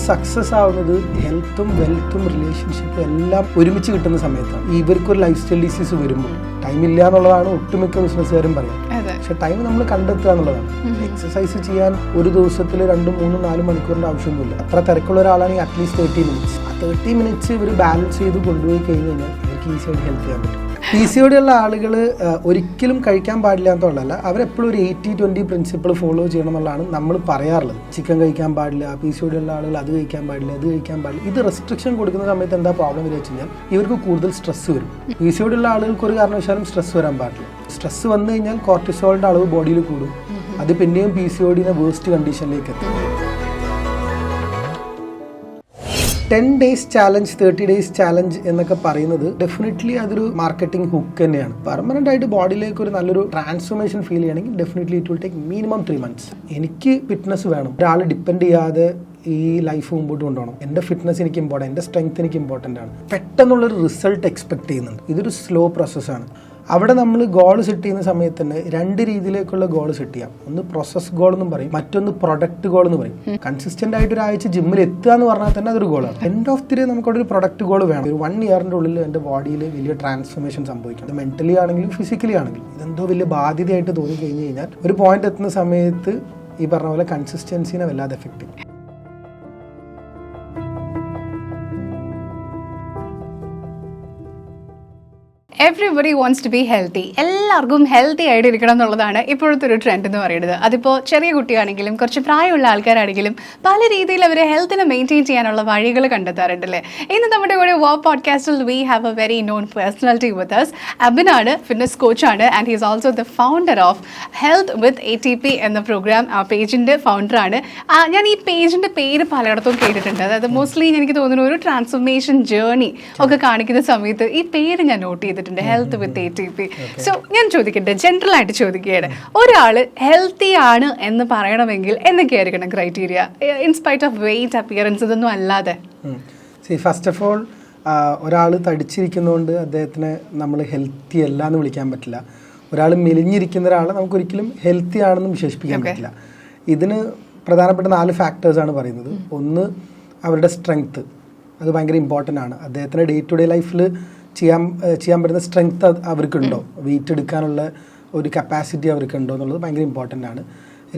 Success ആവുന്നത് ഹെൽത്തും വെൽത്തും റിലേഷൻഷിപ്പും എല്ലാം ഒരുമിച്ച് കിട്ടുന്ന സമയത്താണ്. ഇവർക്കൊരു ലൈഫ് സ്റ്റൈൽ ഡിസീസ് വരുമ്പോൾ ടൈം ഇല്ല എന്നുള്ളതാണ് ഒട്ടുമിക്ക ബിസിനസ്സുകാരും പറയും. പക്ഷെ ടൈം നമ്മൾ കണ്ടെത്തുക എന്നുള്ളതാണ്. എക്സസൈസ് ചെയ്യാൻ ഒരു ദിവസത്തിൽ 2, 3, 4 മണിക്കൂറിന്റെ ആവശ്യമൊന്നുമില്ല. അത്ര തിരക്കുള്ള ഒരാളാണെങ്കിൽ അറ്റ്ലീസ്റ്റ് 30 മിനിറ്റ്സ്. ആ 30 മിനിറ്റ്സ് ഇവർ ബാലൻസ് ചെയ്ത് കൊണ്ടുപോയി കഴിഞ്ഞ് കഴിഞ്ഞാൽ ഇവർക്ക് ഈസിയായിട്ട് ഹെൽപ്പ് ചെയ്യാൻ പറ്റും. PCOD ഉള്ള ആളുകൾ ഒരിക്കലും കഴിക്കാൻ പാടില്ല എന്നുള്ളതല്ല, അവരെപ്പോഴും ഒരു 80-20 പ്രിൻസിപ്പിൾ ഫോളോ ചെയ്യണം എന്നുള്ളതാണ് നമ്മൾ പറയാറുള്ളത്. ചിക്കൻ കഴിക്കാൻ പാടില്ല, PCOD ഉള്ള ആളുകൾ അത് കഴിക്കാൻ പാടില്ല, ഇത് കഴിക്കാൻ പാടില്ല. ഇത് റെസ്ട്രിക്ഷൻ കൊടുക്കുന്ന സമയത്ത് എന്താ പ്രോബ്ലം വരിക വെച്ച് കഴിഞ്ഞാൽ ഇവർക്ക് കൂടുതൽ സ്ട്രെസ് വരും. PCOD ഉള്ള ആളുകൾക്ക് ഒരു കാരണവശാലും സ്ട്രെസ് വരാൻ പാടില്ല. സ്ട്രെസ് വന്നു കഴിഞ്ഞാൽ കോർട്ടിസോളിന്റെ അളവ് ബോഡിയിൽ കൂടും. അത് പിന്നെയും PCODനെ വേഴ്സ്റ്റ് കണ്ടീഷനിലേക്ക് എത്തും. 10 days challenge, 30 days challenge എന്നൊക്കെ പറയുന്നത് ഡെഫിനറ്റ്ലി അതൊരു മാർക്കറ്റിംഗ് ഹുക്ക് തന്നെയാണ്. പെർമനന്റ് ആയിട്ട് ബോഡിയിലേക്ക് ഒരു നല്ലൊരു ട്രാൻസ്ഫോർമേഷൻ ഫീൽ ചെയ്യണമെങ്കിൽ definitely it will take minimum 3 months. എനിക്ക് ഫിറ്റ്നസ് വേണം, ഒരാൾ ഡിപ്പെൻഡ് ചെയ്യാതെ ഈ ലൈഫ് മുമ്പോട്ട് കൊണ്ടുപോകണം. എൻ്റെ ഫിറ്റ്നസ് എനിക്ക് ഇമ്പോർട്ടൻ്റ്, എൻ്റെ സ്ട്രെങ്ത് എനിക്ക് ഇമ്പോർട്ടൻ്റ് ആണ്. പെട്ടെന്നുള്ളൊരു റിസൾട്ട് എക്സ്പെക്ട് ചെയ്യുന്നുണ്ട്. ഇതൊരു സ്ലോ പ്രോസസ്സാണ്. അവിടെ നമ്മൾ ഗോൾ സെറ്റ് ചെയ്യുന്ന സമയത്ത് തന്നെ 2 രീതിയിലേക്കുള്ള ഗോൾ സെറ്റ് ചെയ്യാം. ഒന്ന് പ്രോസസ് ഗോൾ എന്നും പറയും, മറ്റൊന്ന് പ്രൊഡക്റ്റ് ഗോൾ എന്ന് പറയും. കൺസിസ്റ്റന്റ് ആയിട്ട് ഒരാഴ്ച ജിമ്മിൽ എത്തുക എന്ന് പറഞ്ഞാൽ തന്നെ അതൊരു ഗോളാണ്. എൻഡ് ഓഫ് ദി ഡേ നമുക്കവിടെ ഒരു പ്രൊഡക്റ്റ് ഗോൾ വേണം. ഒരു 1 ഇയറിന്റെ ഉള്ളിൽ എൻ്റെ ബോഡിയിൽ വലിയ ട്രാൻസ്ഫോർമേഷൻ സംഭവിക്കണം. അത് മെന്റലി ആണെങ്കിലും ഫിസിക്കലി ആണെങ്കിലും ഇതെന്തോ വലിയ ബാധ്യതയായിട്ട് തോന്നി കഴിഞ്ഞ് കഴിഞ്ഞാൽ ഒരു പോയിന്റ് എത്തുന്ന സമയത്ത് ഈ പറഞ്ഞ പോലെ കൺസിസ്റ്റൻസിനെ വല്ലാതെ എഫക്ട് ചെയ്യും. Everybody wants to be healthy. എല്ലാവർക്കും ഹെൽത്തി ആയിട്ട് ഇരിക്കണം എന്നുള്ളതാണ് ഇപ്പോഴത്തെ ഒരു ട്രെൻഡ് എന്ന് പറയുന്നത്. അതിപ്പോൾ ചെറിയ കുട്ടിയാണെങ്കിലും കുറച്ച് പ്രായമുള്ള ആൾക്കാരാണെങ്കിലും പല രീതിയിൽ അവർ ഹെൽത്തിനെ മെയിൻറ്റെയിൻ ചെയ്യാനുള്ള വഴികൾ കണ്ടെത്താറുണ്ടല്ലേ. ഇന്ന് നമ്മുടെ കൂടെ പോഡ്കാസ്റ്റിൽ we have a very known personality with us. അബിനാണ്, ഫിറ്റ്നസ് കോച്ചാണ്, and he is also the founder of health with ATP എന്ന പ്രോഗ്രാം. ആ പേജിൻ്റെ ഫൗണ്ടറാണ്. ഞാൻ ഈ പേജിൻ്റെ പേര് പലയിടത്തും കേട്ടിട്ടുണ്ട്. അതായത് മോസ്റ്റ്ലി എനിക്ക് തോന്നുന്നു ഒരു ട്രാൻസ്ഫോർമേഷൻ ജേർണി ഒക്കെ കാണിക്കുന്ന സമയത്ത് ഈ പേര് ഞാൻ നോട്ട് ചെയ്തിട്ടുണ്ട്, ഹെൽത്ത് വിത്ത് ATP. സോ ഞാൻ ചോദിക്കട്ടെ, ജനറൽ ആയിട്ട് ചോദിക്കുകയാണ്, ഒരാൾ ഹെൽത്തി ആണ് എന്ന് പറയണമെങ്കിൽ എന്തൊക്കെയായിരിക്കണം criteria, in spite of weight, appearance, ഇതൊന്നും അല്ലാതെ? ഫസ്റ്റ് ഓഫ് ഓൾ, ഒരാൾ തടിച്ചിരിക്കുന്നതുകൊണ്ട് അദ്ദേഹത്തിനെ നമ്മൾ ഹെൽത്തി അല്ല എന്ന് വിളിക്കാൻ പറ്റില്ല. ഒരാൾ മെലിഞ്ഞിരിക്കുന്ന ഒരാളെ നമുക്കൊരിക്കലും ഹെൽത്തി ആണെന്ന് വിശേഷിപ്പിക്കാൻ പറ്റില്ല. ഇതിന് പ്രധാനപ്പെട്ട 4 ഫാക്ടേഴ്സാണ് പറയുന്നത്. ഒന്ന്, അവരുടെ സ്ട്രെങ്ത്. അത് ഭയങ്കര ഇമ്പോർട്ടൻ്റ് ആണ്. അദ്ദേഹത്തിൻ്റെ ഡേ ടു ഡേ ലൈഫിൽ ചെയ്യാൻ പറ്റുന്ന സ്ട്രെങ്ത് അവർക്കുണ്ടോ, വെയിറ്റ് എടുക്കാനുള്ള ഒരു കപ്പാസിറ്റി അവർക്കുണ്ടോ എന്നുള്ളത് ഭയങ്കര ഇമ്പോർട്ടൻ്റ് ആണ്.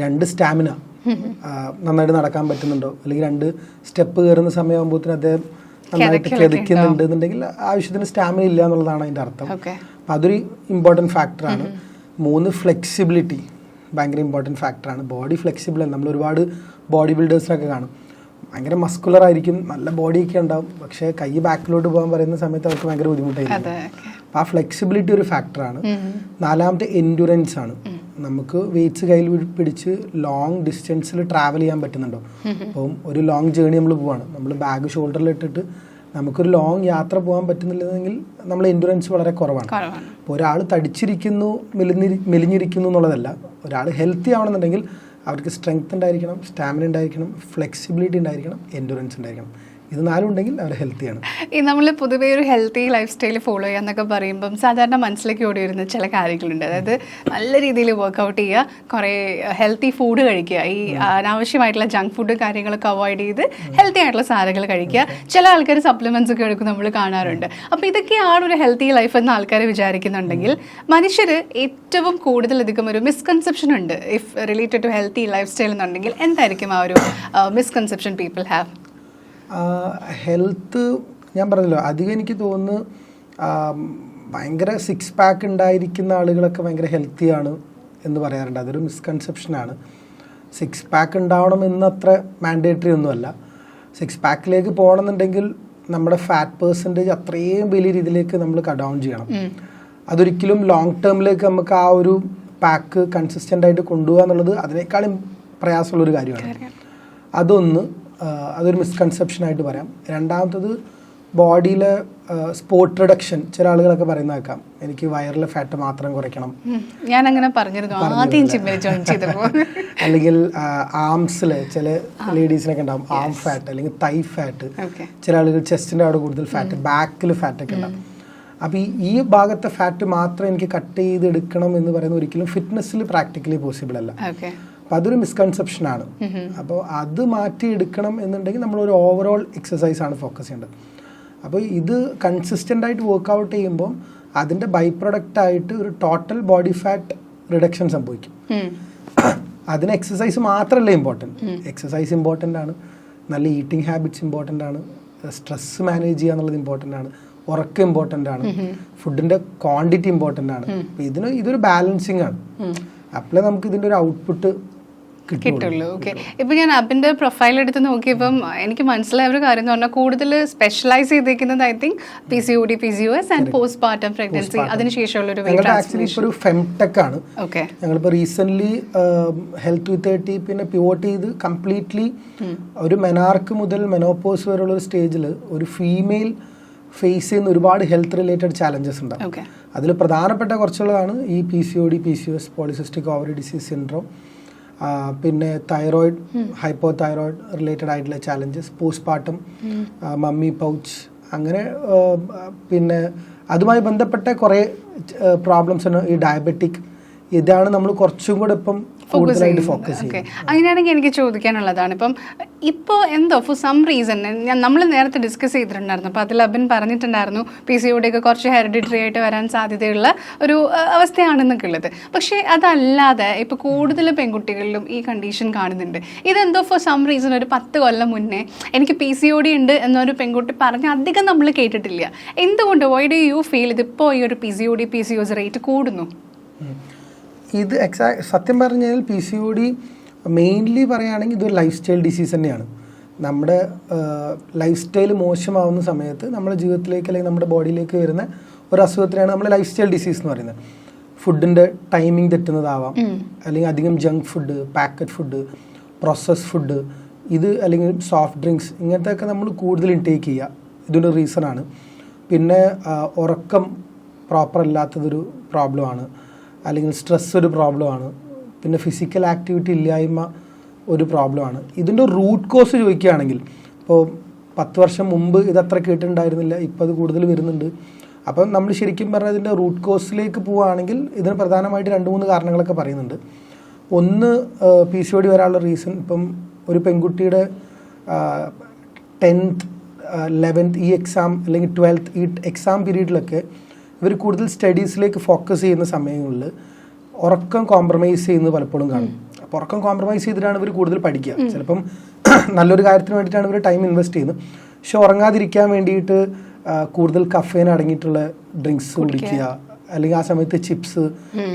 2, സ്റ്റാമിന. നന്നായിട്ട് നടക്കാൻ പറ്റുന്നുണ്ടോ, അല്ലെങ്കിൽ 2 സ്റ്റെപ്പ് കയറുന്ന സമയമാകുമ്പോഴത്തേന് അദ്ദേഹം നന്നായിട്ട് കിതയ്ക്കുന്നുണ്ട് എന്നുണ്ടെങ്കിൽ ആവശ്യത്തിന് സ്റ്റാമിന ഇല്ല എന്നുള്ളതാണ് അതിൻ്റെ അർത്ഥം. അപ്പം അതൊരു ഇമ്പോർട്ടൻറ്റ് ഫാക്ടറാണ്. 3, ഫ്ലെക്സിബിലിറ്റി. ഭയങ്കര ഇമ്പോർട്ടൻറ്റ് ഫാക്ടറാണ്. Body flexible. നമ്മൾ ഒരുപാട് ബോഡി ബിൽഡേഴ്സിനൊക്കെ കാണും, ഭയങ്കര മസ്കുലർ ആയിരിക്കും, നല്ല ബോഡിയൊക്കെ ഉണ്ടാവും, പക്ഷേ കൈ ബാക്കിലോട്ട് പോകാൻ പറയുന്ന സമയത്ത് അവർക്ക് ഭയങ്കര ബുദ്ധിമുട്ടായിരിക്കും. അപ്പോൾ ആ ഫ്ലെക്സിബിലിറ്റി ഒരു ഫാക്ടറാണ്. 4ാമത്തെ എൻഡുറൻസ് ആണ്. നമുക്ക് വെയിറ്റ്സ് കയ്യിൽ പിടിച്ച് ലോങ് ഡിസ്റ്റൻസിൽ ട്രാവൽ ചെയ്യാൻ പറ്റുന്നുണ്ടോ. അപ്പം ഒരു ലോങ് ജേർണി നമ്മൾ പോവാണ്, നമ്മൾ ബാഗ് ഷോൾഡറിൽ ഇട്ടിട്ട് നമുക്കൊരു ലോങ് യാത്ര പോകാൻ പറ്റുന്നില്ലെങ്കിൽ നമ്മൾ എൻഡുറൻസ് വളരെ കുറവാണ്. അപ്പോൾ ഒരാൾ തടിച്ചിരിക്കുന്നു, മെലിഞ്ഞിരിക്കുന്നു എന്നുള്ളതല്ല. ഒരാൾ ഹെൽത്തി ആവണമെന്നുണ്ടെങ്കിൽ അവർക്ക് സ്ട്രെങ്ത് ഉണ്ടായിരിക്കണം, സ്റ്റാമിന ഉണ്ടായിരിക്കണം, ഫ്ലെക്സിബിലിറ്റി ഉണ്ടായിരിക്കണം, എൻഡുറൻസ് ഉണ്ടായിരിക്കണം. ഇത് 4 ഉണ്ടെങ്കിൽ അവർ ഹെൽത്തിയാണ്. ഈ നമ്മൾ പൊതുവേ ഒരു ഹെൽത്തി ലൈഫ് സ്റ്റൈൽ ഫോളോ ചെയ്യാന്നൊക്കെ പറയുമ്പം സാധാരണ മനസ്സിലേക്ക് ഓടി വരുന്ന ചില കാര്യങ്ങളുണ്ട്. അതായത് നല്ല രീതിയിൽ വർക്കൗട്ട് ചെയ്യുക, കുറേ ഹെൽത്തി ഫുഡ് കഴിക്കുക, ഈ അനാവശ്യമായിട്ടുള്ള ജങ്ക് ഫുഡ് കാര്യങ്ങളൊക്കെ അവോയ്ഡ് ചെയ്ത് ഹെൽത്തി ആയിട്ടുള്ള സാധനങ്ങൾ കഴിക്കുക. ചില ആൾക്കാർ സപ്ലിമെന്റ്സ് ഒക്കെ എടുക്കും, നമ്മൾ കാണാറുണ്ട്. അപ്പോൾ ഇതൊക്കെയാണ് ഒരു ഹെൽത്തി ലൈഫ് എന്ന് ആൾക്കാർ വിചാരിക്കുന്നുണ്ടെങ്കിൽ മനുഷ്യർ ഏറ്റവും കൂടുതലധികം ഒരു മിസ്കൺസെപ്ഷൻ ഉണ്ട് if related to healthy life style എന്നുണ്ടെങ്കിൽ എന്തായിരിക്കും ആ ഒരു മിസ്കൺസെപ്ഷൻ പീപ്പിൾ ഹാവ്? ഹെൽത്ത് ഞാൻ പറഞ്ഞല്ലോ, അധികം എനിക്ക് തോന്നുന്നു ഭയങ്കര 6 പാക്ക് ഉണ്ടായിരിക്കുന്ന ആളുകളൊക്കെ ഭയങ്കര ഹെൽത്തിയാണ് എന്ന് പറയാറുണ്ട്. അതൊരു മിസ്കൺസെപ്ഷനാണ്. 6 പാക്ക് ഉണ്ടാവണം എന്നത്ര മാൻഡേറ്ററി ഒന്നുമല്ല. 6 പാക്കിലേക്ക് പോകണമെന്നുണ്ടെങ്കിൽ നമ്മുടെ ഫാറ്റ് പെർസെൻറ്റേജ് അത്രയും വലിയ രീതിയിലേക്ക് നമ്മൾ കട്ട് ഡൗൺ ചെയ്യണം. അതൊരിക്കലും ലോങ് ടേമിലേക്ക് നമുക്ക് ആ ഒരു പാക്ക് കൺസിസ്റ്റൻ്റ് ആയിട്ട് കൊണ്ടുപോകുക എന്നുള്ളത് അതിനേക്കാളും പ്രയാസമുള്ളൊരു കാര്യമാണ്. അതൊരു മിസ്കൺസെപ്ഷനായിട്ട് പറയാം. 2ാമത്തത്, ബോഡിയിലെ സ്പോട്ട് റിഡക്ഷൻ. ചില ആളുകളൊക്കെ പറയുന്ന കേൾക്കാം, എനിക്ക് വയറിലെ ഫാറ്റ് മാത്രം കുറയ്ക്കണം, ഞാൻ അങ്ങനെ പറഞ്ഞിരുന്നു ആദ്യം ജിമ്മിൽ ജോയിൻ ചെയ്തപ്പോൾ. അല്ലെങ്കിൽ ആംസിൽ ചില ലേഡീസിനൊക്കെ ഉണ്ടാവും ആം ഫാറ്റ് അല്ലെങ്കിൽ തൈ ഫാറ്റ്. ചില ആളുകൾ ചെസ്റ്റിൻ്റെ അവിടെ കൂടുതൽ ഫാറ്റ്, ബാക്കിൽ ഫാറ്റൊക്കെ ഉണ്ടാവും. അപ്പോൾ ഈ ഭാഗത്തെ ഫാറ്റ് മാത്രം എനിക്ക് കട്ട് ചെയ്തെടുക്കണം എന്ന് പറയുന്നത് ഒരിക്കലും ഫിറ്റ്നസ്സിൽ പ്രാക്ടിക്കലി പോസിബിൾ അല്ല. അപ്പം അതൊരു മിസ്കൺസെപ്ഷനാണ്. അപ്പോൾ അത് മാറ്റിയെടുക്കണം എന്നുണ്ടെങ്കിൽ നമ്മളൊരു ഓവറോൾ എക്സസൈസാണ് ഫോക്കസ് ചെയ്യേണ്ടത്. അപ്പോൾ ഇത് കൺസിസ്റ്റൻ്റ് ആയിട്ട് വർക്കൗട്ട് ചെയ്യുമ്പോൾ അതിൻ്റെ ബൈ പ്രൊഡക്റ്റ് ആയിട്ട് ഒരു ടോട്ടൽ ബോഡി ഫാറ്റ് റിഡക്ഷൻ സംഭവിക്കും. അതിന് എക്സസൈസ് മാത്രമല്ല ഇമ്പോർട്ടൻറ്റ്, എക്സസൈസ് ഇമ്പോർട്ടൻ്റ് ആണ്, നല്ല ഈറ്റിംഗ് ഹാബിറ്റ്സ് ഇമ്പോർട്ടൻ്റ് ആണ്, സ്ട്രെസ് മാനേജ് ചെയ്യുക എന്നുള്ളത് ഇമ്പോർട്ടൻ്റ് ആണ്, ഉറക്കം ഇമ്പോർട്ടൻ്റ് ആണ്, ഫുഡിൻ്റെ ക്വാണ്ടിറ്റി ഇമ്പോർട്ടൻ്റ് ആണ്. അപ്പോൾ ഇതൊരു ബാലൻസിങ് ആണ്. അപ്പോഴേ നമുക്ക് ഇതിൻ്റെ ഒരു ഔട്ട്പുട്ട് കിട്ടുള്ളൂ. ഓക്കെ, ഇപ്പൊ ഞാൻ അബിന്റെ പ്രൊഫൈൽ എടുത്ത് നോക്കിയപ്പം എനിക്ക് മനസ്സിലായ ഒരു കാര്യം എന്ന് പറഞ്ഞാൽ കൂടുതൽ സ്പെഷ്യലൈസ് ചെയ്തിരിക്കുന്നത് I think PCOD, PCOS and post partum pregnancy, അതിനുശേഷമുള്ള ഒരു ഒരു ഫെംടെക് ആണ്. ഓക്കെ, ഞങ്ങളിപ്പോൾ റീസെന്റ് ഹെൽത്ത് വിത്ത് 30 പിന്നെ പിവോട്ട് ചെയ്ത് കംപ്ലീറ്റ്ലി ഒരു മെനാർക്ക് മുതൽ മെനോപോസ് വരെയുള്ള ഒരു സ്റ്റേജിൽ ഒരു ഫീമെയിൽ ഫേസ് ചെയ്യുന്ന ഒരുപാട് ഹെൽത്ത് റിലേറ്റഡ് ചാലഞ്ചസ് ഉണ്ടാവും. അതിൽ പ്രധാനപ്പെട്ട കുറച്ചുള്ളതാണ് ഈ PCOD, PCOS, polycystic ovary disease syndrome, പിന്നെ തൈറോയിഡ്, ഹൈപ്പോ തൈറോയിഡ് റിലേറ്റഡ് ആയിട്ടുള്ള ചാലഞ്ചസ്, പോസ്റ്റ്പാർട്ടം, മമ്മി പൗച്ച്, അങ്ങനെ പിന്നെ അതുമായി ബന്ധപ്പെട്ട കുറേ പ്രോബ്ലംസ് ആണ്. ഈ ഡയബറ്റിക്, ഇതാണ് നമ്മൾ കുറച്ചും കൂടെ ഇപ്പം കൂടുതലായിട്ട് ഫോക്കസ് ചെയ്യും. അങ്ങനെയാണെങ്കിൽ എനിക്ക് ചോദിക്കാനുള്ളതാണ്, ഇപ്പോൾ എന്തോ ഫോർ സം റീസൺ നമ്മൾ നേരത്തെ ഡിസ്കസ് ചെയ്തിട്ടുണ്ടായിരുന്നു, അപ്പോൾ അതിൽ അബിൻ പറഞ്ഞിട്ടുണ്ടായിരുന്നു PCOD ഒക്കെ കുറച്ച് ഹെറിഡിറ്ററി ആയിട്ട് വരാൻ സാധ്യതയുള്ള ഒരു അവസ്ഥയാണെന്നൊക്കെ ഉള്ളത്. പക്ഷേ അതല്ലാതെ ഇപ്പോൾ കൂടുതൽ പെൺകുട്ടികളിലും ഈ കണ്ടീഷൻ കാണുന്നുണ്ട്. ഇതെന്തോ ഫോർ സം റീസൺ ഒരു 10 കൊല്ലം മുന്നേ എനിക്ക് PCOD ഉണ്ട് എന്നൊരു പെൺകുട്ടി പറഞ്ഞ് അധികം നമ്മൾ കേട്ടിട്ടില്ല. എന്തുകൊണ്ട്, വൈ ഡു യു ഫീൽ ഇതിപ്പോൾ ഈ ഒരു PCOD, PCOS റേറ്റ് കൂടുന്നു? ഇത് സത്യം പറഞ്ഞാൽ PCOD മെയിൻലി പറയുകയാണെങ്കിൽ ഇതൊരു ലൈഫ് സ്റ്റൈൽ ഡിസീസ് തന്നെയാണ്. നമ്മുടെ ലൈഫ് സ്റ്റൈൽ മോശമാവുന്ന സമയത്ത് നമ്മുടെ ജീവിതത്തിലേക്ക് അല്ലെങ്കിൽ നമ്മുടെ ബോഡിയിലേക്ക് വരുന്ന ഒരു അസുഖത്തിനാണ് നമ്മൾ ലൈഫ് സ്റ്റൈൽ ഡിസീസ് എന്ന് പറയുന്നത്. ഫുഡിൻ്റെ ടൈമിംഗ് തെറ്റുന്നതാവാം, അല്ലെങ്കിൽ അധികം junk food, packet food, processed food, ഇത് അല്ലെങ്കിൽ സോഫ്റ്റ് ഡ്രിങ്ക്സ്, ഇങ്ങനത്തെ ഒക്കെ നമ്മൾ കൂടുതൽ ഇൻടേക്ക് ചെയ്യുക, ഇതിൻ്റെ റീസണാണ്. പിന്നെ ഉറക്കം പ്രോപ്പർ അല്ലാത്തതൊരു പ്രോബ്ലമാണ്, അല്ലെങ്കിൽ സ്ട്രെസ് ഒരു പ്രോബ്ലമാണ്, പിന്നെ ഫിസിക്കൽ ആക്ടിവിറ്റി ഇല്ലായ്മ ഒരു പ്രോബ്ലമാണ്. ഇതിൻ്റെ റൂട്ട് കോസ് ചോദിക്കുകയാണെങ്കിൽ ഇപ്പോൾ 10 വർഷം മുമ്പ് ഇതത്ര കേട്ടിട്ടുണ്ടായിരുന്നില്ല, ഇപ്പോൾ അത് കൂടുതൽ വരുന്നുണ്ട്. അപ്പം നമ്മൾ ശരിക്കും പറഞ്ഞാൽ ഇതിൻ്റെ റൂട്ട് കോസിലേക്ക് പോവുകയാണെങ്കിൽ ഇതിന് പ്രധാനമായിട്ട് 2-3 കാരണങ്ങളൊക്കെ പറയുന്നുണ്ട്. ഒന്ന്, PCOD വരാനുള്ള റീസൺ ഇപ്പം ഒരു പെൺകുട്ടിയുടെ 10th, 11th ഈ എക്സാം അല്ലെങ്കിൽ 12th ഈ എക്സാം പീരീഡിലൊക്കെ ഇവർ കൂടുതൽ സ്റ്റഡീസിലേക്ക് ഫോക്കസ് ചെയ്യുന്ന സമയങ്ങളിൽ ഉറക്കം കോംപ്രമൈസ് ചെയ്യുന്നത് പലപ്പോഴും കാണും. അപ്പോൾ ഉറക്കം കോംപ്രമൈസ് ചെയ്തിട്ടാണ് ഇവർ കൂടുതൽ പഠിക്കുക. ചിലപ്പം നല്ലൊരു കാര്യത്തിന് വേണ്ടിയിട്ടാണ് ഇവർ ടൈം ഇൻവെസ്റ്റ് ചെയ്യുന്നത്, പക്ഷെ ഉറങ്ങാതിരിക്കാൻ വേണ്ടിയിട്ട് കൂടുതൽ കഫേൻ അടങ്ങിയിട്ടുള്ള ഡ്രിങ്ക്സ് കുടിക്കുക, അല്ലെങ്കിൽ ആ സമയത്ത് ചിപ്സ്,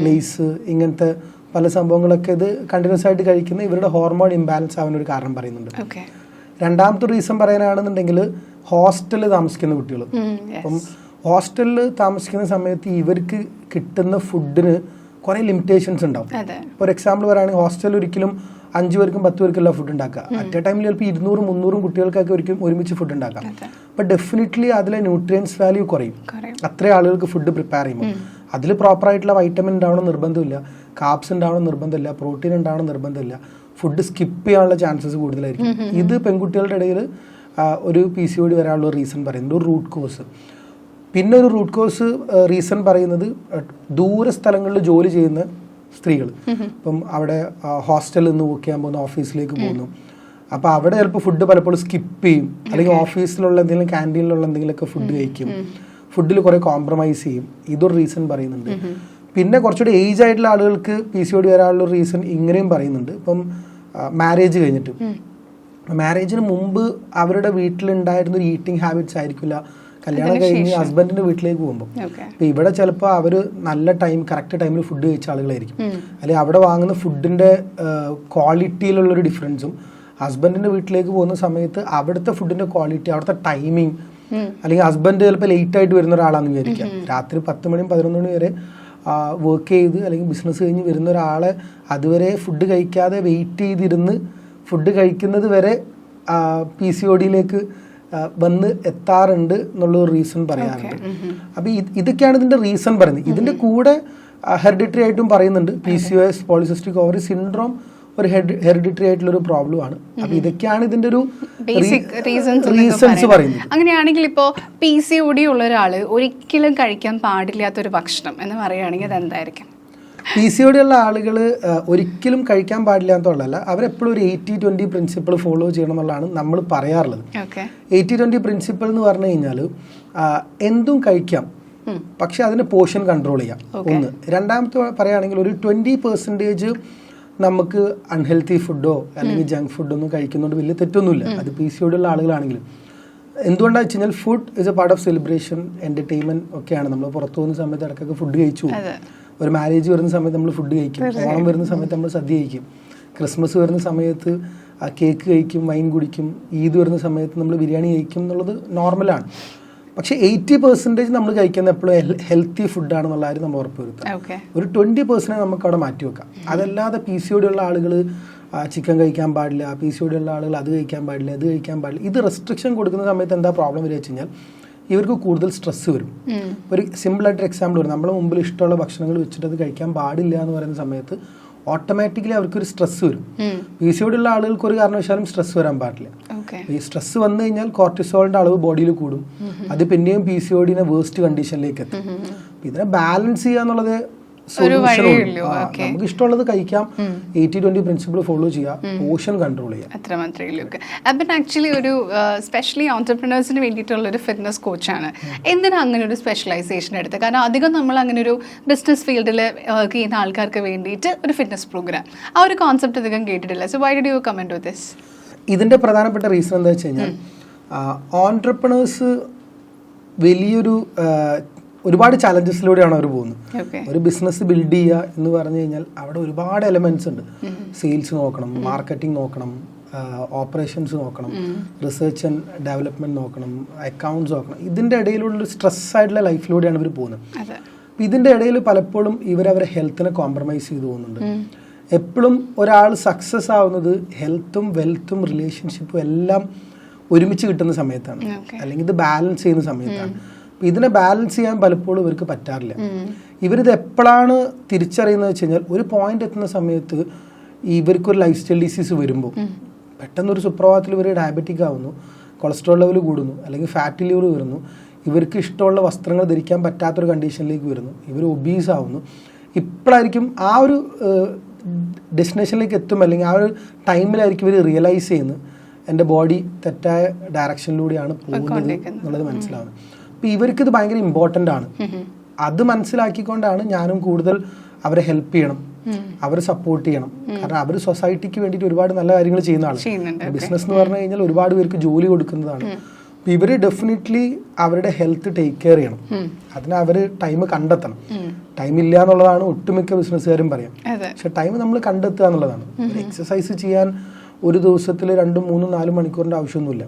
ലേസ്, ഇങ്ങനത്തെ പല സംഭവങ്ങളൊക്കെ ഇത് കണ്ടിന്യൂസ് ആയിട്ട് കഴിക്കുന്ന ഇവരുടെ ഹോർമോൺ ഇംബാലൻസ് ആവാൻ ഒരു കാരണം പറയുന്നുണ്ട്. രണ്ടാമത്തെ റീസൺ പറയാനാണെന്നുണ്ടെങ്കിൽ ഹോസ്റ്റലിൽ താമസിക്കുന്ന കുട്ടികൾ. അപ്പം ഹോസ്റ്റലിൽ താമസിക്കുന്ന സമയത്ത് ഇവർക്ക് കിട്ടുന്ന ഫുഡിന് കുറേ ലിമിറ്റേഷൻസ് ഉണ്ടാവും. ഇപ്പോൾ ഒരു എക്സാമ്പിൾ പറയുകയാണെങ്കിൽ ഹോസ്റ്റലിൽ ഒരിക്കലും 5 പേർക്കും 10 പേർക്കുള്ള ഫുഡ് ഉണ്ടാക്കുക. അറ്റ് എ ടൈമിൽ ചിലപ്പോൾ 200-300 കുട്ടികൾക്കൊക്കെ ഒരിക്കലും ഒരുമിച്ച് ഫുഡ് ഉണ്ടാക്കാം. അപ്പോൾ ഡെഫിനറ്റ്ലി അതിലെ ന്യൂട്രിയൻസ് വാല്യൂ കുറയും അത്രയും ആളുകൾക്ക് ഫുഡ് പ്രിപ്പയർ ചെയ്യുമ്പോൾ. അതിൽ പ്രോപ്പറായിട്ടുള്ള വൈറ്റമിൻ ഉണ്ടാവണം നിർബന്ധമില്ല, കാർബ്സ് ഉണ്ടാവണം നിർബന്ധമില്ല, പ്രോട്ടീൻ ഉണ്ടാവണം നിർബന്ധമില്ല, ഫുഡ് സ്കിപ്പ് ചെയ്യാനുള്ള ചാൻസസ് കൂടുതലായിരിക്കും. ഇത് പെൺകുട്ടികളുടെ ഇടയിൽ ഒരു PCOD വരാനുള്ള റീസൺ പറയുന്നത് ഒരു റൂട്ട് കോസ്. പിന്നെ ഒരു റൂട്ട് കോസ് റീസൺ പറയുന്നത് ദൂര സ്ഥലങ്ങളിൽ ജോലി ചെയ്യുന്ന സ്ത്രീകൾ. ഇപ്പം അവിടെ ഹോസ്റ്റലിൽ നിന്ന് വർക്ക് ചെയ്യാൻ പോകുന്നു, ഓഫീസിലേക്ക് പോകുന്നു. അപ്പോൾ അവിടെ ചിലപ്പോൾ ഫുഡ് പലപ്പോഴും സ്കിപ്പ് ചെയ്യും, അല്ലെങ്കിൽ ഓഫീസിലുള്ള എന്തെങ്കിലും ക്യാൻറ്റീനിലുള്ള എന്തെങ്കിലുമൊക്കെ ഫുഡ് കഴിക്കും, ഫുഡിൽ കുറേ കോംപ്രമൈസ് ചെയ്യും. ഇതൊരു റീസൺ പറയുന്നുണ്ട്. പിന്നെ കുറച്ചുകൂടി ഏജ് ആയിട്ടുള്ള ആളുകൾക്ക് PCOD വരാനുള്ള റീസൺ ഇങ്ങനെയും പറയുന്നുണ്ട്. ഇപ്പം മാരേജ് കഴിഞ്ഞിട്ട്, മാരേജിന് മുമ്പ് അവരുടെ വീട്ടിലുണ്ടായിരുന്ന ഒരു ഈറ്റിംഗ് ഹാബിറ്റ്സ് ആയിരിക്കില്ല കല്യാണം കഴിഞ്ഞ് ഹസ്ബൻഡിന്റെ വീട്ടിലേക്ക് പോകുമ്പോൾ. അപ്പൊ ഇവിടെ ചിലപ്പോൾ അവർ നല്ല കറക്റ്റ് ടൈമിൽ ഫുഡ് കഴിച്ച ആളുകളായിരിക്കും, അല്ലെങ്കിൽ അവിടെ വാങ്ങുന്ന ഫുഡിന്റെ ക്വാളിറ്റിയിലുള്ളൊരു ഡിഫറൻസും ഹസ്ബൻഡിന്റെ വീട്ടിലേക്ക് പോകുന്ന സമയത്ത് അവിടുത്തെ ഫുഡിന്റെ ക്വാളിറ്റി, അവിടുത്തെ ടൈമിങ്, അല്ലെങ്കിൽ ഹസ്ബൻഡ് ചിലപ്പോൾ ലേറ്റ് ആയിട്ട് വരുന്ന ഒരാളാണെന്ന് വിചാരിക്കാം, രാത്രി 10 മണി 11 മണി വരെ വർക്ക് ചെയ്ത് അല്ലെങ്കിൽ ബിസിനസ് കഴിഞ്ഞ് വരുന്ന ഒരാളെ അതുവരെ ഫുഡ് കഴിക്കാതെ വെയിറ്റ് ചെയ്തിരുന്ന് ഫുഡ് കഴിക്കുന്നത് വരെ PCODയിലേക്ക് വന്ന് എത്താറുണ്ട് എന്നുള്ളൊരു റീസൺ പറയാറുണ്ട്. അപ്പോൾ ഇതൊക്കെയാണ് ഇതിൻ്റെ റീസൺ പറയുന്നത്. ഇതിൻ്റെ കൂടെ ഹെറിഡിറ്ററി ആയിട്ടും പറയുന്നുണ്ട്. PCOS, പോളിസിസ്റ്റിക് ഓവറി സിൻഡ്രോം ഒരു ഹെറിഡിറ്ററി ആയിട്ടുള്ള ഒരു പ്രോബ്ലമാണ്. അപ്പോൾ ഇതൊക്കെയാണ് ഇതിൻ്റെ ഒരു റീസൺസ് പറയുന്നത്. അങ്ങനെയാണെങ്കിൽ ഇപ്പോൾ PCOD ഉള്ള ഒരാൾ ഒരിക്കലും കഴിക്കാൻ പാടില്ലാത്തൊരു ഭക്ഷണം എന്ന് പറയുകയാണെങ്കിൽ അത് എന്തായിരിക്കും? PCOD ഉള്ള ആളുകൾ ഒരിക്കലും കഴിക്കാൻ പാടില്ല എന്നുള്ളതല്ല, അവരെപ്പോഴും ഒരു 80-20 പ്രിൻസിപ്പിൾ ഫോളോ ചെയ്യണം എന്നുള്ളതാണ് നമ്മൾ പറയാറുള്ളത്. 80-20 പ്രിൻസിപ്പിൾ എന്ന് പറഞ്ഞു കഴിഞ്ഞാൽ എന്തും കഴിക്കാം, പക്ഷെ അതിന് പോർഷൻ കൺട്രോൾ ചെയ്യാം. ഒന്ന്. രണ്ടാമത്തെ പറയുകയാണെങ്കിൽ ഒരു 20% നമുക്ക് അൺഹെൽത്തി ഫുഡോ അല്ലെങ്കിൽ ജങ്ക് ഫുഡോ ഒന്നും കഴിക്കുന്നതുകൊണ്ട് വലിയ തെറ്റൊന്നുമില്ല. അത് PCOD ഉള്ള ആളുകളാണെങ്കിലും. എന്തുകൊണ്ടാണെന്ന് വെച്ച് കഴിഞ്ഞാൽ food is A part of celebration, entertainment ഒക്കെയാണ്. നമ്മൾ പുറത്തു പോകുന്ന സമയത്ത് ഇടയ്ക്കൊക്കെ ഫുഡ് കഴിച്ചു. ഒരു മാരേജ് വരുന്ന സമയത്ത് നമ്മൾ ഫുഡ് കഴിക്കും, ഓണം വരുന്ന സമയത്ത് നമ്മൾ സദ്യ കഴിക്കും, ക്രിസ്മസ് വരുന്ന സമയത്ത് കേക്ക് കഴിക്കും, വൈൻ കുടിക്കും, ഈദ് വരുന്ന സമയത്ത് നമ്മൾ ബിരിയാണി കഴിക്കും എന്നുള്ളത് നോർമലാണ്. പക്ഷേ 80% നമ്മൾ കഴിക്കുന്ന എപ്പോഴും ഹെൽത്തി ഫുഡാണെന്നുള്ള കാര്യം നമ്മൾ ഉറപ്പുവരുത്തുക. ഒരു 20% നമുക്ക് അവിടെ മാറ്റി വെക്കാം. അതല്ലാതെ PCOD ഉള്ള ആളുകൾ ചിക്കൻ കഴിക്കാൻ പാടില്ല, PCOD ഉള്ള ആളുകൾ അത് കഴിക്കാൻ പാടില്ല, ഇത് കഴിക്കാൻ പാടില്ല, ഇത് റെസ്ട്രിക്ഷൻ കൊടുക്കുന്ന സമയത്ത് എന്താ പ്രോബ്ലം വരിക വെച്ച് കഴിഞ്ഞാൽ ഇവർക്ക് കൂടുതൽ സ്ട്രെസ് വരും. ഒരു സിമ്പിളായിട്ടൊരു എക്സാമ്പിൾ വരും. നമ്മുടെ മുമ്പിൽ ഇഷ്ടമുള്ള ഭക്ഷണങ്ങൾ വെച്ചിട്ട് അത് കഴിക്കാൻ പാടില്ല എന്ന് പറയുന്ന സമയത്ത് ഓട്ടോമാറ്റിക്കലി അവർക്കൊരു സ്ട്രെസ് വരും. PCOD ഉള്ള ആളുകൾക്ക് ഒരു കാരണവശാലും സ്ട്രെസ് വരാൻ പാടില്ല. ഈ സ്ട്രെസ് വന്നു കഴിഞ്ഞാൽ കോർട്ടിസോളിന്റെ അളവ് ബോഡിയിൽ കൂടും. അത് പിന്നെയും PCOD-നെ വേസ്റ്റ് കണ്ടീഷനിലേക്ക് എത്തും. ഇതിനെ ബാലൻസ് ചെയ്യുക എന്നുള്ളത് നമുക്ക് ഇഷ്ടമുള്ളത് കഴിക്കാം, 80-20 പ്രിൻസിപ്പിൾ ഫോളോ ചെയ്യാം, പോർഷൻ കൺട്രോൾ ചെയ്യാം, അത്ര മാത്രമേ ഉള്ളൂ. അപ്പം ആക്ച്വലി ഒരു സ്പെഷ്യലി ഓൺടർപ്രണേഴ്സിന് വേണ്ടിയിട്ടുള്ള ഒരു ഫിറ്റ്നസ് കോച്ചാണ്. എന്തിനാ അങ്ങനെ ഒരു സ്പെഷ്യലൈസേഷൻ എടുത്തത്? കാരണം അധികം നമ്മൾ അങ്ങനെ ഒരു ബിസിനസ് ഫീൽഡിൽ വർക്ക് ചെയ്യുന്ന ആൾക്കാർക്ക് വേണ്ടിയിട്ട് ഒരു ഫിറ്റ്നസ് പ്രോഗ്രാം, ആ ഒരു കോൺസെപ്റ്റ് അധികം കേട്ടിട്ടില്ല. So why did you comment with this? ഇതിന്റെ പ്രധാനപ്പെട്ട റീസൺ എന്താ വെച്ച് കഴിഞ്ഞാൽ ഓൺടർപ്രണേഴ്സ് വലിയൊരു ഒരുപാട് ചാലഞ്ചസിലൂടെയാണ് അവർ പോകുന്നത്. ഒരു ബിസിനസ് ബിൽഡ് ചെയ്യുക എന്ന് പറഞ്ഞു കഴിഞ്ഞാൽ അവിടെ ഒരുപാട് എലമെന്റ്സ് ഉണ്ട്. സെയിൽസ് നോക്കണം, മാർക്കറ്റിംഗ് നോക്കണം, ഓപ്പറേഷൻസ് നോക്കണം, റിസർച്ച് ആൻഡ് ഡെവലപ്മെന്റ് നോക്കണം, അക്കൗണ്ട്സ് നോക്കണം. ഇതിൻ്റെ ഇടയിലുള്ള സ്ട്രെസ് ആയിട്ടുള്ള ലൈഫിലൂടെയാണ് ഇവർ പോകുന്നത്. അപ്പം ഇതിൻ്റെ ഇടയിൽ പലപ്പോഴും ഇവരവരെ ഹെൽത്തിനെ കോംപ്രമൈസ് ചെയ്തു പോകുന്നുണ്ട്. എപ്പോഴും ഒരാൾ സക്സസ് ആവുന്നത് ഹെൽത്തും വെൽത്തും റിലേഷൻഷിപ്പും എല്ലാം ഒരുമിച്ച് കിട്ടുന്ന സമയത്താണ്, അല്ലെങ്കിൽ ഇത് ബാലൻസ് ചെയ്യുന്ന സമയത്താണ്. ഇതിനെ ബാലൻസ് ചെയ്യാൻ പലപ്പോഴും ഇവർക്ക് പറ്റാറില്ല. ഇവരിത് എപ്പോഴാണ് തിരിച്ചറിയുന്നത് വെച്ച് കഴിഞ്ഞാൽ ഒരു പോയിന്റ് എത്തുന്ന സമയത്ത് ഇവർക്കൊരു ലൈഫ് സ്റ്റൈൽ ഡിസീസ് വരുമ്പോൾ പെട്ടെന്നൊരു സുപ്രഭാതത്തിൽ ഇവർ ഡയബറ്റിക് ആവുന്നു, കൊളസ്ട്രോൾ ലെവൽ കൂടുന്നു, അല്ലെങ്കിൽ ഫാറ്റി ലിവർ വരുന്നു, ഇവർക്ക് ഇഷ്ടമുള്ള വസ്ത്രങ്ങൾ ധരിക്കാൻ പറ്റാത്തൊരു കണ്ടീഷനിലേക്ക് വരുന്നു, ഇവർ ഒബീസ് ആവുന്നു. ഇപ്പോഴായിരിക്കും ആ ഒരു ഡെസ്റ്റിനേഷനിലേക്ക് എത്തും, അല്ലെങ്കിൽ ആ ഒരു ടൈമിലായിരിക്കും ഇവർ റിയലൈസ് ചെയ്യുന്നത് എൻ്റെ ബോഡി തെറ്റായ ഡയറക്ഷനിലൂടെയാണ് പോകുന്നത് എന്നുള്ളത് മനസ്സിലാവുന്നത്. അപ്പം ഇവർക്കിത് ഭയങ്കര ഇമ്പോർട്ടൻ്റ് ആണ്. അത് മനസ്സിലാക്കിക്കൊണ്ടാണ് ഞാനും കൂടുതൽ അവരെ ഹെൽപ്പ് ചെയ്യണം, അവരെ സപ്പോർട്ട് ചെയ്യണം. കാരണം അവർ സൊസൈറ്റിക്ക് വേണ്ടിയിട്ട് ഒരുപാട് നല്ല കാര്യങ്ങൾ ചെയ്യുന്ന ആളാണ്. ബിസിനസ് എന്ന് പറഞ്ഞു കഴിഞ്ഞാൽ ഒരുപാട് പേർക്ക് ജോലി കൊടുക്കുന്നതാണ്. അപ്പം ഇവർ ഡെഫിനറ്റ്ലി അവരുടെ ഹെൽത്ത് ടേക്ക് കെയർ ചെയ്യണം. അതിന് അവർ ടൈം കണ്ടെത്തണം. ടൈം ഇല്ല എന്നുള്ളതാണ് ഒട്ടുമിക്ക ബിസിനസ്സുകാരും പറയാം. പക്ഷെ ടൈം നമ്മൾ കണ്ടെത്തുക എന്നുള്ളതാണ്. എക്സസൈസ് ചെയ്യാൻ ഒരു ദിവസത്തിൽ 2, 3, 4 മണിക്കൂറിൻ്റെ ആവശ്യമൊന്നുമില്ല.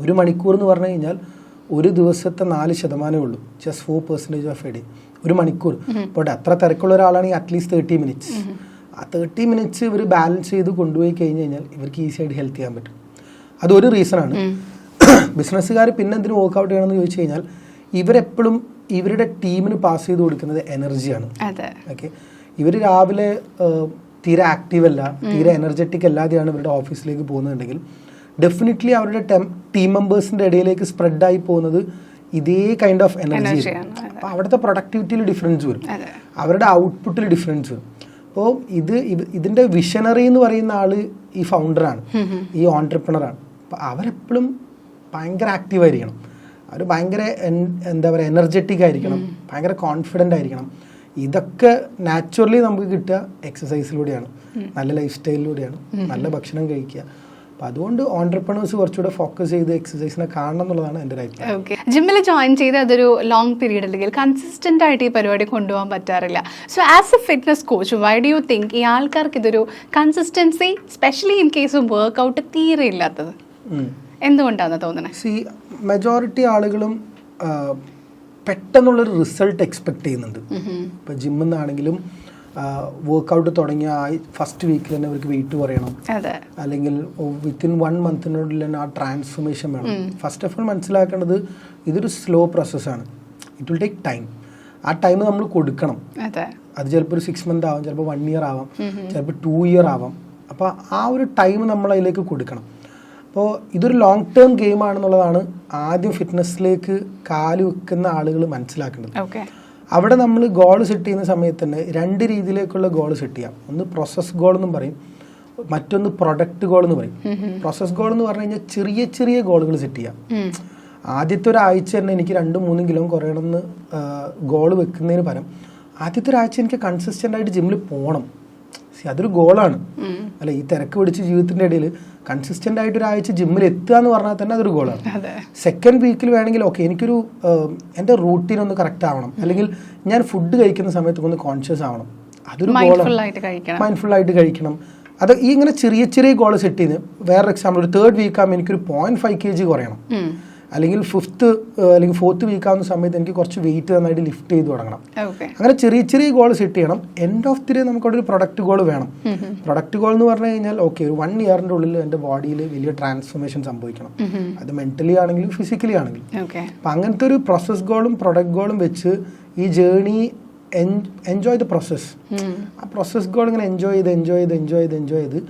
1 മണിക്കൂർ എന്ന് പറഞ്ഞു കഴിഞ്ഞാൽ ഒരു ദിവസത്തെ 4% ഉള്ളൂ. Just 4% of A day. 1 മണിക്കൂർ. അപ്പോൾ അത്ര തിരക്കുള്ള ഒരാളാണെങ്കിൽ അറ്റ്ലീസ്റ്റ് 30 മിനിറ്റ്സ്. ആ 30 മിനിറ്റ്സ് ഇവർ ബാലൻസ് ചെയ്ത് കൊണ്ടുപോയി കഴിഞ്ഞ് കഴിഞ്ഞാൽ ഇവർക്ക് ഈസി ആയിട്ട് ഹെൽത്ത് ചെയ്യാൻ പറ്റും. അതൊരു റീസണാണ്. ബിസിനസ്സുകാർ പിന്നെ എന്തിനു വർക്ക്ഔട്ട് ചെയ്യണമെന്ന് ചോദിച്ചു കഴിഞ്ഞാൽ ഇവരെപ്പോഴും ഇവരുടെ ടീമിന് പാസ് ചെയ്ത് കൊടുക്കുന്നത് എനർജിയാണ്. ഓക്കെ, ഇവർ രാവിലെ തീരെ ആക്റ്റീവ് അല്ല, തീരെ എനർജറ്റിക് അല്ലാതെയാണ് ഇവരുടെ ഓഫീസിലേക്ക് പോകുന്നുണ്ടെങ്കിൽ ഡെഫിനറ്റ്ലി അവരുടെ ടീം മെമ്പേഴ്സിന്റെ ഇടയിലേക്ക് സ്പ്രെഡായി പോകുന്നത് ഇതേ കൈൻഡ് ഓഫ് എനർജി. അപ്പോൾ അവിടുത്തെ പ്രൊഡക്ടിവിറ്റിയിൽ ഡിഫറൻസ് വരും, അവരുടെ ഔട്ട്പുട്ടിൽ ഡിഫറൻസ് വരും. അപ്പോൾ ഇതിന്റെ വിഷനറി എന്ന് പറയുന്ന ആള് ഈ ഫൗണ്ടറാണ്, ഈ ഓൺട്രപ്രണറാണ്. അപ്പോൾ അവരെപ്പോഴും ഭയങ്കര ആക്റ്റീവ് ആയിരിക്കണം, അവർ ഭയങ്കര എന്താ പറയുക എനർജറ്റിക് ആയിരിക്കണം, ഭയങ്കര കോൺഫിഡൻ്റ് ആയിരിക്കണം. ഇതൊക്കെ നാച്ചുറലി നമുക്ക് കിട്ടുക എക്സസൈസിലൂടെയാണ്, നല്ല ലൈഫ് സ്റ്റൈലിലൂടെയാണ്, നല്ല ഭക്ഷണം കഴിക്കുക. അപ്പം അതുകൊണ്ട് ഓൺട്രപ്രണേഴ്സ് കുറച്ചുകൂടെ ഫോക്കസ് ചെയ്ത് എക്സസൈസിനെ കാണണം എന്നുള്ളതാണ് എൻ്റെ ഒരു അഭിപ്രായം. ജിമ്മിൽ ജോയിൻ ചെയ്ത് അതൊരു ലോങ് പീരീഡ് അല്ലെങ്കിൽ കൺസിസ്റ്റന്റ് ആയിട്ട് ഈ പരിപാടി കൊണ്ടുപോകാൻ പറ്റാറില്ല. So as a fitness coach why do you think ഈ ആൾക്കാർക്ക് ഇതൊരു consistency specially in case workout തീരെ ഇല്ലാത്തത് എന്തുകൊണ്ടാണെന്ന് തോന്നുന്നത്? മെജോറിറ്റി ആളുകളും പെട്ടെന്നുള്ളൊരു റിസൾട്ട് എക്സ്പെക്ട് ചെയ്യുന്നുണ്ട്. ഇപ്പം ജിമ്മിൽ നിന്നാണെങ്കിലും വർക്കൗട്ട് തുടങ്ങിയ ഫസ്റ്റ് വീക്കിൽ തന്നെ അവർക്ക് വെയിറ്റ് കുറയണം, അല്ലെങ്കിൽ വിത്തിൻ 1 മന്തിനുള്ളിൽ തന്നെ ആ ട്രാൻസ്ഫോർമേഷൻ വേണം. ഫസ്റ്റ് ഓഫ് ഓൾ മനസ്സിലാക്കേണ്ടത് ഇതൊരു സ്ലോ പ്രോസസ്സാണ്. It will take time. ആ ടൈം നമ്മൾ കൊടുക്കണം. അത് ചിലപ്പോൾ ഒരു 6 മന്ത് ആവാം, ചിലപ്പോൾ 1 ഇയർ ആവാം, ചിലപ്പോൾ 2 ഇയർ ആവാം. അപ്പോൾ ആ ഒരു ടൈം നമ്മൾ അതിലേക്ക് കൊടുക്കണം. അപ്പോൾ ഇതൊരു ലോങ് ടേം ഗെയിം ആണെന്നുള്ളതാണ് ആദ്യം ഫിറ്റ്നസ്സിലേക്ക് കാല് വെക്കുന്ന ആളുകൾ മനസ്സിലാക്കേണ്ടത്. അവിടെ നമ്മൾ ഗോൾ സെറ്റ് ചെയ്യുന്ന സമയത്ത് തന്നെ 2 രീതിയിലേക്കുള്ള ഗോൾ സെറ്റ് ചെയ്യാം. ഒന്ന് പ്രോസസ് ഗോൾ എന്നും പറയും, മറ്റൊന്ന് പ്രൊഡക്റ്റ് ഗോൾ എന്ന് പറയും. പ്രോസസ് ഗോൾ എന്ന് പറഞ്ഞു കഴിഞ്ഞാൽ ചെറിയ ചെറിയ ഗോളുകൾ സെറ്റ് ചെയ്യാം. ആദ്യത്തെ ഒരാഴ്ച തന്നെ എനിക്ക് 2-3 കിലോ കുറയണമെന്ന് ഗോൾ വെക്കുന്നതിന് പകരം ആദ്യത്തെ ഒരാഴ്ച എനിക്ക് കൺസിസ്റ്റൻ്റ് ആയിട്ട് ജിമ്മിൽ പോകണം. അതൊരു ഗോളാണ്. അല്ല, ഈ തിരക്ക് പിടിച്ച ജീവിതത്തിൻ്റെ ഇടയിൽ കൺസിസ്റ്റൻ്റ് ആയിട്ട് ഒരാഴ്ച ജിമ്മിൽ എത്തുക എന്ന് പറഞ്ഞാൽ തന്നെ അതൊരു ഗോളാണ്. സെക്കൻഡ് വീക്കിൽ വേണമെങ്കിൽ ഓക്കെ, എനിക്കൊരു എൻ്റെ റൂട്ടീൻ ഒന്ന് കറക്റ്റ് ആവണം, അല്ലെങ്കിൽ ഞാൻ ഫുഡ് കഴിക്കുന്ന സമയത്ത് ഒന്ന് കോൺഷ്യസ് ആവണം, അതൊരു ഗോളാണ്. മൈൻഡ്ഫുൾ ആയിട്ട് കഴിക്കണം. അത് ഈ ഇങ്ങനെ ചെറിയ ചെറിയ ഗോൾ സെറ്റ് ചെയ്ത്, വേറൊരു എക്സാമ്പിൾ, ഒരു 3rd വീക്കാകുമ്പോൾ എനിക്കൊരു 0.5 kg കുറയണം, അല്ലെങ്കിൽ 5th അല്ലെങ്കിൽ 4th വീക്കാവുന്ന സമയത്ത് എനിക്ക് കുറച്ച് വെയിറ്റ് നന്നായിട്ട് ലിഫ്റ്റ് ചെയ്ത് തുടങ്ങണം. അങ്ങനെ ചെറിയ ചെറിയ ഗോൾ സെറ്റ് ചെയ്യണം. എൻഡ് ഓഫ് ദി ഡേ നമുക്കവിടെ ഒരു പ്രൊഡക്റ്റ് ഗോൾ വേണം. പ്രൊഡക്റ്റ് ഗോൾ എന്ന് പറഞ്ഞു കഴിഞ്ഞാൽ ഓക്കെ, ഒരു 1 ഇയറിൻ്റെ ഉള്ളിൽ എൻ്റെ ബോഡിയിൽ വലിയ ട്രാൻസ്ഫോർമേഷൻ സംഭവിക്കണം. അത് മെന്റലി ആണെങ്കിലും ഫിസിക്കലി ആണെങ്കിലും. അപ്പം അങ്ങനത്തെ ഒരു പ്രോസസ് ഗോളും പ്രൊഡക്റ്റ് ഗോളും വെച്ച് ഈ ജേർണി എൻജോയ് ദ പ്രോസസ്. ആ പ്രോസസ് ഗോൾ ഇങ്ങനെ എൻജോയ് ചെയ്ത്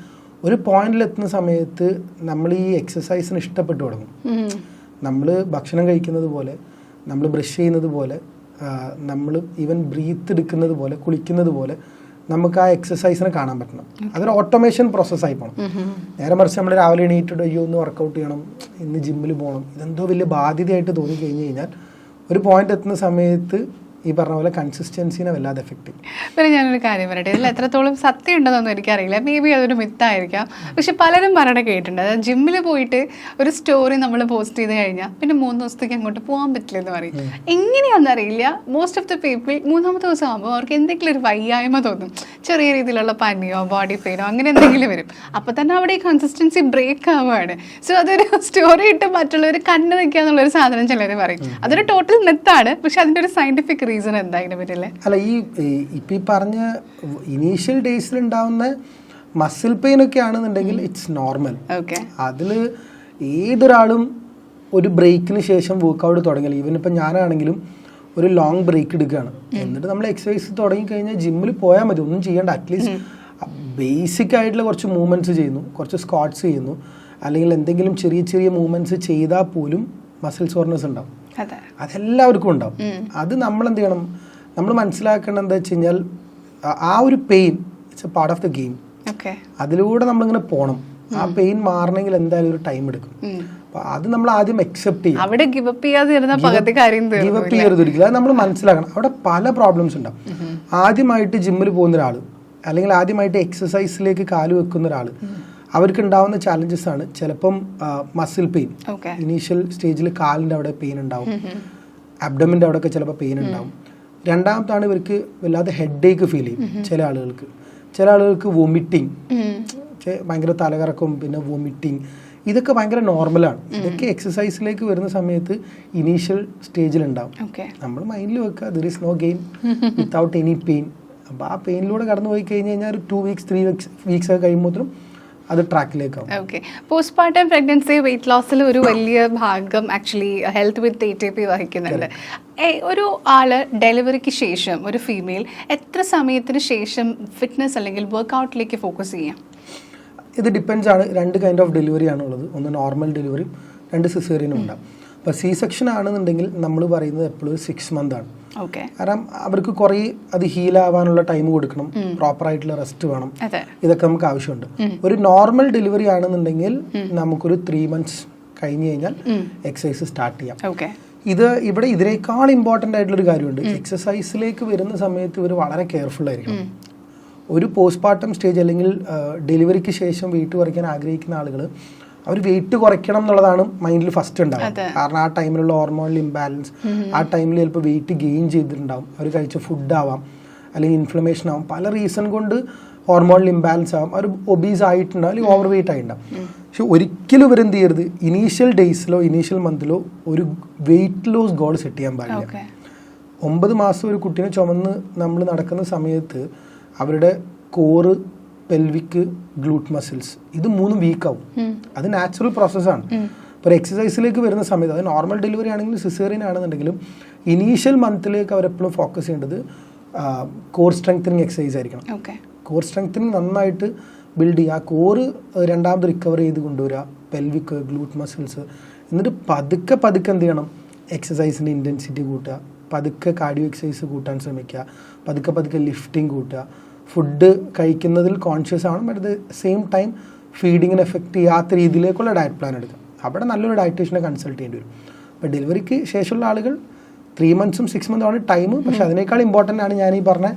ഒരു പോയിന്റിൽ എത്തുന്ന സമയത്ത് നമ്മൾ ഈ എക്സസൈസിന് ഇഷ്ടപ്പെട്ടു തുടങ്ങും. നമ്മൾ ഭക്ഷണം കഴിക്കുന്നത് പോലെ, നമ്മൾ ബ്രഷ് ചെയ്യുന്നത് പോലെ, നമ്മൾ ഈവൻ ബ്രീത്ത് എടുക്കുന്നത് പോലെ, കുളിക്കുന്നത് പോലെ നമുക്ക് ആ എക്സസൈസിനെ കാണാൻ പറ്റണം. അതൊരു ഓട്ടോമേഷൻ പ്രോസസ്സായി പോകണം. നേരെ മറിച്ച് നമ്മൾ രാവിലെ എണീറ്റിട്ട് അയ്യോ ഒന്ന് വർക്കൗട്ട് ചെയ്യണം, ഇന്ന് ജിമ്മിൽ പോകണം, ഇതെന്തോ വലിയ ബാധ്യതയായിട്ട് തോന്നി കഴിഞ്ഞ് കഴിഞ്ഞാൽ ഒരു പോയിന്റ് എത്തുന്ന സമയത്ത് ഈ പറഞ്ഞ പോലെ കൺസിസ്റ്റൻസിനെ വല്ലാതെ എഫക്ട് ചെയ്യും. പിന്നെ ഞാനൊരു കാര്യം പറയട്ടെ, ഇതിൽ എത്രത്തോളം സത്യം ഉണ്ടെന്നൊന്നും എനിക്കറിയില്ല, മേ ബി അതൊരു മിത്തായിരിക്കാം. പക്ഷെ പലരും പറയണ കേട്ടിട്ടുണ്ട്, അതായത് ജിമ്മിൽ പോയിട്ട് ഒരു സ്റ്റോറി നമ്മൾ പോസ്റ്റ് ചെയ്ത് കഴിഞ്ഞാൽ പിന്നെ 3 ദിവസത്തേക്ക് അങ്ങോട്ട് പോകാൻ പറ്റില്ല എന്ന് പറയും. എങ്ങനെയാണെന്നറിയില്ല, മോസ്റ്റ് ഓഫ് ദി പീപ്പിൾ 3ാമത്തെ ദിവസം ആകുമ്പോൾ അവർക്ക് എന്തെങ്കിലും ഒരു വയ്യായ്മ തോന്നും, ചെറിയ രീതിയിലുള്ള പനിയോ ബോഡി പെയിനോ അങ്ങനെ എന്തെങ്കിലും വരും. അപ്പോൾ തന്നെ അവിടെ ഈ കൺസിസ്റ്റൻസി ബ്രേക്ക് ആവുകയാണ്. സോ അതൊരു സ്റ്റോറി ഇട്ട് മറ്റുള്ളവർ കണ്ണു വെക്കുക എന്നുള്ളൊരു സാധനം ചിലർ പറയും. അതൊരു ടോട്ടൽ മിത്താണ്. പക്ഷെ അതിൻ്റെ ഒരു സയന്റിഫിക് അല്ല, ഇപ്പൊ ഈ പറഞ്ഞ ഇനീഷ്യൽ ഡേയ്സിൽ ഉണ്ടാവുന്ന മസിൽ പെയിൻ ഒക്കെ ആണെന്നുണ്ടെങ്കിൽ ഇറ്റ്സ് നോർമൽ. അതില് ഏതൊരാളും ഒരു ബ്രേക്കിന് ശേഷം വർക്ക്ഔട്ട് തുടങ്ങിയാൽ, ഈവൻ ഇപ്പം ഞാനാണെങ്കിലും ഒരു ലോങ് ബ്രേക്ക് എടുക്കുകയാണ്, എന്നിട്ട് നമ്മൾ എക്സസൈസ് തുടങ്ങി കഴിഞ്ഞാൽ ജിമ്മിൽ പോയാൽ മതി, ഒന്നും ചെയ്യേണ്ട. അറ്റ്ലീസ്റ്റ് ബേസിക് ആയിട്ടുള്ള കുറച്ച് മൂവ്മെന്റ്സ് ചെയ്യുന്നു, കുറച്ച് സ്ക്വാട്ട്സ് ചെയ്യുന്നു, അല്ലെങ്കിൽ എന്തെങ്കിലും ചെറിയ ചെറിയ മൂവ്മെന്റ്സ് ചെയ്താൽ പോലും മസിൽ സോർനെസ് ഉണ്ടാവും. അതെല്ലാവർക്കും ഉണ്ടാവും. അത് നമ്മൾ എന്ത് ചെയ്യണം, നമ്മൾ മനസ്സിലാക്കേണ്ടത് എന്താ വെച്ച് കഴിഞ്ഞാൽ ആ ഒരു pain it's A part of the game. അതിലൂടെ നമ്മളിങ്ങനെ പോകണം. ആ പെയിൻ മാറണമെങ്കിൽ എന്തായാലും ഒരു ടൈം എടുക്കും. അപ്പൊ അത് നമ്മൾ ആദ്യം അക്സെപ്റ്റ് ചെയ്യും. ഗിവ് അപ്പ് ചെയ്യരുതൊരിക്കലും. അത് നമ്മൾ മനസ്സിലാക്കണം. അവിടെ പല പ്രോബ്ലംസ് ഉണ്ടാവും. ആദ്യമായിട്ട് ജിമ്മിൽ പോകുന്ന ഒരാൾ, അല്ലെങ്കിൽ ആദ്യമായിട്ട് എക്സസൈസിലേക്ക് കാല് വെക്കുന്ന ഒരാൾ, അവർക്ക് ഉണ്ടാവുന്ന ചാലഞ്ചസ് ആണ് ചിലപ്പം മസിൽ പെയിൻ. ഇനീഷ്യൽ സ്റ്റേജിൽ കാലിൻ്റെ അവിടെ പെയിൻ ഉണ്ടാവും, അബ്ഡമിൻ്റെ അവിടെയൊക്കെ ചിലപ്പോൾ പെയിൻ ഉണ്ടാവും. രണ്ടാമത്താണ് ഇവർക്ക് വല്ലാതെ ഹെഡ് ഏക്ക് ഫീൽ ചെയ്യും ചില ആളുകൾക്ക് വൊമിറ്റിങ്, ഭയങ്കര തലകറക്കും, പിന്നെ വൊമിറ്റിങ്, ഇതൊക്കെ ഭയങ്കര നോർമലാണ്. ഇതൊക്കെ എക്സസൈസിലേക്ക് വരുന്ന സമയത്ത് ഇനീഷ്യൽ സ്റ്റേജിൽ ഉണ്ടാവും. നമ്മൾ മൈൻഡിൽ വെക്കുക there is no gain without any pain. അപ്പോൾ ആ പെയിനിലൂടെ കടന്നു പോയി കഴിഞ്ഞ് കഴിഞ്ഞാൽ ഒരു 2 വീക്സ് 3 വീക്സ് ഒക്കെ കഴിയുമ്പോഴത്തേനും അത് ട്രാക്കിലേക്കാവും. ഓക്കെ, പോസ്റ്റ്മോർട്ടം പ്രഗ്നൻസി വെയിറ്റ് ലോസിൽ ഒരു വലിയ ഭാഗം ആക്ച്വലി ഹെൽത്ത് വിത്ത് ATP വഹിക്കുന്നുണ്ട്. ഒരു ആള് ഡെലിവറിക്ക് ശേഷം, ഒരു ഫീമെയിൽ എത്ര സമയത്തിന് ശേഷം ഫിറ്റ്നസ് അല്ലെങ്കിൽ വർക്ക്ഔട്ടിലേക്ക് ഫോക്കസ് ചെയ്യാം? ഇത് ഡിപ്പെൻഡ്സ് ആണ്. 2 കൈൻഡ് ഓഫ് ഡെലിവറി ആണുള്ളത്. ഒന്ന് നോർമൽ ഡെലിവറിയും 2 സിസേറിയനും ഉണ്ടാവും. അപ്പോൾ C-സെക്ഷൻ ആണെന്നുണ്ടെങ്കിൽ നമ്മൾ പറയുന്നത് എപ്പോഴും 6 months ആണ്. കാരണം അവർക്ക് കുറേ അത് ഹീലാവാനുള്ള ടൈം കൊടുക്കണം, പ്രോപ്പർ ആയിട്ടുള്ള റെസ്റ്റ് വേണം, ഇതൊക്കെ നമുക്ക് ആവശ്യമുണ്ട്. ഒരു നോർമൽ ഡെലിവറി ആണെന്നുണ്ടെങ്കിൽ നമുക്കൊരു 3 months കഴിഞ്ഞ് കഴിഞ്ഞാൽ എക്സസൈസ് സ്റ്റാർട്ട് ചെയ്യാം. ഇവിടെ ഇതിനേക്കാൾ ഇമ്പോർട്ടൻ്റ് ആയിട്ടുള്ളൊരു കാര്യമുണ്ട്. എക്സസൈസിലേക്ക് വരുന്ന സമയത്ത് ഇവർ വളരെ കെയർഫുൾ ആയിരിക്കണം. ഒരു പോസ്റ്റ്മോർട്ടം സ്റ്റേജ് അല്ലെങ്കിൽ ഡെലിവറിക്ക് ശേഷം വെയിറ്റ് കുറയ്ക്കാൻ ആഗ്രഹിക്കുന്ന ആളുകൾ അവർ വെയിറ്റ് കുറയ്ക്കണം എന്നുള്ളതാണ് മൈൻഡിൽ ഫസ്റ്റ് ഉണ്ടാവും. കാരണം ആ ടൈമിലുള്ള ഹോർമോണൽ ഇംബാലൻസ്, ആ ടൈമിൽ ചിലപ്പോൾ വെയിറ്റ് ഗെയിൻ ചെയ്തിട്ടുണ്ടാവും, അവർ കഴിച്ച ഫുഡ് ആവാം, അല്ലെങ്കിൽ ഇൻഫ്ലമേഷൻ ആവും, പല റീസൺ കൊണ്ട് ഹോർമോണൽ ഇംബാലൻസ് ആവും, അവർ ഒബീസ് ആയിട്ടുണ്ടാവും, അല്ലെങ്കിൽ ഓവർ വെയിറ്റ് ആയിട്ടുണ്ടാവും. പക്ഷെ ഒരിക്കലും ഇവരെന്ത് ചെയ്യരുത്, ഇനീഷ്യൽ ഡേയ്സിലോ ഇനീഷ്യൽ മന്തിലോ ഒരു വെയിറ്റ് ലോസ് ഗോൾ സെറ്റ് ചെയ്യാൻ പാടില്ല. 9 മാസം ഒരു കുട്ടീനെ ചുമന്ന് നമ്മൾ നടക്കുന്ന സമയത്ത് അവരുടെ കോറ്, പെൽവിക്ക്, ഗ്ലൂട്ട് മസിൽസ്, ഇത് 3 വീക്കാവും. അത് നാച്ചുറൽ പ്രോസസ്സാണ്. ഇപ്പോൾ എക്സസൈസിലേക്ക് വരുന്ന സമയത്ത്, അത് നോർമൽ ഡെലിവറി ആണെങ്കിലും സിസേറിയൻ ആണെന്നുണ്ടെങ്കിലും ഇനീഷ്യൽ മന്തിലേക്ക് അവരെപ്പോഴും ഫോക്കസ് ചെയ്യേണ്ടത് കോർ സ്ട്രെങ്തനിങ് എക്സസൈസ് ആയിരിക്കണം. കോർ സ്ട്രെങ്തനിങ് നന്നായിട്ട് ബിൽഡ് ചെയ്യുക, ആ കോറ് രണ്ടാമത് റിക്കവർ ചെയ്ത് കൊണ്ടുവരിക, പെൽവിക്ക്, ഗ്ലൂട്ട് മസിൽസ്, എന്നിട്ട് പതുക്കെ എന്ത് ചെയ്യണം, എക്സസൈസിൻ്റെ ഇൻറ്റൻസിറ്റി കൂട്ടുക, പതുക്കെ കാർഡിയോ എക്സസൈസ് കൂട്ടാൻ ശ്രമിക്കുക, പതുക്കെ ലിഫ്റ്റിംഗ് കൂട്ടുക, ഫുഡ് കഴിക്കുന്നതിൽ കോൺഷ്യസ് ആവണം, അറ്റ് ദ സെയിം ടൈം ഫീഡിങ്ങിന് എഫക്റ്റ് ചെയ്യാത്ത രീതിയിലേക്കുള്ള ഡയറ്റ് പ്ലാൻ എടുക്കുക. അവിടെ നല്ലൊരു ഡയറ്റീഷ്യനെ കൺസൾട്ട് ചെയ്യേണ്ടി വരും. അപ്പോൾ ഡെലിവറിക്ക് ശേഷമുള്ള ആളുകൾ 3 months 6 months ആണ് ടൈം. പക്ഷെ അതിനേക്കാൾ ഇമ്പോർട്ടൻ്റ് ആണ് ഞാൻ ഈ പറഞ്ഞ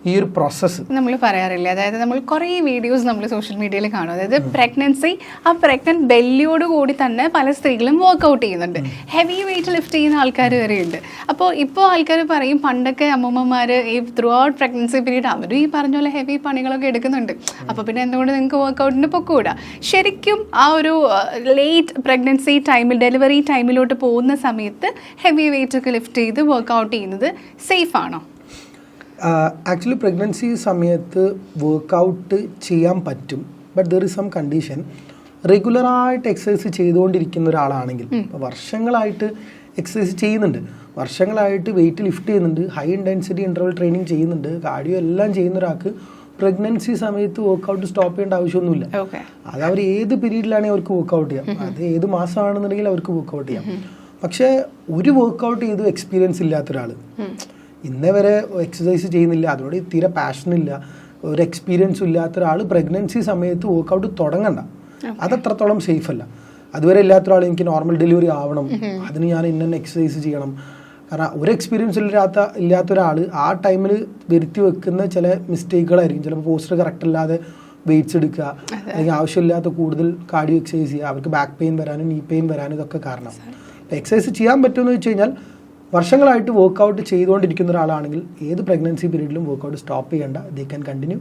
ഈ ഒരു പ്രോസസ്സ്. നമ്മൾ പറയാറില്ല, അതായത് നമ്മൾ കുറേ വീഡിയോസ് നമ്മൾ സോഷ്യൽ മീഡിയയിൽ കാണും. അതായത് പ്രഗ്നൻസി, ആ പ്രഗ്നന്റ് ബെല്ലിയോട് കൂടി തന്നെ പല സ്ത്രീകളും വർക്ക്ഔട്ട് ചെയ്യുന്നുണ്ട്, ഹെവി വെയിറ്റ് ലിഫ്റ്റ് ചെയ്യുന്ന ആൾക്കാർ വരെയുണ്ട്. അപ്പോൾ ഇപ്പോൾ ആൾക്കാർ പറയും പണ്ടൊക്കെ അമ്മൂമ്മമാർ ഈ ത്രൂ ഔട്ട് പ്രഗ്നൻസി പീരീഡ് അവരും ഈ പറഞ്ഞ പോലെ ഹെവി പണികളൊക്കെ എടുക്കുന്നുണ്ട്, അപ്പോൾ പിന്നെ എന്തുകൊണ്ട് നിങ്ങൾക്ക് വർക്ക്ഔട്ടിന് പൊക്കൂടാ? ശരിക്കും ആ ഒരു ലേറ്റ് പ്രഗ്നൻസി ടൈമിൽ, ഡെലിവറി ടൈമിലോട്ട് പോകുന്ന സമയത്ത് ഹെവി വെയിറ്റ് ഒക്കെ ലിഫ്റ്റ് ചെയ്ത് വർക്ക്ഔട്ട് ചെയ്യുന്നത് സേഫ് ആണോ? ആക്ച്വലി പ്രഗ്നൻസി സമയത്ത് വർക്കൗട്ട് ചെയ്യാൻ പറ്റും, but there is some condition. റെഗുലറായിട്ട് എക്സസൈസ് ചെയ്തുകൊണ്ടിരിക്കുന്ന ഒരാളാണെങ്കിൽ, ഇപ്പോൾ വർഷങ്ങളായിട്ട് എക്സസൈസ് ചെയ്യുന്നുണ്ട്, വർഷങ്ങളായിട്ട് വെയിറ്റ് ലിഫ്റ്റ് ചെയ്യുന്നുണ്ട്, ഹൈ ഇൻറ്റൻസിറ്റി ഇൻ്റർവൽ ട്രെയിനിങ് ചെയ്യുന്നുണ്ട്, കാർഡിയോ എല്ലാം ചെയ്യുന്ന ഒരാൾക്ക് പ്രഗ്നൻസി സമയത്ത് വർക്കൗട്ട് സ്റ്റോപ്പ് ചെയ്യേണ്ട ആവശ്യമൊന്നുമില്ല. അത് അവർ ഏത് പീരീഡിലാണെങ്കിൽ അവർക്ക് വർക്കൗട്ട് ചെയ്യാം, അത് ഏത് മാസമാണെന്നുണ്ടെങ്കിൽ അവർക്ക് വർക്കൗട്ട് ചെയ്യാം. പക്ഷേ ഒരു വർക്കൗട്ട് ചെയ്ത് എക്സ്പീരിയൻസ് ഇല്ലാത്ത ഒരാൾ, ഇന്നേ വരെ എക്സസൈസ് ചെയ്യുന്നില്ല, അതിനോട് തീരെ പാഷനില്ല, ഒരു എക്സ്പീരിയൻസും ഇല്ലാത്ത ഒരാൾ പ്രഗ്നൻസി സമയത്ത് വർക്കൗട്ട് തുടങ്ങണ്ട. അതത്രത്തോളം സേഫ് അല്ല. അതുവരെ ഇല്ലാത്ത ഒരാൾ എനിക്ക് നോർമൽ ഡെലിവറി ആവണം, അതിന് ഞാൻ ഇന്ന എക്സസൈസ് ചെയ്യണം. കാരണം ഒരു എക്സ്പീരിയൻസ് ഇല്ലാത്ത ഒരാൾ ആ ടൈമിൽ വരുത്തി വെക്കുന്ന ചില മിസ്റ്റേക്കുകളായിരിക്കും. ചിലപ്പോൾ പോസ്റ്റർ കറക്റ്റ് അല്ലാതെ വെയിറ്റ്സ് എടുക്കുക, അല്ലെങ്കിൽ ആവശ്യമില്ലാത്ത കൂടുതൽ കാർഡിയോ എക്സസൈസ് ചെയ്യുക, അവർക്ക് ബാക്ക് പെയിൻ വരാനും നീ പെയിൻ വരാനും ഇതൊക്കെ കാരണം. എക്സസൈസ് ചെയ്യാൻ പറ്റുമെന്ന് വെച്ച് കഴിഞ്ഞാൽ വർഷങ്ങളായിട്ട് വർക്കൗട്ട് ചെയ്തുകൊണ്ടിരിക്കുന്ന ഒരാളാണെങ്കിൽ ഏത് പ്രഗ്നൻസി പീരീഡിലും വർക്കൗട്ട് സ്റ്റോപ്പ് ചെയ്യേണ്ട, ദേ ക്യാൻ കണ്ടിന്യൂ.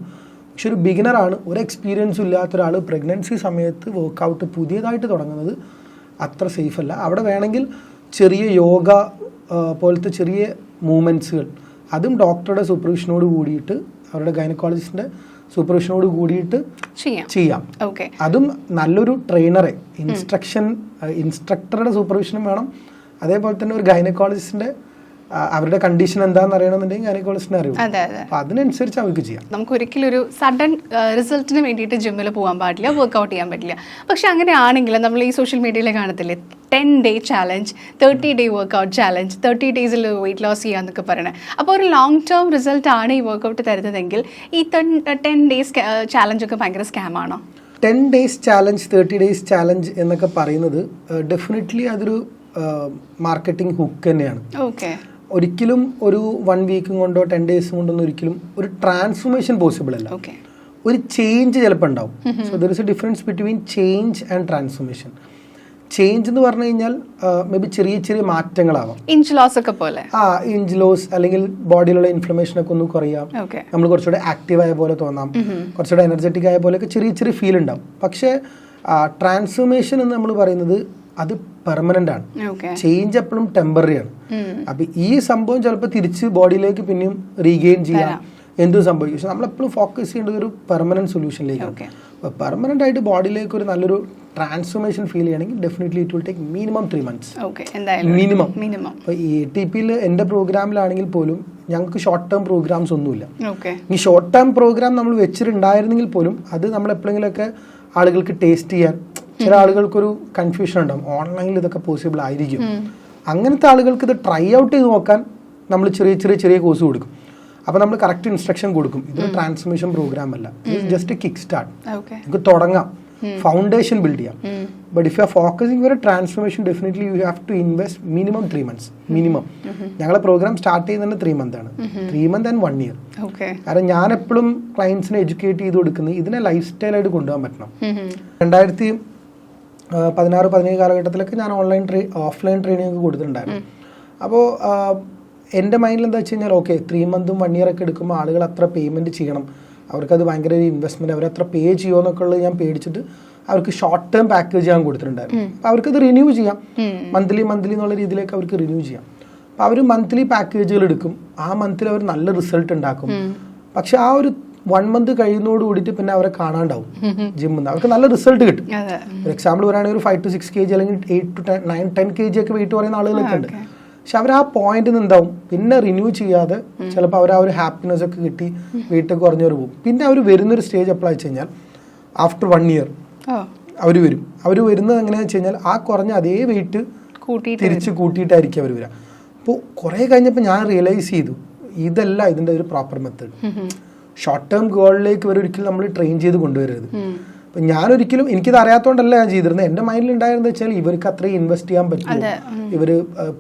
പക്ഷെ ഒരു ബിഗിനറാണ്, ഒരു എക്സ്പീരിയൻസും ഇല്ലാത്ത ഒരാൾ പ്രഗ്നൻസി സമയത്ത് വർക്കൗട്ട് പുതിയതായിട്ട് തുടങ്ങുന്നത് അത്ര സേഫ് അല്ല. അവിടെ വേണമെങ്കിൽ ചെറിയ യോഗ പോലത്തെ ചെറിയ മൂവ്മെൻറ്റ്സുകൾ, അതും ഡോക്ടറുടെ സൂപ്പർവിഷനോട് കൂടിയിട്ട്, അവരുടെ ഗൈനക്കോളജിസ്റ്റിൻ്റെ സൂപ്പർവിഷനോട് കൂടിയിട്ട് ചെയ്യാം. അതും നല്ലൊരു ട്രെയിനറെ, ഇൻസ്ട്രക്ടറുടെ സൂപ്പർവിഷനും വേണം. അതേപോലെ തന്നെ ഒരു ഗൈനക്കോളജിസ്റ്റിന്റെ അവരുടെ കണ്ടീഷൻ എന്താണെന്ന് അറിയണമെന്നുണ്ടെങ്കിൽ ഗൈനക്കോളജിസ്റ്റിനെ അറിയും. അപ്പൊ അതിനനുസരിച്ച് അവർക്ക് ചെയ്യാം. നമുക്ക് ഒരിക്കലും ഒരു സഡൻ റിസൾട്ടിന് വേണ്ടിയിട്ട് ജിമ്മിൽ പോകാൻ പാടില്ല, വർക്ക്ഔട്ട് ചെയ്യാൻ പറ്റില്ല. പക്ഷെ അങ്ങനെയാണെങ്കിൽ നമ്മൾ ഈ സോഷ്യൽ മീഡിയയിൽ കാണത്തില്ലേ 10-day challenge, 30-day workout challenge, 30 days weight loss ചെയ്യാന്നൊക്കെ പറയണേ. അപ്പോൾ ഒരു ലോങ് ടേം റിസൾട്ട് ആണ് ഈ വർക്ക്ഔട്ട് തരുന്നതെങ്കിൽ ഈ 10 days ചാലഞ്ച് ഒക്കെ ഭയങ്കര സ്കാം ആണോ? 10 days ചാലഞ്ച്, 30 days ചാലഞ്ച് എന്നൊക്കെ പറയുന്നത് ഡെഫിനറ്റ്ലി അതൊരു മാർക്കറ്റിംഗ് ഹുക്ക് തന്നെയാണ്. ഒരിക്കലും ഒരു 1 week കൊണ്ടോ 10 days കൊണ്ടൊന്നും ഒരിക്കലും ഒരു ട്രാൻസ്ഫോർമേഷൻ പോസിബിൾ അല്ല. ഒരു ചേഞ്ച് ചിലപ്പോൾ ഉണ്ടാവും. So there is A difference between change and transformation. Change എന്ന് പറഞ്ഞു കഴിഞ്ഞാൽ മേ ബി ചെറിയ ചെറിയ മാറ്റങ്ങളാവാം, ഇഞ്ച് ലോസ് ഒക്കെ പോലെ, ഇഞ്ച് ലോസ്, അല്ലെങ്കിൽ ബോഡിയിലുള്ള ഇൻഫ്ലമേഷൻ ഒക്കെ ഒന്ന് കുറയാം, നമ്മൾ കുറച്ചുകൂടെ ആക്റ്റീവ് ആയ പോലെ തോന്നാം, കുറച്ചുകൂടെ എനർജറ്റിക് ആയ പോലെയൊക്കെ ചെറിയ ചെറിയ ഫീൽ ഉണ്ടാവും. പക്ഷേ ട്രാൻസ്ഫോർമേഷൻ എന്ന് നമ്മൾ പറയുന്നത് അത് പെർമനന്റ് ആണ്. ചേഞ്ച് എപ്പോഴും ടെമ്പററി ആണ്. അപ്പൊ ഈ സംഭവം ചിലപ്പോൾ തിരിച്ച് ബോഡിയിലേക്ക് പിന്നെയും റീഗെയിൻ ചെയ്യാം, എന്തും സംഭവിക്കും. പക്ഷെ നമ്മളെപ്പോഴും ഫോക്കസ് ചെയ്യേണ്ടത് ഒരു പെർമനന്റ് സൊല്യൂഷനിലേക്കാണ്. അപ്പോൾ പെർമനന്റ് ആയിട്ട് ബോഡിയിലേക്ക് ഒരു നല്ലൊരു ട്രാൻസ്ഫോർമേഷൻ ഫീൽ ചെയ്യണമെങ്കിൽ definitely it will take minimum 3 months minimum. അപ്പോൾ ഈ ATPയിൽ എൻ്റെ പ്രോഗ്രാമിലാണെങ്കിൽ പോലും ഞങ്ങൾക്ക് ഷോർട്ട് ടേം പ്രോഗ്രാംസ് ഒന്നുമില്ല. ഈ ഷോർട്ട് ടേം പ്രോഗ്രാം നമ്മൾ വെച്ചിട്ടുണ്ടായിരുന്നെങ്കിൽ പോലും അത് നമ്മൾ എപ്പോഴെങ്കിലുമൊക്കെ ആളുകൾക്ക് ടേസ്റ്റ് ചെയ്യാൻ, ചില ആളുകൾക്കൊരു കൺഫ്യൂഷൻ ഉണ്ടാവും, ഓൺലൈനിൽ ഇതൊക്കെ പോസിബിൾ ആയിരിക്കും. അങ്ങനത്തെ ആളുകൾക്ക് ഇത് ട്രൈ ഔട്ട് ചെയ്ത് നോക്കാൻ നമ്മൾ ചെറിയ കോഴ്സ് കൊടുക്കും. അപ്പോൾ നമ്മൾ കറക്റ്റ് ഇൻസ്ട്രക്ഷൻ കൊടുക്കും. ഇതൊരു ട്രാൻസ്ഫോർമേഷൻ പ്രോഗ്രാം അല്ല, ഇത് ജസ്റ്റ് കിക്ക് സ്റ്റാർട്ട്, നമുക്ക് തുടങ്ങാം, ഫൗണ്ടേഷൻ ബിൽഡ് ചെയ്യാം. But if you are focusing for a transformation, definitely you have to invest minimum 3 months minimum. ഞങ്ങളെ പ്രോഗ്രാം സ്റ്റാർട്ട് ചെയ്യുന്നത് 3 months ആണ്, 3 months ആൻഡ് 1 year. കാരണം ഞാൻ എപ്പോഴും ക്ലയൻസിനെ എഡ്യൂക്കേറ്റ് ചെയ്ത് കൊടുക്കുന്നത് ഇതിനെ ലൈഫ് സ്റ്റൈലായിട്ട് കൊണ്ടുപോകാൻ പറ്റണം. 2016-17 കാലഘട്ടത്തിലൊക്കെ ഞാൻ ഓഫ്ലൈൻ ട്രെയിനിങ് ഒക്കെ കൊടുത്തിട്ടുണ്ടായിരുന്നു. അപ്പോൾ എൻ്റെ മൈൻഡിൽ എന്താ വെച്ച് കഴിഞ്ഞാൽ, ഓക്കെ 3 months 1 year ഒക്കെ എടുക്കുമ്പോൾ ആളുകൾ അത്ര പേയ്മെൻറ്റ് ചെയ്യണം, അവർക്കത് ഭയങ്കര ഒരു ഇൻവെസ്റ്റ്മെൻറ്റ്, അവരത്ര പേ ചെയ്യുമോ എന്നൊക്കെ ഉള്ളത് ഞാൻ പേടിച്ചിട്ട് അവർക്ക് ഷോർട്ട് ടേം പാക്കേജ് ഞാൻ കൊടുത്തിട്ടുണ്ടായിരുന്നു. അപ്പോൾ അവർക്കത് റിന്യൂ ചെയ്യാം, മന്ത്ലി എന്നുള്ള രീതിയിലേക്ക് അവർക്ക് റിന്യൂ ചെയ്യാം. അപ്പോൾ അവർ മന്ത്ലി പാക്കേജുകൾ എടുക്കും, ആ മന്തിൽ അവർ നല്ല റിസൾട്ട് ഉണ്ടാക്കും. പക്ഷെ ആ ഒരു 1 month കഴിയുന്നതോട് കൂടിയിട്ട് പിന്നെ അവരെ കാണാണ്ടാവും ജിമ്മിൽ നിന്ന്. അവർക്ക് നല്ല റിസൾട്ട് കിട്ടും. ഒരു എക്സാമ്പിൾ പറയുകയാണെങ്കിൽ ഒരു 5 to 6 kg അല്ലെങ്കിൽ 8 to 10 kg ഒക്കെ വെയിറ്റ് പറയുന്ന ആളുകളൊക്കെ ഉണ്ട്. പക്ഷെ അവർ ആ പോയിന്റിൽ നിന്നുണ്ടാവും, പിന്നെ റിന്യൂ ചെയ്യാതെ ചിലപ്പോൾ അവർ ആ ഒരു ഹാപ്പിനെസ് ഒക്കെ കിട്ടി വെയിറ്റ് ഒക്കെ കുറഞ്ഞവർ പോകും. പിന്നെ അവർ വരുന്നൊരു സ്റ്റേജ് എപ്പോഴാണെന്ന് വെച്ച് കഴിഞ്ഞാൽ ആഫ്റ്റർ 1 year അവർ വരുന്നത് എങ്ങനെയാണെന്ന് വെച്ച് കഴിഞ്ഞാൽ ആ കുറഞ്ഞ അതേ വെയിറ്റ് തിരിച്ച് കൂട്ടിയിട്ടായിരിക്കും അവർ വരിക. അപ്പോൾ കുറേ കഴിഞ്ഞപ്പോൾ ഞാൻ റിയലൈസ് ചെയ്തു ഇതല്ല ഇതിൻ്റെ ഒരു പ്രോപ്പർ മെത്തേഡ്. ഷോർട്ട് ടേം ഗോളിലേക്ക് ഇവർ ഒരിക്കലും നമ്മൾ ട്രെയിൻ ചെയ്ത് കൊണ്ടുവരരുത്. അപ്പം ഞാനൊരിക്കലും എനിക്കിത് അറിയാത്തതുകൊണ്ടല്ല ഞാൻ ചെയ്തിരുന്നത്. എൻ്റെ മൈൻഡിൽ ഉണ്ടായിരുന്നത് വെച്ചാൽ ഇവർക്ക് അത്രയും ഇൻവെസ്റ്റ് ചെയ്യാൻ പറ്റും, ഇവർ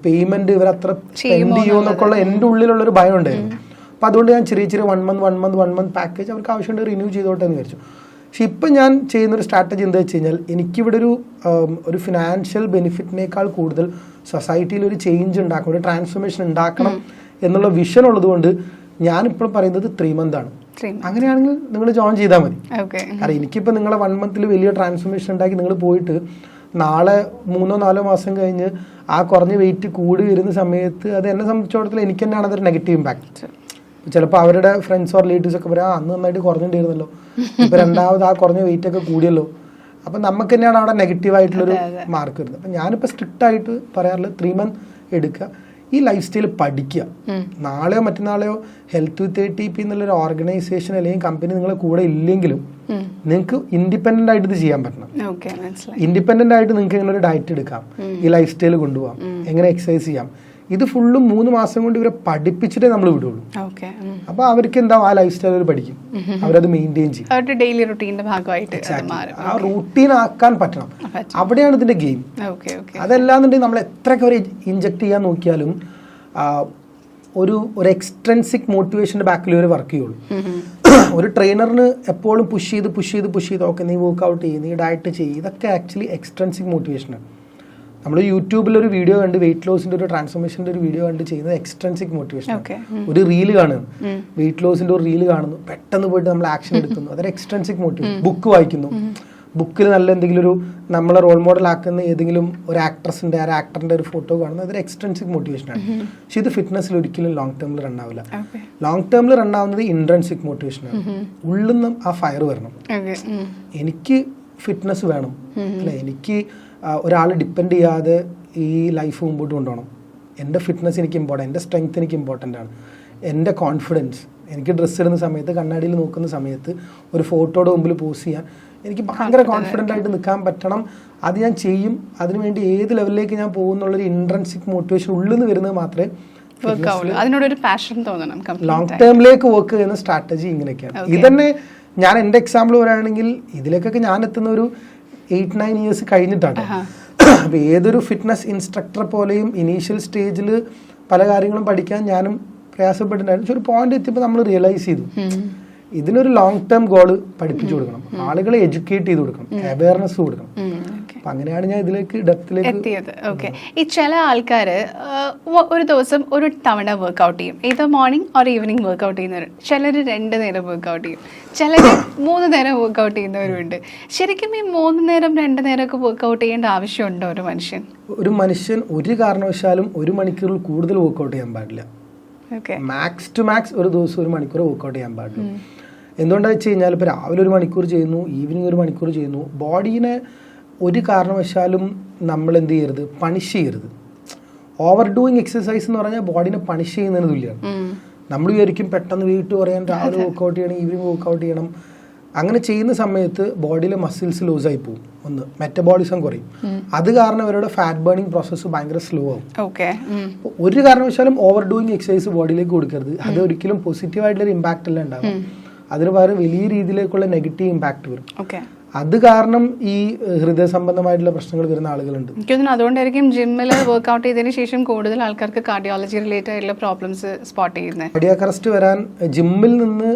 പേയ്മെന്റ് ഇവർ അത്ര സ്പെൻഡ് ചെയ്യുമെന്നൊക്കെ ഉള്ള എൻ്റെ ഉള്ളിലുള്ളൊരു ഭയം ഉണ്ടായിരുന്നു. അപ്പം അതുകൊണ്ട് ഞാൻ ചെറിയ ചെറിയ 1 മന്ത് പാക്കേജ് അവർക്ക് ആവശ്യമുണ്ട് റിന്യൂ ചെയ്തോട്ടെ എന്ന് വിചാരിച്ചു. പക്ഷെ ഇപ്പം ഞാൻ ചെയ്യുന്നൊരു സ്ട്രാറ്റജി എന്താ വെച്ച് കഴിഞ്ഞാൽ എനിക്കിവിടെ ഒരു ഫിനാൻഷ്യൽ ബെനിഫിറ്റിനേക്കാൾ കൂടുതൽ സൊസൈറ്റിയിൽ ഒരു ചേഞ്ച് ഉണ്ടാക്കണം, ഒരു ട്രാൻസ്ഫോർമേഷൻ ഉണ്ടാക്കണം എന്നുള്ള വിഷൻ ഉള്ളതുകൊണ്ട് ഞാനിപ്പോൾ പറയുന്നത് 3 months ആണ്. അങ്ങനെയാണെങ്കിൽ നിങ്ങൾ ജോയിൻ ചെയ്താൽ മതി. കാരണം എനിക്കിപ്പോൾ നിങ്ങളെ 1 month വലിയ ട്രാൻസ്ഫോർമേഷൻ ഉണ്ടാക്കി നിങ്ങൾ പോയിട്ട് നാളെ 3-4 മാസം കഴിഞ്ഞ് ആ കുറഞ്ഞ വെയിറ്റ് കൂടി വരുന്ന സമയത്ത് അത് എന്നെ സംബന്ധിച്ചിടത്തോളം എനിക്ക് തന്നെയാണ് അതൊരു നെഗറ്റീവ് ഇമ്പാക്ട്. ചിലപ്പോൾ അവരുടെ ഫ്രണ്ട്സ് ഓർ റിലേറ്റീവ്സ് ഒക്കെ പറയാം അന്ന് നന്നായിട്ട് കുറഞ്ഞിട്ടുണ്ടായിരുന്നല്ലോ, ഇപ്പം രണ്ടാമത് ആ കുറഞ്ഞ വെയിറ്റ് ഒക്കെ കൂടിയല്ലോ. അപ്പം നമുക്ക് തന്നെയാണ് അവിടെ നെഗറ്റീവായിട്ടുള്ളൊരു മാർക്ക് വരുന്നത്. അപ്പം ഞാനിപ്പോൾ സ്ട്രിക്റ്റ് ആയിട്ട് പറയാറുള്ളത് 3 months എടുക്കുക, ഈ ലൈഫ് സ്റ്റൈൽ പഠിക്കുക. നാളെയോ മറ്റന്നാളെയോ ഹെൽത്ത് വിത്ത് ATP എന്നുള്ളൊരു ഓർഗനൈസേഷൻ അല്ലെങ്കിൽ കമ്പനി നിങ്ങളെ കൂടെ ഇല്ലെങ്കിലും നിങ്ങൾക്ക് ഇൻഡിപെൻഡന്റ് ആയിട്ട് ഇത് ചെയ്യാൻ പറ്റണം. ഇൻഡിപെൻഡന്റ് ആയിട്ട് നിങ്ങൾക്ക് എങ്ങനെ ഒരു ഡയറ്റ് എടുക്കാം, ഈ ലൈഫ് സ്റ്റൈൽ കൊണ്ടുപോകാം, എങ്ങനെ എക്സസൈസ് ചെയ്യാം, ഇത് ഫുള്ളും 3 മാസം കൊണ്ട് ഇവരെ പഠിപ്പിച്ചിട്ടേ നമ്മൾ വിടുള്ളൂ. അപ്പൊ അവർക്ക് എന്താ ആ ലൈഫ് സ്റ്റൈൽ അവർ പഠിക്കും, അവരത് മെയിൻറ്റെയിൻ ചെയ്യും, ഡെയിലി റുട്ടീന്റെ ഭാഗമായിട്ട് ആ റൂട്ടീൻ ആക്കാൻ പറ്റണം. അവിടെയാണ് ഇതിന്റെ ഗെയിം. അതല്ലാന്നുണ്ടെങ്കിൽ നമ്മൾ എത്രയൊക്കെ അവർ ഇൻജക്ട് ചെയ്യാൻ നോക്കിയാലും ഒരു എക്സ്ട്രെൻസിക് മോട്ടിവേഷന്റെ ബാക്കിൽ ഒരു വർക്ക് ചെയ്യുള്ളൂ. ഒരു ട്രെയിനറിന് എപ്പോഴും പുഷ് ചെയ്ത് ഓക്കെ നീ വർക്ക്ഔട്ട് ചെയ്യും, നീ ഡയറ്റ് ചെയ്യും, ഇതൊക്കെ ആക്ച്വലി എക്സ്ട്രെൻസിക് മോട്ടിവേഷനാണ്. നമ്മൾ യൂട്യൂബിൽ ഒരു വീഡിയോ കണ്ട് വെയിറ്റ് ലോസിന്റെ ഒരു ട്രാൻസ്ഫോർമേഷന്റെ ഒരു വീഡിയോ കണ്ട് ചെയ്യുന്നത് എക്സ്ട്രെൻസിക് മോട്ടിവേഷൻ. ഒരു റീല് കാണുന്നു, വെയിറ്റ് ലോസിന്റെ ഒരു റീല് കാണുന്നു, പെട്ടെന്ന് പോയിട്ട് നമ്മൾ ആക്ഷൻ എടുക്കുന്നു, അതൊരു എക്സ്ട്രെൻസിക് മോട്ടിവേഷൻ. ബുക്ക് വായിക്കുന്നു, ബുക്കിൽ നല്ല എന്തെങ്കിലും ഒരു നമ്മളെ റോൾ മോഡൽ ആക്കുന്ന ഏതെങ്കിലും ഒരു ആക്ട്രസിന്റെ ആ ആക്ടറിന്റെ ഒരു ഫോട്ടോ കാണുന്നത് അതൊരു എക്സ്ട്രെൻസിക് മോട്ടിവേഷനാണ്. പക്ഷെ ഇത് ഫിറ്റ്നസ്സിൽ ഒരിക്കലും ലോങ് ടേമിൽ റൺ ആവില്ല. ലോങ് ടേമിൽ റൺ ആവുന്നത് ഇൻട്രൻസിക് മോട്ടിവേഷനാണ്. ഉള്ളിൽ നിന്നും ആ ഫയർ വരണം. എനിക്ക് ഫിറ്റ്നസ് വേണം അല്ലെ, എനിക്ക് ഒരാൾ ഡിപ്പെൻഡ് ചെയ്യാതെ ഈ ലൈഫ് മുമ്പോട്ട് കൊണ്ടുപോകണം, എൻ്റെ ഫിറ്റ്നസ് എനിക്ക് ഇമ്പോർട്ടൻ്റ്, എൻ്റെ സ്ട്രെങ്ത് എനിക്ക് ഇമ്പോർട്ടൻ്റ് ആണ്, എൻ്റെ കോൺഫിഡൻസ്, എനിക്ക് ഡ്രസ്സ് ഇടുന്ന സമയത്ത് കണ്ണാടിയിൽ നോക്കുന്ന സമയത്ത് ഒരു ഫോട്ടോയുടെ മുമ്പിൽ പോസ്റ്റ് ചെയ്യാൻ എനിക്ക് ഭയങ്കര കോൺഫിഡൻ്റ് ആയിട്ട് നിൽക്കാൻ പറ്റണം. അത് ഞാൻ ചെയ്യും. അതിനുവേണ്ടി ഏത് ലെവലിലേക്ക് ഞാൻ പോകുന്നുള്ളൊരു ഇൻട്രൻസിക് മോട്ടിവേഷൻ ഉള്ളിൽ നിന്ന് വരുന്നത് മാത്രമേ ലോങ് ടേമിലേക്ക് വർക്ക് ചെയ്യുന്ന സ്ട്രാറ്റജി ഇങ്ങനെയൊക്കെയാണ്. ഇതന്നെ ഞാൻ എൻ്റെ എക്സാമ്പിൾ പറയുകയാണെങ്കിൽ ഇതിലേക്കൊക്കെ ഞാൻ എത്തുന്ന ഒരു 8-9 years കഴിഞ്ഞിട്ടാണ്. അപ്പോൾ ഏതൊരു ഫിറ്റ്നസ് ഇൻസ്ട്രക്ടറെ പോലെയും ഇനീഷ്യൽ സ്റ്റേജിൽ പല കാര്യങ്ങളും പഠിക്കാൻ ഞാനും പ്രയാസപ്പെട്ടിട്ടുണ്ടായിരുന്നു. പക്ഷെ ഒരു പോയിന്റ് എത്തിയപ്പോൾ നമ്മൾ റിയലൈസ് ചെയ്തു ഇതിനൊരു ലോങ് ടേം ഗോള് പഠിപ്പിച്ചു കൊടുക്കണം, ആളുകളെ എഡ്യൂക്കേറ്റ് ചെയ്ത് കൊടുക്കണം, അവയർനെസ് കൊടുക്കണം. അപ്പൊ അങ്ങനെയാണ് ഞാൻ ഇതിലേക്ക് ഡെപ്തിലേക്ക് എത്തിയത്. ഓക്കെ, ഈ ചില ആൾക്കാര് ഒരു ദിവസം ഒരു തവണ വർക്ക്ഔട്ട് ചെയ്യും, ഇത് മോർണിംഗ് ഓർ ഈവനിങ് വർക്ക്ഔട്ട് ചെയ്യുന്നവർ, ചിലർ 2 നേരം വർക്ക്ഔട്ട് ചെയ്യും, ചിലർ 3 നേരം വർക്ക്ഔട്ട് ചെയ്യുന്നവരുണ്ട്. ശരിക്കും ഈ 3 നേരം 2 നേരമൊക്കെ വർക്ക്ഔട്ട് ചെയ്യേണ്ട ആവശ്യമുണ്ടോ ഒരു മനുഷ്യൻ? ഒരു കാരണവശാലും 1 മണിക്കൂറിൽ കൂടുതൽ വർക്ക്ഔട്ട് ചെയ്യാൻ പാടില്ല. മാക്സ് ടു മാക്സ് ഒരു ദിവസം 1 മണിക്കൂർ വർക്ക്ഔട്ട് ചെയ്യാൻ പാടില്ല. എന്തുകൊണ്ടാണെന്ന് വെച്ച് കഴിഞ്ഞാൽ ഇപ്പോൾ രാവിലെ 1 മണിക്കൂർ ചെയ്യുന്നു, ഈവനിങ് 1 മണിക്കൂർ ചെയ്യുന്നു. ബോഡീനെ ഒരു കാരണവശാലും നമ്മൾ എന്ത് ചെയ്യരുത്, പണിഷ് ചെയ്യരുത്. ഓവർ ഡൂയിങ് എക്സസൈസ് എന്ന് പറഞ്ഞാൽ ബോഡീനെ പണിഷ് ചെയ്യുന്നതിന് തുല്യമാണ്. നമ്മൾ വിചാരിക്കും പെട്ടെന്ന് വെയിറ്റ് കുറയാൻ രാവിലെ വർക്ക്ഔട്ട് ചെയ്യണം, ഈവനിങ് വർക്ക്ഔട്ട് ചെയ്യണം. അങ്ങനെ ചെയ്യുന്ന സമയത്ത് ബോഡിയിലെ മസിൽസ് ലൂസായി പോകും, ഒന്ന് മെറ്റബോളിസം കുറയും. അത് കാരണം അവരുടെ ഫാറ്റ് ബേണിംഗ് പ്രോസസ്സ് ഭയങ്കര സ്ലോ ആവും. ഒരു കാരണവശാലും ഓവർ ഡൂയിങ് എക്സസൈസ് ബോഡിയിലേക്ക് കൊടുക്കരുത്. അത് ഒരിക്കലും പോസിറ്റീവായിട്ടുള്ളൊരു ഇമ്പാക്റ്റ് അല്ല ഉണ്ടാകും, അതിന് പകരം വലിയ രീതിയിലേക്കുള്ള നെഗറ്റീവ് ഇമ്പാക്ട് വരും. അത് കാരണം ഈ ഹൃദയ സംബന്ധമായിട്ടുള്ള പ്രശ്നങ്ങൾ വരുന്ന ആളുകളുണ്ട്. അതുകൊണ്ടായിരിക്കും ജിമ്മിൽ വർക്ക്ഔട്ട് ചെയ്തതിന് ശേഷം കൂടുതൽ ആൾക്കാർക്ക് കാർഡിയോളജി റിലേറ്റഡ് ആയിട്ടുള്ള പ്രോബ്ലംസ് സ്പോട്ട് ചെയ്യുന്നത്. കാർഡിയാക് അറസ്റ്റ് വരാൻ ജിമ്മിൽ നിന്ന്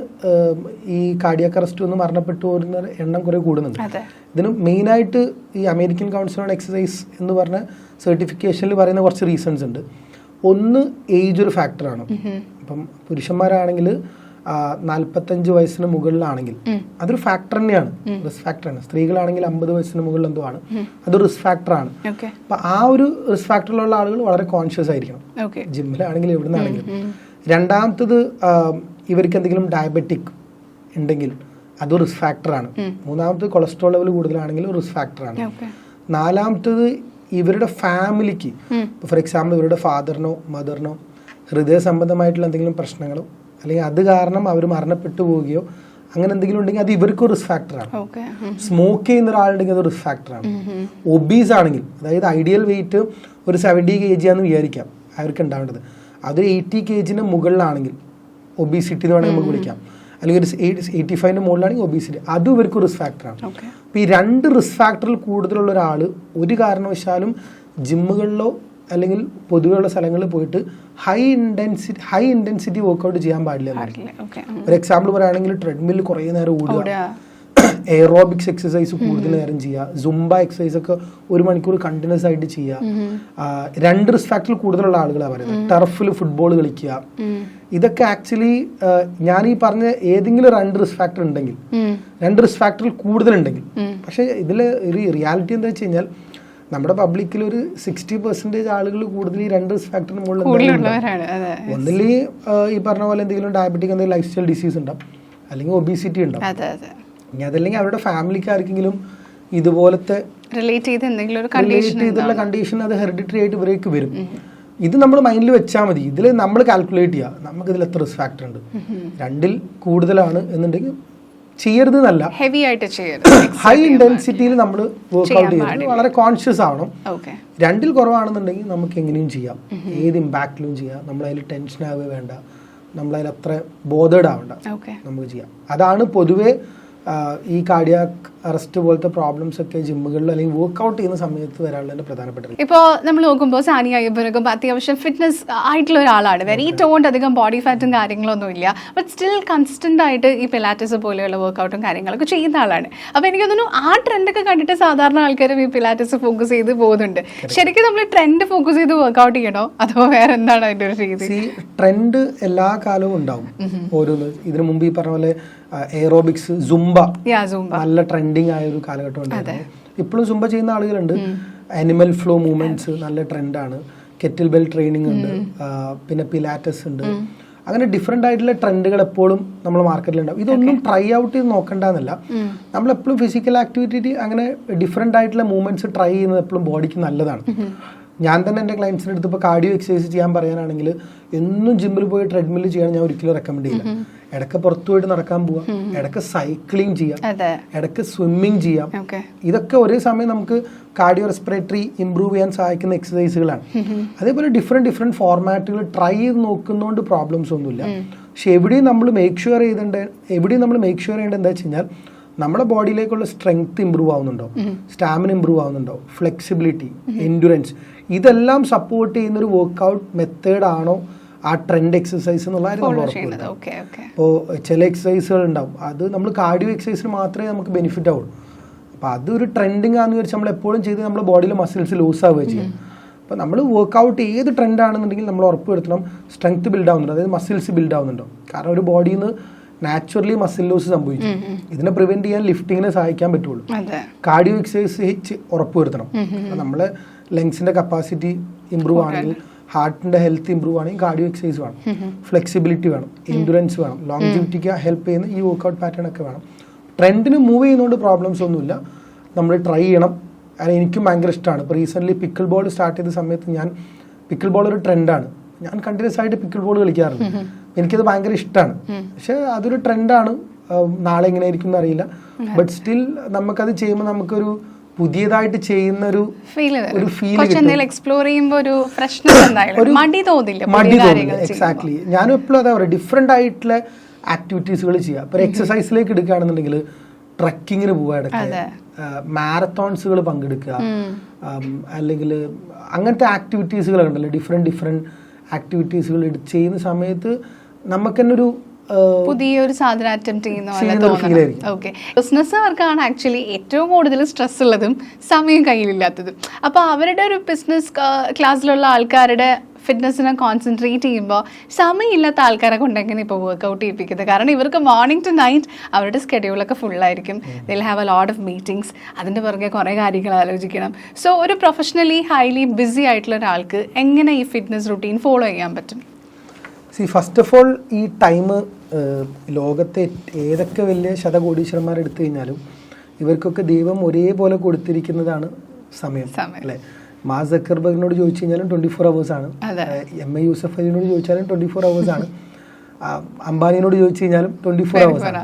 ഈ കാർഡിയാക് അറസ്റ്റ് ഒന്ന് മരണപ്പെട്ടു വരുന്ന എണ്ണം കുറെ കൂടുന്നുണ്ട്. ഇതിന് മെയിനായിട്ട് ഈ അമേരിക്കൻ കൗൺസിൽ ഓൺ എക്സസൈസ് എന്ന് പറഞ്ഞ സർട്ടിഫിക്കേഷനിൽ പറയുന്ന കുറച്ച് റീസൺസ് ഉണ്ട്. ഒന്ന്, ഏജ് ഒരു ഫാക്ടറാണ്. ഇപ്പം പുരുഷന്മാരാണെങ്കിൽ 45 വയസ്സിന് മുകളിലാണെങ്കിൽ അതൊരു ഫാക്ടർ തന്നെയാണ്, റിസ്ക് ഫാക്ടറാണ്. സ്ത്രീകളാണെങ്കിൽ 50 വയസ്സിന് മുകളിൽ എന്തോ ആണ്, അതൊരു റിസ്ക് ഫാക്ടറാണ്. അപ്പൊ ആ ഒരു റിസ്ക് ഫാക്ടറിലുള്ള ആളുകൾ വളരെ കോൺഷ്യസ് ആയിരിക്കണം, ജിമ്മിലാണെങ്കിലും എവിടെ നിന്നാണെങ്കിലും. രണ്ടാമത്തത്, ഇവർക്ക് എന്തെങ്കിലും ഡയബറ്റിക് ഉണ്ടെങ്കിൽ അതൊരു റിസ്ക് ഫാക്ടറാണ്. മൂന്നാമത്തത്, കൊളസ്ട്രോൾ ലെവൽ കൂടുതലാണെങ്കിലും റിസ്ക് ഫാക്ടറാണ്. നാലാമത്തത്, ഇവരുടെ ഫാമിലിക്ക്, ഫോർ എക്സാമ്പിൾ ഇവരുടെ ഫാദറിനോ മദറിനോ ഹൃദയ സംബന്ധമായിട്ടുള്ള എന്തെങ്കിലും പ്രശ്നങ്ങളോ അല്ലെങ്കിൽ അത് കാരണം അവർ മരണപ്പെട്ടു പോവുകയോ അങ്ങനെ എന്തെങ്കിലും ഉണ്ടെങ്കിൽ അത് ഇവർക്കും റിസ്ക് ഫാക്ടറാണ്. സ്മോക്ക് ചെയ്യുന്ന ഒരാളുണ്ടെങ്കിൽ അത് റിസ്ക് ഫാക്ടറാണ്. ഒബീസ് ആണെങ്കിൽ, അതായത് ഐഡിയൽ വെയിറ്റ് ഒരു 70 kg ആണെന്ന് വിചാരിക്കാം, അവർക്ക് ഉണ്ടാവേണ്ടത്. അതൊരു 80 kg മുകളിലാണെങ്കിൽ ഒബീസിറ്റി എന്ന് വേണമെങ്കിൽ നമുക്ക് വിളിക്കാം, അല്ലെങ്കിൽ ഒരു 85 മുകളിലാണെങ്കിൽ ഒബീസിറ്റി, അതും ഇവർക്ക് റിസ്ക് ഫാക്ടറാണ്. അപ്പോൾ ഈ 2 റിസ്ക് ഫാക്ടറിൽ കൂടുതലുള്ള ഒരാൾ ഒരു കാരണവശാലും ജിമ്മുകളിലോ അല്ലെങ്കിൽ പൊതുവെയുള്ള സ്ഥലങ്ങളിൽ പോയിട്ട് ഹൈ ഇൻറ്റൻസിറ്റി വർക്കൗട്ട് ചെയ്യാൻ പാടില്ല. ഒരു എക്സാമ്പിൾ പറയുകയാണെങ്കിൽ ട്രെഡ്മില്ലിൽ കുറേ നേരം ഓടുക, എയറോബിക്സ് എക്സസൈസ് കൂടുതൽ നേരം ചെയ്യുക, സുംബ എക്സസൈസ് ഒക്കെ 1 മണിക്കൂർ കണ്ടിന്യൂസ് ആയിട്ട് ചെയ്യുക. 2 റിസ്ക് ഫാക്ടറിൽ കൂടുതലുള്ള ആളുകളാണ് പറയുന്നത്. ടർഫിൽ ഫുട്ബോൾ കളിക്കുക, ഇതൊക്കെ ആക്ച്വലി ഞാൻ ഈ പറഞ്ഞ ഏതെങ്കിലും 2 റിസ്ക് ഫാക്ടർ ഉണ്ടെങ്കിൽ, 2 റിസ്ക് ഫാക്ടറിൽ കൂടുതലുണ്ടെങ്കിൽ, പക്ഷേ ഇതിൽ ഒരു റിയാലിറ്റി എന്താ വെച്ച് കഴിഞ്ഞാൽ നമ്മുടെ പബ്ലിക്കിൽ ഒരു 60% ആളുകൾ കൂടുതൽ ഈ 2 റിസ്ക് ഫാക്ടറിന് മുകളിൽ ഒന്നില്ലെങ്കിൽ ഈ പറഞ്ഞ പോലെ എന്തെങ്കിലും ഡയബറ്റിക് എന്തെങ്കിലും ലൈഫ് സ്റ്റൈൽ ഡിസീസ് ഉണ്ടാവും, അല്ലെങ്കിൽ ഒബീസിറ്റി ഉണ്ടാവും. ഇനി അതല്ലെങ്കിൽ അവരുടെ ഫാമിലിക്ക് ആർക്കെങ്കിലും ഇതുപോലത്തെ റിലേറ്റ് ചെയ്തുള്ള കണ്ടീഷൻ അത് ഹെറിഡിറ്ററി ആയിട്ട് ഇവരേക്ക് വരും. ഇത് നമ്മൾ മൈൻഡിൽ വെച്ചാൽ മതി. ഇതിൽ നമ്മൾ കാൽക്കുലേറ്റ് ചെയ്യുക നമുക്ക് ഇതിൽ എത്ര റിസ്ക് ഫാക്ടർ ഉണ്ട്, 2ൽ കൂടുതലാണ് എന്നുണ്ടെങ്കിൽ ചെയ്യരുത് എന്നല്ല, ഹെവി ആയിട്ട് ചെയ്യരുത്, ഹൈ ഇന്റൻസിറ്റിയിൽ നമ്മൾ വർക്ക്ഔട്ട് ചെയ്യുന്നത് വളരെ കോൺഷ്യസ് ആവണം. 2ൽ കുറവാണെന്നുണ്ടെങ്കിൽ നമുക്ക് എങ്ങനെയും ചെയ്യാം, ഏത് ഇമ്പാക്റ്റിലും ചെയ്യാം, നമ്മളതിൽ ടെൻഷൻ ആവുക വേണ്ട, നമ്മളതിൽ അത്ര ബോധേഡ് ആവണ്ട, നമുക്ക് ചെയ്യാം. അതാണ് പൊതുവെ ഈ കാർഡിയാക് അറസ്റ്റ് പോലത്തെ പ്രോബ്ലംസ് ഒക്കെ ജിമ്മുകളിൽ അല്ലെങ്കിൽ വർക്ക്ഔട്ട് ചെയ്യുന്ന സമയത്ത് വരാനുള്ള പ്രധാനപ്പെട്ട. ഇപ്പോൾ നമ്മൾ നോക്കുമ്പോൾ സാനിയ അയ്യപ്പനൊക്കെ അത്യാവശ്യം ഫിറ്റ്നസ് ആയിട്ടുള്ള ഒരാളാണ്, വെരി ടോൺഡ്, അധികം ബോഡി ഫാറ്റും കാര്യങ്ങളൊന്നും ഇല്ല, ബട്ട് സ്റ്റിൽ കൺസ്റ്റന്റ് ആയിട്ട് ഈ പിലാറ്റസ് പോലെയുള്ള വർക്ക്ഔട്ടും കാര്യങ്ങളൊക്കെ ചെയ്യുന്ന ആളാണ്. അപ്പോൾ എനിക്ക് തോന്നുന്നു ആ ട്രെൻഡൊക്കെ കണ്ടിട്ട് സാധാരണ ആൾക്കാരും ഈ പിലാറ്റസ് ഫോക്കസ് ചെയ്ത് പോകുന്നുണ്ട്. ശരിക്കും നമ്മൾ ട്രെൻഡ് ഫോക്കസ് ചെയ്ത് വർക്ക്ഔട്ട് ചെയ്യണോ അതോ വേറെ എന്താണ് അതിന്റെ ഒരു രീതി? ട്രെൻഡ് എല്ലാ കാലവും ഉണ്ടാവും. ഓരോന്ന് ഇതിനു മുമ്പ് ഈ പറഞ്ഞ പോലെ എയറോബിക്സ്, സുംബ നല്ല ട്രെൻഡിങ് ആയ ഒരു കാലഘട്ടം ഉണ്ടായിരുന്നു. ഇപ്പോഴും സുംബ ചെയ്യുന്ന ആളുകളുണ്ട്. അനിമൽ ഫ്ലോ മൂവ്മെന്റ്സ് നല്ല ട്രെൻഡാണ്. കെറ്റിൽ ബെൽ ട്രെയിനിങ് ഉണ്ട്, പിന്നെ പിലാറ്റസ് ഉണ്ട്. അങ്ങനെ ഡിഫറെന്റ് ആയിട്ടുള്ള ട്രെൻഡുകൾ എപ്പോഴും നമ്മൾ മാർക്കറ്റിലുണ്ടാവും. ഇതൊന്നും ട്രൈ ഔട്ട് ചെയ്ത് നോക്കണ്ടെന്നല്ല, നമ്മളെപ്പോഴും ഫിസിക്കൽ ആക്ടിവിറ്റി അങ്ങനെ ഡിഫറെന്റ് ആയിട്ടുള്ള മൂവ്മെന്റ്സ് ട്രൈ ചെയ്യുന്നത് എപ്പോഴും ബോഡിക്ക് നല്ലതാണ്. ഞാൻ തന്നെ എൻ്റെ ക്ലയൻസിൻ്റെ അടുത്ത് ഇപ്പോൾ കാർഡിയോ എക്സസൈസ് ചെയ്യാൻ പറയാനാണെങ്കിൽ എന്നും ജിമ്മിൽ പോയി ട്രെഡ്മിൽ ചെയ്യാൻ ഞാൻ ഒരിക്കലും റെക്കമെൻഡ് ചെയ്യില്ല. ഇടയ്ക്ക് പുറത്തു പോയിട്ട് നടക്കാൻ പോവാം, ഇടയ്ക്ക് സൈക്ലിംഗ് ചെയ്യാം, ഇടയ്ക്ക് സ്വിമ്മിങ് ചെയ്യാം. ഇതൊക്കെ ഒരേ സമയം നമുക്ക് കാർഡിയോ റെസ്പിറേറ്ററി ഇംപ്രൂവ് ചെയ്യാൻ സഹായിക്കുന്ന എക്സസൈസുകളാണ്. അതേപോലെ ഡിഫറെന്റ് ഫോർമാറ്റുകൾ ട്രൈ ചെയ്ത് നോക്കുന്നതുകൊണ്ട് പ്രോബ്ലംസ് ഒന്നുമില്ല. പക്ഷെ എവിടെയും നമ്മൾ മേക്ക് ഷുവർ ചെയ്യേണ്ടത് എന്താ വെച്ച് കഴിഞ്ഞാൽ നമ്മുടെ ബോഡിയിലേക്കുള്ള സ്ട്രെങ്ത് ഇമ്പ്രൂവ് ആവുന്നുണ്ടോ, സ്റ്റാമിന ഇമ്പ്രൂവ് ആവുന്നുണ്ടോ, ഫ്ലെക്സിബിലിറ്റി, എൻഡുറൻസ്, ഇതെല്ലാം സപ്പോർട്ട് ചെയ്യുന്ന ഒരു വർക്ക്ഔട്ട് മെത്തേഡ് ആണോ ആ ട്രെൻഡ് എക്സസൈസ് എന്നുള്ള കാര്യം നമ്മൾ ഉറപ്പുവരുത്തണം. ഇപ്പോൾ ചില എക്സസൈസുകൾ ഉണ്ടാവും, അത് നമ്മൾ കാർഡിയോ എക്സസൈസിന് മാത്രമേ നമുക്ക് ബെനിഫിറ്റ് ആവുള്ളൂ. അപ്പോൾ അതൊരു ട്രെൻഡിങ് ആണെന്ന് വെച്ചാൽ നമ്മൾ എപ്പോഴും ചെയ്ത് നമ്മുടെ ബോഡിയിലെ മസിൽസ് ലൂസ് ആവുകയും ചെയ്യും. അപ്പോൾ നമ്മൾ വർക്ക്ഔട്ട് ഏത് ട്രെൻഡ് ആണെന്നുണ്ടെങ്കിൽ നമ്മൾ ഉറപ്പ് വരുത്തണം സ്ട്രെങ്ത് ബിൽഡ് ആവുന്നുണ്ടോ, അതായത് മസിൽസ് ബിൽഡ് ആവുന്നുണ്ടോ. കാരണം ഒരു ബോഡിയിൽ നിന്ന് നാച്ചുറലി മസിൽ ലോസ് സംഭവിക്കും. ഇതിനെ പ്രിവെന്റ് ചെയ്യാൻ ലിഫ്റ്റിങ്ങിനെ സഹായിക്കാൻ പറ്റുള്ളൂ. കാർഡിയോ എക്സസൈസ് ഉറപ്പ് വരുത്തണം. നമ്മളെ ലങ്സിന്റെ കപ്പാസിറ്റി ഇമ്പ്രൂവ് ആണെങ്കിൽ, ഹാർട്ടിന്റെ ഹെൽത്ത് ഇമ്പ്രൂവ് ആണെങ്കിൽ കാർഡിയോ എക്സസൈസ് വേണം, ഫ്ലെക്സിബിലിറ്റി വേണം, എൻഡുറൻസ് വേണം, ലോങ്ജിവിറ്റിക്ക് ഹെൽപ്പ് ചെയ്യുന്ന ഈ വർക്ക്ഔട്ട് പാറ്റേൺ ഒക്കെ വേണം. ട്രെൻഡിന് മൂവ് ചെയ്യുന്നതുകൊണ്ട് പ്രോബ്ലംസ് ഒന്നുമില്ല, നമ്മൾ ട്രൈ ചെയ്യണം. കാരണം എനിക്കും ഭയങ്കര ഇഷ്ടമാണ്. ഇപ്പോൾ റീസെൻ്റ്ലി പിക്കിൾ ബോൾ സ്റ്റാർട്ട് ചെയ്ത സമയത്ത് പിക്കിൾ ബോൾ ഒരു ട്രെൻഡാണ്, ഞാൻ കണ്ടിന്യൂസ് ആയിട്ട് പിക്കിൾ ബോൾ കളിക്കാറുണ്ട്. എനിക്കത് ഭയങ്കര ഇഷ്ടമാണ്. പക്ഷെ അതൊരു ട്രെൻഡാണ്, നാളെ എങ്ങനെ ആയിരിക്കും എന്ന് അറിയില്ല. ബട്ട് സ്റ്റിൽ നമുക്കത് ചെയ്യുമ്പോൾ നമുക്കൊരു പുതിയതായിട്ട് ചെയ്യുന്ന ഒരു ഫീൽ മടി തോന്നില്ല. എക്സാക്ട്ലി, ഞാനും എപ്പോഴും അതാ പറയുക, ഡിഫറെന്റ് ആയിട്ടുള്ള ആക്ടിവിറ്റീസുകൾ ചെയ്യുക. ഇപ്പോൾ എക്സസൈസിലേക്ക് എടുക്കുകയാണെന്നുണ്ടെങ്കിൽ ട്രക്കിങ്ങിന് പോവുക, ഇടയ്ക്ക് മാരത്തോൺസുകൾ പങ്കെടുക്കുക, അല്ലെങ്കിൽ അങ്ങനത്തെ ആക്ടിവിറ്റീസുകൾ ഉണ്ടല്ലോ, ഡിഫറെന്റ് ആക്ടിവിറ്റീസുകൾ ചെയ്യുന്ന സമയത്ത് നമുക്ക് തന്നെ ഒരു പുതിയൊരു സാധനം അറ്റംപ്റ്റ് ചെയ്യുന്ന പോലെ തോന്നണം. ഓക്കെ, ബിസിനസ്സുകാർക്കാണ് ആക്ച്വലി ഏറ്റവും കൂടുതൽ സ്ട്രെസ് ഉള്ളതും സമയം കയ്യിലില്ലാത്തതും. അപ്പോൾ അവരുടെ ഒരു ബിസിനസ് ക്ലാസ്സിലുള്ള ആൾക്കാരുടെ ഫിറ്റ്നസ്സിനെ കോൺസെൻട്രേറ്റ് ചെയ്യുമ്പോൾ സമയമില്ലാത്ത ആൾക്കാരെ കൊണ്ട് എങ്ങനെ ഇപ്പോൾ വർക്ക്ഔട്ട് ചെയ്യിപ്പിക്കുന്നത്? കാരണം ഇവർക്ക് മോർണിംഗ് ടു നൈറ്റ് അവരുടെ സ്കെഡ്യൂളൊക്കെ ഫുള്ളായിരിക്കും. They'll have a lot of meetings, അതിൻ്റെ പുറകെ കുറേ കാര്യങ്ങൾ ആലോചിക്കണം. സോ ഒരു പ്രൊഫഷണലി ഹൈലി ബിസി ആയിട്ടുള്ള ഒരാൾക്ക് എങ്ങനെ ഈ ഫിറ്റ്നസ് റുട്ടീൻ ഫോളോ ചെയ്യാൻ പറ്റും? ഫസ്റ്റ് ഓഫ് ഓൾ ഈ ടൈം ലോകത്തെ ഏതൊക്കെ വലിയ ശതകോടീശ്വരന്മാരെടുത്തു കഴിഞ്ഞാലും ഇവർക്കൊക്കെ ദൈവം ഒരേപോലെ കൊടുത്തിരിക്കുന്നതാണ് സമയം, അല്ലേ? മാർക്ക് സക്കർബർഗിനോട് ചോദിച്ചു കഴിഞ്ഞാലും 24 hours ആണ്, MA യൂസഫ് അലിനോട് ചോദിച്ചാലും 24 hours ആണ്, അംബാനിയോട് ചോദിച്ചു കഴിഞ്ഞാലും 24 hours ആണ്.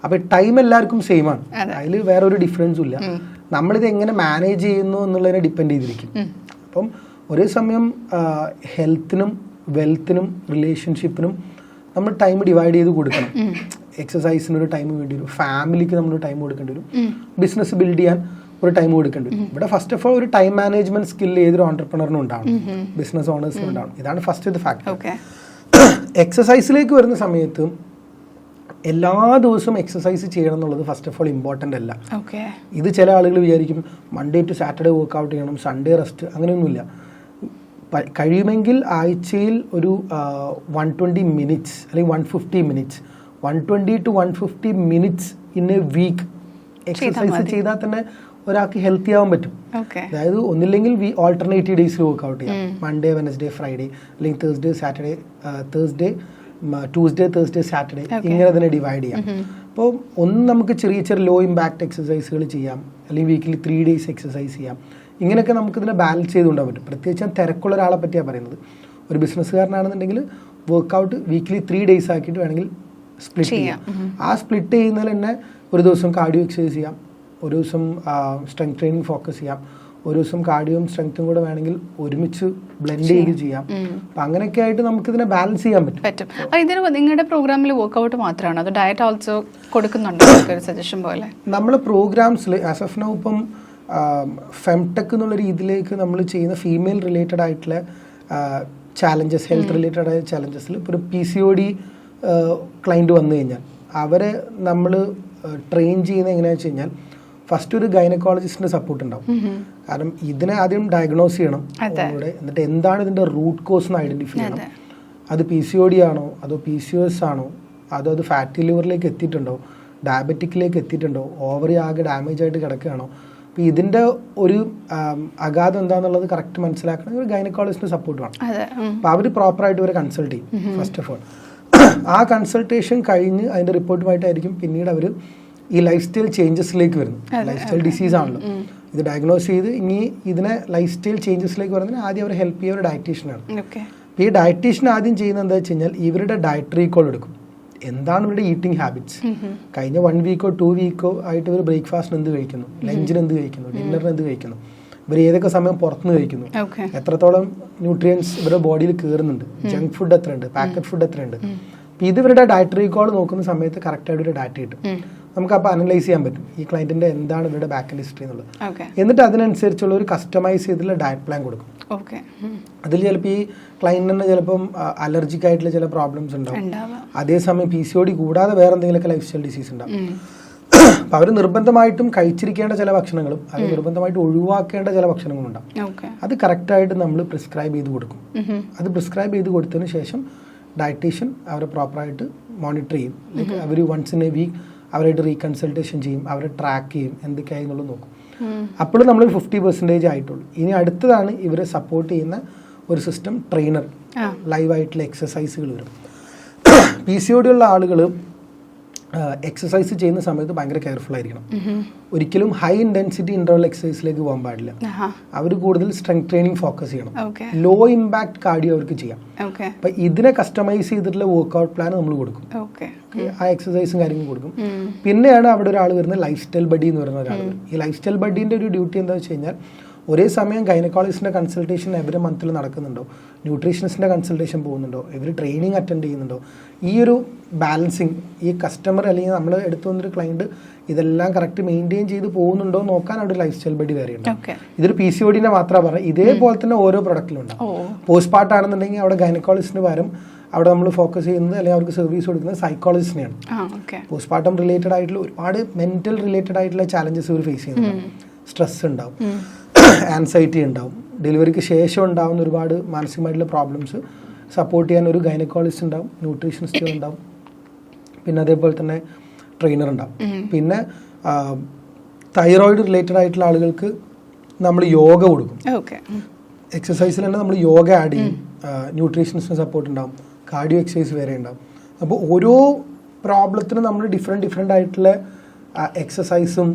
അപ്പോൾ ടൈം എല്ലാവർക്കും സെയിം ആണ്, അതിൽ വേറെ ഒരു ഡിഫറൻസും ഇല്ല. നമ്മളിത് എങ്ങനെ മാനേജ് ചെയ്യുന്നു എന്നുള്ളതിനെ ഡിപ്പെൻഡ് ചെയ്തിരിക്കും. അപ്പം ഒരേ സമയം ഹെൽത്തിനും വെൽത്തിനും റിലേഷൻഷിപ്പിനും നമ്മൾ ടൈം ഡിവൈഡ് ചെയ്ത് കൊടുക്കണം. എക്സസൈസിനൊരു ടൈം വേണ്ടി വരും, ഫാമിലിക്ക് നമ്മൾ ടൈം കൊടുക്കേണ്ടി വരും, ബിസിനസ് ബിൽഡ് ചെയ്യാൻ ഒരു ടൈം കൊടുക്കേണ്ടി വരും. ഇവിടെ ഫസ്റ്റ് ഓഫ് ഓൾ ഒരു ടൈം മാനേജ്മെന്റ് സ്കില്ല് ഏതൊരു ഓണ്ടർപ്രണറിനും ഉണ്ടാവണം, ബിസിനസ് ഓണേഴ്സിനും ഉണ്ടാവണം. ഇതാണ് ഫസ്റ്റ് ഫാക്ടർ. എക്സസൈസിലേക്ക് വരുന്ന സമയത്ത് എല്ലാ ദിവസവും എക്സസൈസ് ചെയ്യണം എന്നുള്ളത് ഫസ്റ്റ് ഓഫ് ഓൾ ഇമ്പോർട്ടൻ്റ് അല്ല. ഇത് ചില ആളുകൾ വിചാരിക്കും മൺഡേ ടു സാറ്റർഡേ വർക്ക്ഔട്ട് ചെയ്യണം, സൺഡേ റെസ്റ്റ്, അങ്ങനെയൊന്നുമില്ല. കഴിയുമെങ്കിൽ ആഴ്ചയിൽ ഒരു 120 മിനിറ്റ്സ് അല്ലെങ്കിൽ 150 minutes 120 to 150 minutes in a week exercise ചെയ്താൽ തന്നെ ഒരാൾക്ക് ഹെൽത്തി ആവാൻ പറ്റും. അതായത് ഒന്നില്ലെങ്കിൽ ഓൾട്ടർനേറ്റീവ് ഡേയ്സിൽ വർക്ക്ഔട്ട് ചെയ്യാം, മൺഡേ വെനസ്ഡേ ഫ്രൈഡേ അല്ലെങ്കിൽ Thursday Saturday, Tuesday Thursday Saturday, ഇങ്ങനെ തന്നെ ഡിവൈഡ് ചെയ്യാം. അപ്പോൾ ഒന്ന് നമുക്ക് ചെറിയ ചെറിയ ലോ ഇമ്പാക്ട് എക്സസൈസുകൾ ചെയ്യാം, അല്ലെങ്കിൽ വീക്കിലി 3 days എക്സസൈസ് ചെയ്യാം. ഇങ്ങനെയൊക്കെ നമുക്കിതിനെ ബാലൻസ് ചെയ്തുകൊണ്ടാൻ പറ്റും. പ്രത്യേകിച്ച് ഞാൻ തിരക്കുള്ള ഒരാളെ പറ്റിയാണ് പറയുന്നത്. ഒരു ബിസിനസ്സുകാരനാണെന്നുണ്ടെങ്കിൽ വർക്ക്ഔട്ട് വീക്കിലി 3 days ആക്കിയിട്ട് വേണമെങ്കിൽ സ്പ്ലിറ്റ് ചെയ്യാം. ആ സ്പ്ലിറ്റ് ചെയ്യുന്നതിൽ തന്നെ ഒരു ദിവസം കാർഡിയോ എക്സസൈസ് ചെയ്യാം, ഒരു ദിവസം സ്ട്രെങ്ത് ട്രെയിനിങ് ഫോക്കസ് ചെയ്യാം, ഒരു ദിവസം കാർഡിയോയും സ്ട്രെങ്ത്തും കൂടെ വേണമെങ്കിൽ ഒരുമിച്ച് ബ്ലെൻഡ് ചെയ്ത് ചെയ്യാം. അപ്പം അങ്ങനെയൊക്കെ ആയിട്ട് നമുക്കിതിനെ ബാലൻസ് ചെയ്യാൻ പറ്റും. ഇതിന് നിങ്ങളുടെ പ്രോഗ്രാമിൽ വർക്ക്ഔട്ട് മാത്രമാണോ അതോ ഡയറ്റ് ഓൾസോ കൊടുക്കുന്നുണ്ടോ? സജഷൻ പോലെ നമ്മളെ പ്രോഗ്രാംസിൽ ആസ് ഓഫ് നൗ ഇപ്പം ഫെംടെക് എന്നുള്ള രീതിയിലേക്ക് നമ്മൾ ചെയ്യുന്ന ഫീമെയിൽ റിലേറ്റഡ് ആയിട്ടുള്ള ചാലഞ്ചസ്, ഹെൽത്ത് റിലേറ്റഡ് ആയ ചാലഞ്ചസിൽ ഇപ്പോൾ ഒരു PCOD ക്ലൈൻറ്റ് വന്നു കഴിഞ്ഞാൽ അവരെ നമ്മൾ ട്രെയിൻ ചെയ്യുന്നത് എങ്ങനെയാണെന്ന് വെച്ച് കഴിഞ്ഞാൽ ഫസ്റ്റ് ഒരു ഗൈനക്കോളജിസ്റ്റിൻ്റെ സപ്പോർട്ട് ഉണ്ടാവും. കാരണം ഇതിനെ ആദ്യം ഡയഗ്നോസ് ചെയ്യണം ഒന്നുകൂടെ, എന്നിട്ട് എന്താണ് ഇതിൻ്റെ റൂട്ട് കോസ് എന്ന് ഐഡൻറ്റിഫൈ ചെയ്യണം. അത് PCOD ആണോ, അതോ PCOS ആണോ, അതോ അത് ഫാറ്റി ലിവറിലേക്ക് എത്തിയിട്ടുണ്ടോ, ഡയബറ്റിക്കിലേക്ക് എത്തിയിട്ടുണ്ടോ, ഓവറി ആകെ ഡാമേജ് ആയിട്ട് കിടക്കുകയാണോ. അപ്പോൾ ഇതിൻ്റെ ഒരു അഗാധം എന്താണെന്നുള്ളത് കറക്റ്റ് മനസ്സിലാക്കണമെങ്കിൽ ഒരു ഗൈനക്കോളജിസ്റ്റിൻ്റെ സപ്പോർട്ട് വേണം. അപ്പോൾ അവർ പ്രോപ്പറായിട്ട് ഇവരെ കൺസൾട്ട് ചെയ്യും ഫസ്റ്റ് ഓഫ് ഓൾ. ആ കൺസൾട്ടേഷൻ കഴിഞ്ഞ് അതിൻ്റെ റിപ്പോർട്ടുമായിട്ടായിരിക്കും പിന്നീട് അവർ ഈ ലൈഫ് സ്റ്റൈൽ ചേഞ്ചസിലേക്ക് വരുന്നു. ലൈഫ് സ്റ്റൈൽ ഡിസീസ് ആണല്ലോ ഇത്, ഡയഗ്നോസ് ചെയ്ത് ഇനി ഇതിനെ ലൈഫ് സ്റ്റൈൽ ചേഞ്ചസിലേക്ക് വരുന്നതിന് ആദ്യം അവർ ഹെൽപ്പ് ചെയ്യുക ഒരു ഡയറ്റീഷ്യനാണ്. അപ്പോൾ ഈ ഡയറ്റീഷ്യൻ ആദ്യം ചെയ്യുന്നത് എന്താ വെച്ച് കഴിഞ്ഞാൽ ഇവരുടെ ഡയറ്റ് റീകോൾ എടുക്കും. എന്താണ് ഇവരുടെ ഈറ്റിംഗ് ഹാബിറ്റ്സ്, കഴിഞ്ഞ 1 വീക്കോ 2 വീക്കോ ആയിട്ട് ഇവർ ബ്രേക്ക്ഫാസ്റ്റിന് എന്ത് കഴിക്കുന്നു, ലഞ്ചിന് എന്ത് കഴിക്കുന്നു, ഡിന്നറിന് എന്ത് കഴിക്കുന്നു, ഇവർ ഏതൊക്കെ സമയം പുറത്തുനിന്ന് കഴിക്കുന്നു, എത്രത്തോളം ന്യൂട്രിയൻസ് ഇവരുടെ ബോഡിയിൽ കയറുന്നുണ്ട്, ജങ്ക് ഫുഡ് എത്രയുണ്ട്, പാക്കറ്റ് ഫുഡ് എത്രയുണ്ട്. അപ്പോൾ ഇത് ഇവരുടെ ഡയറ്റ് റീകോൾ നോക്കുന്ന സമയത്ത് കറക്റ്റായിട്ട് ഒരു ഡാറ്റ കിട്ടും. നമുക്കപ്പോൾ അനലൈസ് ചെയ്യാൻ പറ്റും ഈ ക്ലയൻറ്റിൻ്റെ എന്താണ് ഇവരുടെ ബാക്ക് ഹിസ്റ്ററി എന്നുള്ളത്. എന്നിട്ട് അതിനനുസരിച്ചുള്ള ഒരു കസ്റ്റമൈസ് ചെയ്തിട്ടുള്ള ഡയറ്റ് പ്ലാൻ കൊടുക്കും. അതിൽ ചിലപ്പോൾ ഈ ക്ലയൻറ്റിന് ചിലപ്പം അലർജിക് ആയിട്ടുള്ള ചില പ്രോബ്ലംസ് ഉണ്ടാവും, അതേസമയം PCOD കൂടാതെ വേറെ എന്തെങ്കിലുമൊക്കെ ലൈഫ് സ്റ്റൈൽ ഡിസീസ് ഉണ്ടാവും. അപ്പോൾ അവർ നിർബന്ധമായിട്ടും കഴിച്ചിരിക്കേണ്ട ചില ഭക്ഷണങ്ങളും അത് നിർബന്ധമായിട്ട് ഒഴിവാക്കേണ്ട ചില ഭക്ഷണങ്ങളും ഉണ്ടാവും. അത് കറക്റ്റായിട്ട് നമ്മൾ പ്രിസ്ക്രൈബ് ചെയ്ത് കൊടുക്കും. അത് പ്രിസ്ക്രൈബ് ചെയ്ത് കൊടുത്തതിന് ശേഷം ഡയറ്റീഷ്യൻ അവരെ പ്രോപ്പറായിട്ട് മോണിറ്റർ ചെയ്യും. ലൈക്ക് അവർ വൺസ് ഇൻ എ വീക്ക് അവരായിട്ട് റീകൺസൾട്ടേഷൻ ചെയ്യും, അവരെ ട്രാക്ക് ചെയ്യും, എന്തൊക്കെയായി എന്നുള്ളത് നോക്കും. അപ്പോഴും നമ്മൾ 50% ആയിട്ടുള്ളൂ. ഇനി അടുത്തതാണ് ഇവരെ സപ്പോർട്ട് ചെയ്യുന്ന ഒരു സിസ്റ്റം, ട്രെയിനർ, ലൈവായിട്ടുള്ള എക്സസൈസുകൾ വരും. PCOD ഉള്ള ആളുകൾ എക്സസൈസ് ചെയ്യുന്ന സമയത്ത് ഭയങ്കര കെയർഫുൾ ആയിരിക്കണം. ഒരിക്കലും ഹൈ ഇൻറ്റൻസിറ്റി ഇൻ്റർവൽ എക്സസൈസിലേക്ക് പോകാൻ പാടില്ല. അവർ കൂടുതൽ സ്ട്രെങ്ത് ട്രെയിനിങ് ഫോക്കസ് ചെയ്യണം. ലോ ഇമ്പാക്ട് കാർഡിയോ അവർക്ക് ചെയ്യാം. അപ്പം ഇതിനെ കസ്റ്റമൈസ് ചെയ്തിട്ടുള്ള വർക്ക്ഔട്ട് പ്ലാൻ നമ്മൾ കൊടുക്കും, ആ എക്സസൈസും കാര്യങ്ങളും കൊടുക്കും. പിന്നെയാണ് അവിടെ ഒരാൾ വരുന്നത്, ലൈഫ് സ്റ്റൈൽ ബഡി എന്ന് പറയുന്ന ഒരാൾ. ഈ ലൈഫ് സ്റ്റൈൽ ബഡീൻ്റെ ഒരു ഡ്യൂട്ടി എന്താ വെച്ച് കഴിഞ്ഞാൽ ഒരേ സമയം ഗൈനക്കോളജിസ്റ്റിൻ്റെ കൺസൾട്ടേഷൻ എവരി മന്തിൽ നടക്കുന്നുണ്ടോ, ന്യൂട്രീഷനിസ്റ്റിൻ്റെ കൺസൾട്ടേഷൻ പോകുന്നുണ്ടോ, ഇവർ ട്രെയിനിങ് അറ്റൻഡ് ചെയ്യുന്നുണ്ടോ, ഈ ഒരു ബാലൻസിങ് ഈ കസ്റ്റമർ അല്ലെങ്കിൽ നമ്മൾ എടുത്തു വന്നൊരു ക്ലയൻറ്റ് ഇതെല്ലാം കറക്റ്റ് മെയിൻറ്റെയിൻ ചെയ്ത് പോകുന്നുണ്ടോ നോക്കാൻ അവിടെ ലൈഫ് സ്റ്റൈൽ ബഡി വേറെ ഉണ്ട്. ഇതൊരു PCOD മാത്രമാണ് പറയുന്നത്. ഇതേപോലെ തന്നെ ഓരോ പ്രൊഡക്റ്റിലും ഉണ്ടാവും. പോസ്റ്റ് പാർട്ട് ആണെന്നുണ്ടെങ്കിൽ അവിടെ ഗൈനക്കോളജിസ്റ്റിന് പകരം അവിടെ നമ്മൾ ഫോക്കസ് ചെയ്യുന്നത് അല്ലെങ്കിൽ അവർക്ക് സർവീസ് കൊടുക്കുന്നത് സൈക്കോളജിസ്റ്റിനെയാണ്. പോസ്റ്റ്മോർട്ടം റിലേറ്റഡ് ആയിട്ടുള്ള ഒരുപാട് മെന്റൽ റിലേറ്റഡ് ആയിട്ടുള്ള ചാലഞ്ചസ് ഇവർ ഫേസ് ചെയ്യുന്നുണ്ടാവും. സ്ട്രെസ് ഉണ്ടാവും, ആൻസൈറ്റി ഉണ്ടാവും, ഡെലിവറിക്ക് ശേഷം ഉണ്ടാവുന്ന ഒരുപാട് മാനസികമായിട്ടുള്ള പ്രോബ്ലംസ് സപ്പോർട്ട് ചെയ്യാൻ ഒരു ഗൈനക്കോളജിസ്റ്റ് ഉണ്ടാവും, ന്യൂട്രീഷനിസ്റ്റ് ഉണ്ടാവും, പിന്നെ അതേപോലെ തന്നെ ട്രെയിനർ ഉണ്ടാവും. പിന്നെ തൈറോയിഡ് റിലേറ്റഡ് ആയിട്ടുള്ള ആളുകൾക്ക് നമ്മൾ യോഗ കൊടുക്കും. എക്സസൈസിൽ തന്നെ നമ്മൾ യോഗ ആഡ് ചെയ്യും, ന്യൂട്രീഷനിസ്റ്റിന് സപ്പോർട്ട് ഉണ്ടാവും, കാർഡിയോ എക്സസൈസ് വേറെ ഉണ്ടാവും. അപ്പോൾ ഓരോ പ്രോബ്ലത്തിനും നമ്മൾ ഡിഫറെൻ്റ് ആയിട്ടുള്ള എക്സസൈസും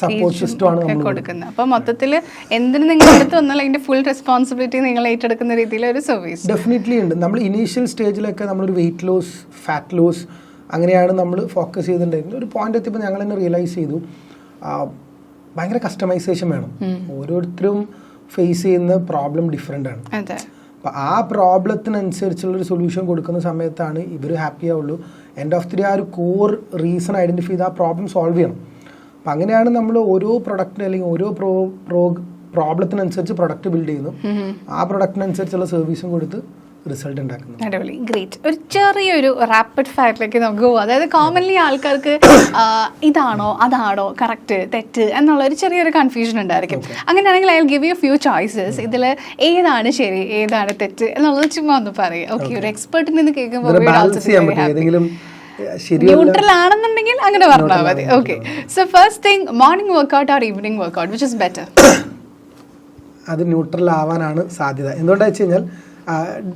സപ്പോർട്ട് സിസ്റ്റമാണ് നമ്മൾ കൊടുക്കുന്നത്. അപ്പോൾ മൊത്തത്തിൽ എന്തിനും നിങ്ങൾ അടുത്ത് വന്നാൽ അതിന്റെ ഫുൾ റെസ്പോൺസിബിലിറ്റി നിങ്ങൾ ഏറ്റെടുക്കുന്ന രീതിയിലെ ഒരു സർവീസ് ഡെഫിനറ്റ്ലി ഉണ്ട്. നമ്മൾ ഇനീഷ്യൽ സ്റ്റേജിലൊക്കെ നമ്മളൊരു വെയിറ്റ് ലോസ്, ഫാറ്റ് ലോസ് അങ്ങനെയാണ് നമ്മൾ ഫോക്കസ് ചെയ്തിട്ടുണ്ടായിരുന്നത്. ഒരു പോയിന്റ് എത്തിയപ്പോൾ ഞങ്ങൾ തന്നെ റിയലൈസ് ചെയ്തു ഭയങ്കര കസ്റ്റമൈസേഷൻ വേണം. ഓരോരുത്തരും ഫേസ് ചെയ്യുന്ന പ്രോബ്ലം ഡിഫറെൻ്റ് ആണ്. അപ്പോൾ ആ പ്രോബ്ലത്തിനനുസരിച്ചുള്ളൊരു സൊല്യൂഷൻ കൊടുക്കുന്ന സമയത്താണ് ഇവർ ഹാപ്പി ആവുള്ളൂ. എൻഡ് ഓഫ് ദി ഡേ ആ ഒരു കോർ റീസൺ ഐഡൻറ്റിഫൈ ചെയ്ത് ആ പ്രോബ്ലം സോൾവ് ചെയ്യണം. അപ്പം അങ്ങനെയാണ് നമ്മൾ ഓരോ പ്രൊഡക്റ്റിന് അല്ലെങ്കിൽ ഓരോ പ്രോബ്ലത്തിനനുസരിച്ച് പ്രൊഡക്റ്റ് ബിൽഡ് ചെയ്യുന്നു. ആ പ്രൊഡക്റ്റിനനുസരിച്ചുള്ള സർവീസും കൊടുത്ത് റിസൾട്ട് ഉണ്ടാക്കുന്നു. അടിപൊളി, ഗ്രേറ്റ്. ഒരു ചെറിയൊരു റാപ്പിഡ് ഫയറിലേക്ക് നമുക്ക് പോകാം. അതായത് കോമൺലി ആൾക്കാർക്ക് ഇതാണോ അതാണോ കറക്റ്റ് തെറ്റ് എന്നുള്ള ഒരു ചെറിയൊരു കൺഫ്യൂഷൻ ഉണ്ടായിരിക്കും. അങ്ങനെയാണെങ്കിൽ I will give you few choices. ഇതിൽ ഏതാണ് ശരി ഏതാണ് തെറ്റ് എന്നുള്ളത് ചുമ്മാ ഒന്ന് പറയാം. ഓക്കെ, ഒരു എക്സ്പെർട്ടിൽ നിന്ന് കേൾക്കുമ്പോൾ ന്യൂട്രൽ ആണെന്നുണ്ടെങ്കിൽ അങ്ങനെ പറഞ്ഞാൽ മതി. Okay, so first thing, morning workout or evening workout, which is better? അത് ന്യൂട്രൽ ആവാനാണ് സാധ്യത. എന്തുകൊണ്ടാണെന്ന് വെച്ച് കഴിഞ്ഞാൽ